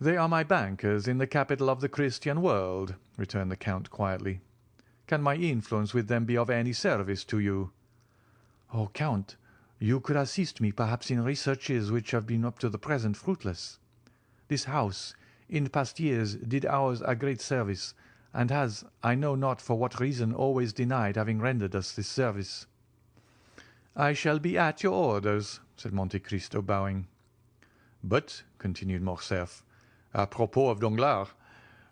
"They are my bankers in the capital of the Christian world," returned the Count quietly. "Can my influence with them be of any service to you?" "Oh, Count, you could assist me perhaps in researches which have been up to the present fruitless. This house, in past years, did ours a great service, and has, I know not for what reason, always denied having rendered us this service." "I shall be at your orders," said Monte Cristo, bowing. "But," continued Morcerf, "apropos of Danglars,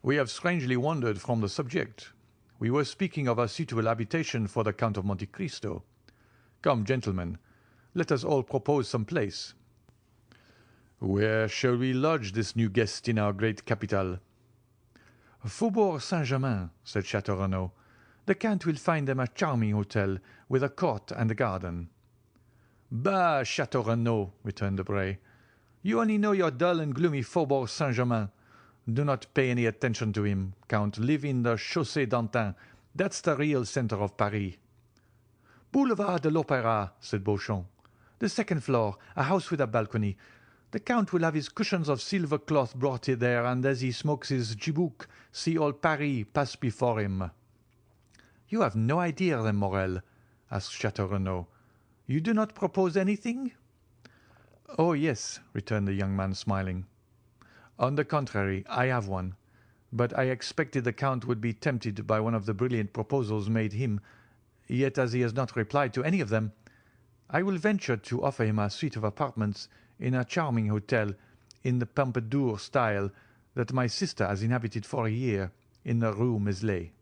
we have strangely wandered from the subject. We were speaking of a suitable habitation for the Count of Monte Cristo. Come, gentlemen, let us all propose some place. Where shall we lodge this new guest in our great capital?" "Faubourg Saint-Germain," said Château Renaud. "The Count will find them a charming hotel, with a court and a garden." "Bah, Château Renaud," returned Debray, "you only know your dull and gloomy Faubourg Saint-Germain. Do not pay any attention to him, Count. Live in the Chaussée d'Antin. That's the real centre of Paris." "Boulevard de l'Opéra," said Beauchamp. "The second floor, a house with a balcony. The Count will have his cushions of silver cloth brought there, and as he smokes his chibouk, see all Paris pass before him." "You have no idea, then, Morrel?" asked Château Renaud. "You do not propose anything?" "Oh, yes," returned the young man, smiling. "On the contrary, I have one, but I expected the Count would be tempted by one of the brilliant proposals made him, yet as he has not replied to any of them, I will venture to offer him a suite of apartments in a charming hotel in the Pompadour style that my sister has inhabited for a year in the Rue Meslay."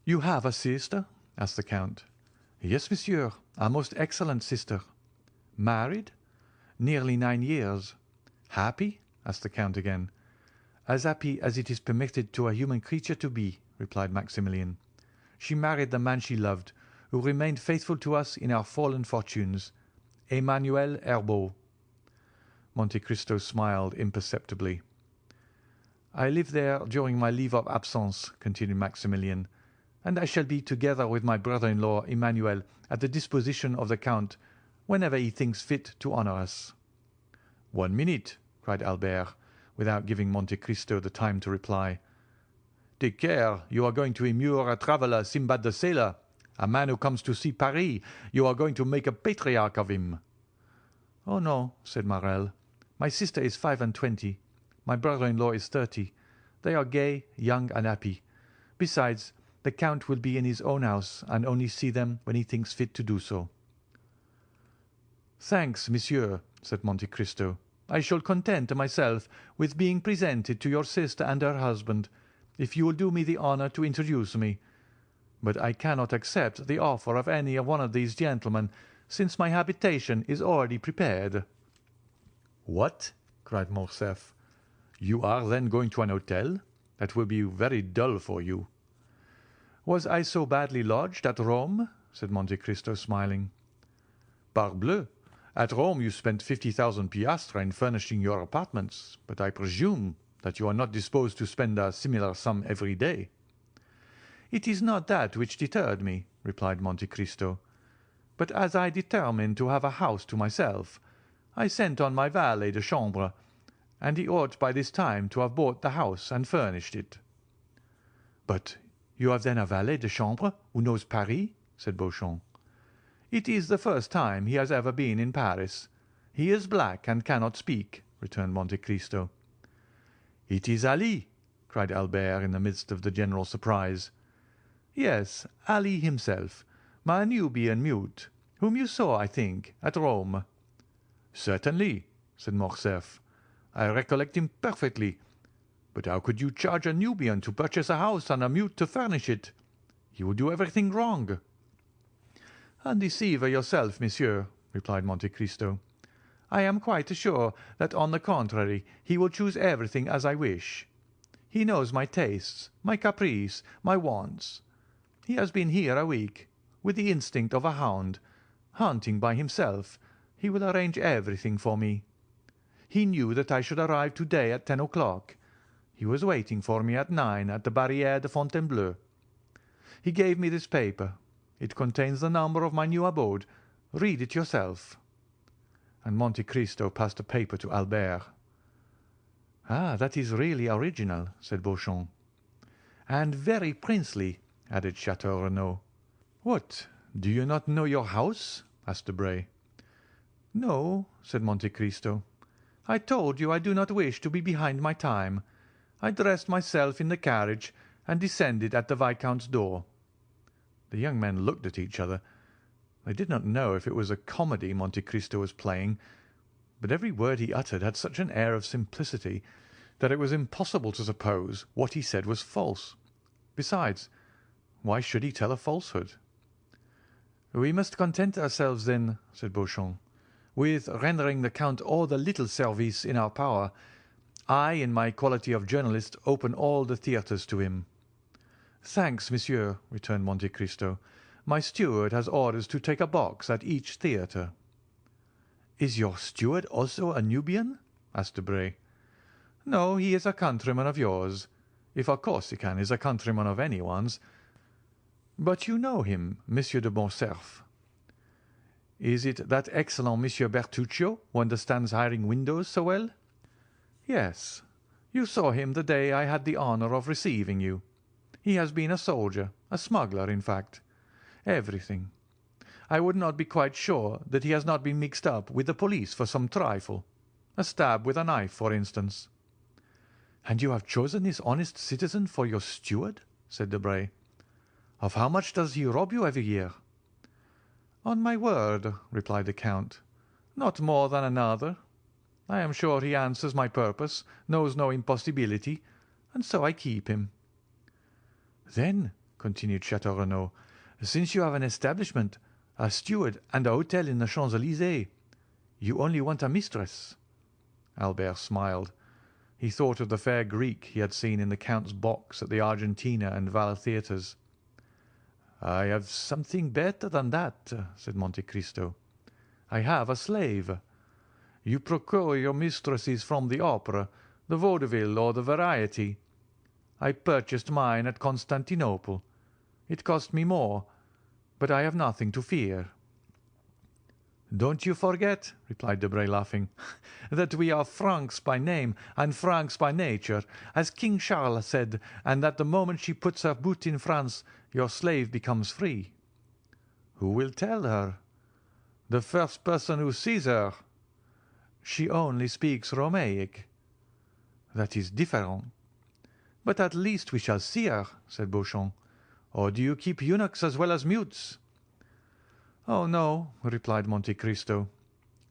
"You have a sister?" asked the Count. "Yes, monsieur, a most excellent sister." "Married?" "Nearly 9 years." "Happy?" asked the Count again. "As happy as it is permitted to a human creature to be," replied Maximilian. "She married the man she loved, who remained faithful to us in our fallen fortunes, Emmanuel Herbeau." Monte Cristo smiled imperceptibly. "I live there during my leave of absence," continued Maximilian, "and I shall be, together with my brother-in-law Emmanuel, at the disposition of the Count whenever he thinks fit to honour us." "1 minute," cried Albert, without giving Monte Cristo the time to reply. "Take care, you are going to immure a traveller Simbad the Sailor. A man who comes to see Paris, you are going to make a patriarch of him." "Oh, no," said Morrel. "My sister is 25. My brother-in-law is 30. They are gay, young, and happy. Besides, the Count will be in his own house, and only see them when he thinks fit to do so." "Thanks, monsieur," said Monte Cristo. "I shall content myself with being presented to your sister and her husband, if you will do me the honour to introduce me. But I cannot accept the offer of any one of these gentlemen, since my habitation is already prepared." "What!" cried Morcerf. "You are then going to an hotel? That will be very dull for you." "Was I so badly lodged at Rome?" said Monte Cristo, smiling. "Parbleu! At Rome you spent 50,000 piastres in furnishing your apartments, but I presume that you are not disposed to spend a similar sum every day." "It is not that which deterred me," replied Monte Cristo. "But as I determined to have a house to myself, I sent on my valet de chambre, and he ought by this time to have bought the house and furnished it." "But you have then a valet de chambre who knows Paris?" said Beauchamp. "It is the first time he has ever been in Paris. He is black and cannot speak," returned Monte Cristo. "It is Ali!" cried Albert in the midst of the general surprise. "Yes, Ali himself, my Nubian mute, whom you saw, I think, at Rome." "Certainly," said Morcerf. "I recollect him perfectly. But how could you charge a Nubian to purchase a house and a mute to furnish it? You would do everything wrong." "Undeceive yourself, monsieur," replied Monte Cristo. "I am quite sure that, on the contrary, he will choose everything as I wish. He knows my tastes, my caprice, my wants. He has been here a week. With the instinct of a hound, hunting by himself, he will arrange everything for me. He knew that I should arrive to-day at 10 o'clock. He was waiting for me at 9 at the Barrière de Fontainebleau. He gave me this paper. It contains the number of my new abode. Read it yourself." And Monte Cristo passed a paper to Albert. "Ah, that is really original," said Beauchamp. "And very princely," added Château Renaud. "What, do you not know your house?" asked Debray. "No," said Monte Cristo. "I told you I do not wish to be behind my time. I dressed myself in the carriage and descended at the viscount's door." The young men looked at each other. They did not know if it was a comedy Monte Cristo was playing, but every word he uttered had such an air of simplicity that it was impossible to suppose what he said was false. Besides, why should he tell a falsehood? "We must content ourselves, then," said Beauchamp, "with rendering the Count all the little service in our power. I, in my quality of journalist, open all the theatres to him." "Thanks, monsieur," returned Monte Cristo. "My steward has orders to take a box at each theatre." "Is your steward also a Nubian?" asked Debray. "No, he is a countryman of yours, if a Corsican is a countryman of anyone's. But you know him, Monsieur de Morcerf." "Is it that excellent Monsieur Bertuccio, who understands hiring windows so well?" "Yes. You saw him the day I had the honour of receiving you. He has been a soldier, a smuggler, in fact. Everything. I would not be quite sure that he has not been mixed up with the police for some trifle. A stab with a knife, for instance." "And you have chosen this honest citizen for your steward?" said Debray. "Of how much does he rob you every year?" "On my word," replied the Count, Not more than another. I am sure he answers my purpose, knows no impossibility, and so I keep him." "Then," continued Château Renaud, "since you have an establishment, a steward, and a hotel in the Champs-Élysées, you only want a mistress." Albert smiled. He thought of the fair Greek he had seen in the Count's box at the Argentina and Valle theatres. "I have something better than that," said Monte Cristo. "I have a slave. You procure your mistresses from the opera, the vaudeville, or the variety. I purchased mine at Constantinople. It cost me more, but I have nothing to fear." "Don't you forget," replied Debray, laughing, "that we are Franks by name and Franks by nature, as King Charles said, and that the moment she puts her boot in France, your slave becomes free." "Who will tell her?" "The first person who sees her." "She only speaks Romaic." "That is different." "But at least we shall see her," said Beauchamp. "Or do you keep eunuchs as well as mutes?" "Oh, no," replied Monte Cristo.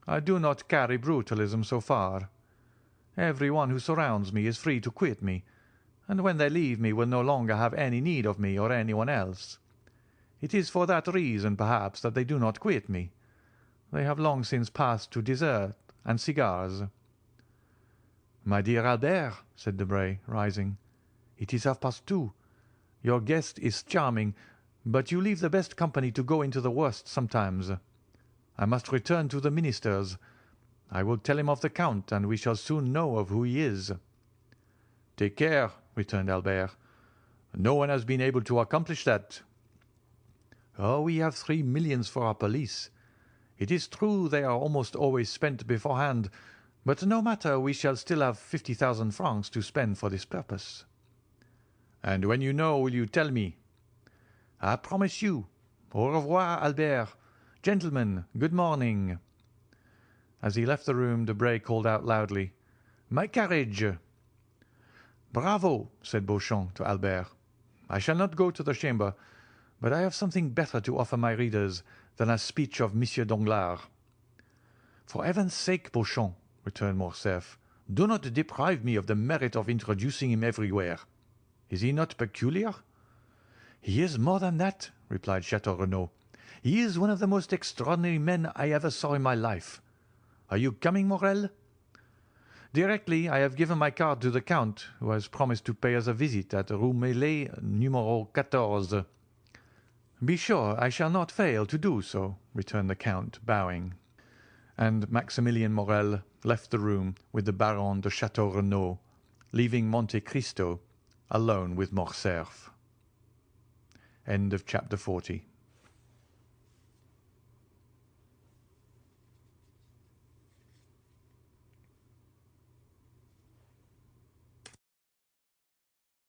"I do not carry brutalism so far. Every one who surrounds me is free to quit me, and when they leave me will no longer have any need of me or anyone else. It is for that reason, perhaps, that they do not quit me. They have long since passed to dessert and cigars." "My dear Albert," said Debray, rising, "it is 2:30. Your guest is charming, but you leave the best company to go into the worst sometimes. I must return to the minister's. I will tell him of the Count, and we shall soon know of who he is." "Take care," returned Albert. "No one has been able to accomplish that." "Oh, we have 3 millions for our police. It is true they are almost always spent beforehand, but no matter, we shall still have 50,000 francs to spend for this purpose." "And when you know, will you tell me?" "I promise you. Au revoir, Albert. Gentlemen, good morning." As he left the room, Debray called out loudly, "My carriage!" "Bravo!" said Beauchamp to Albert. "I shall not go to the Chamber, but I have something better to offer my readers than a speech of Monsieur Danglars." "For heaven's sake, Beauchamp," returned Morcerf, "do not deprive me of the merit of introducing him everywhere. Is he not peculiar?" "He is more than that," replied Château Renaud. "He is one of the most extraordinary men I ever saw in my life. Are you coming, Morrel?" "Directly. I have given my card to the Count, who has promised to pay us a visit at Rue Meslay, Numero 14. "Be sure I shall not fail to do so," returned the Count, bowing. And Maximilien Morrel left the room with the Baron de Château Renaud, leaving Monte Cristo alone with Morcerf. End of chapter 40.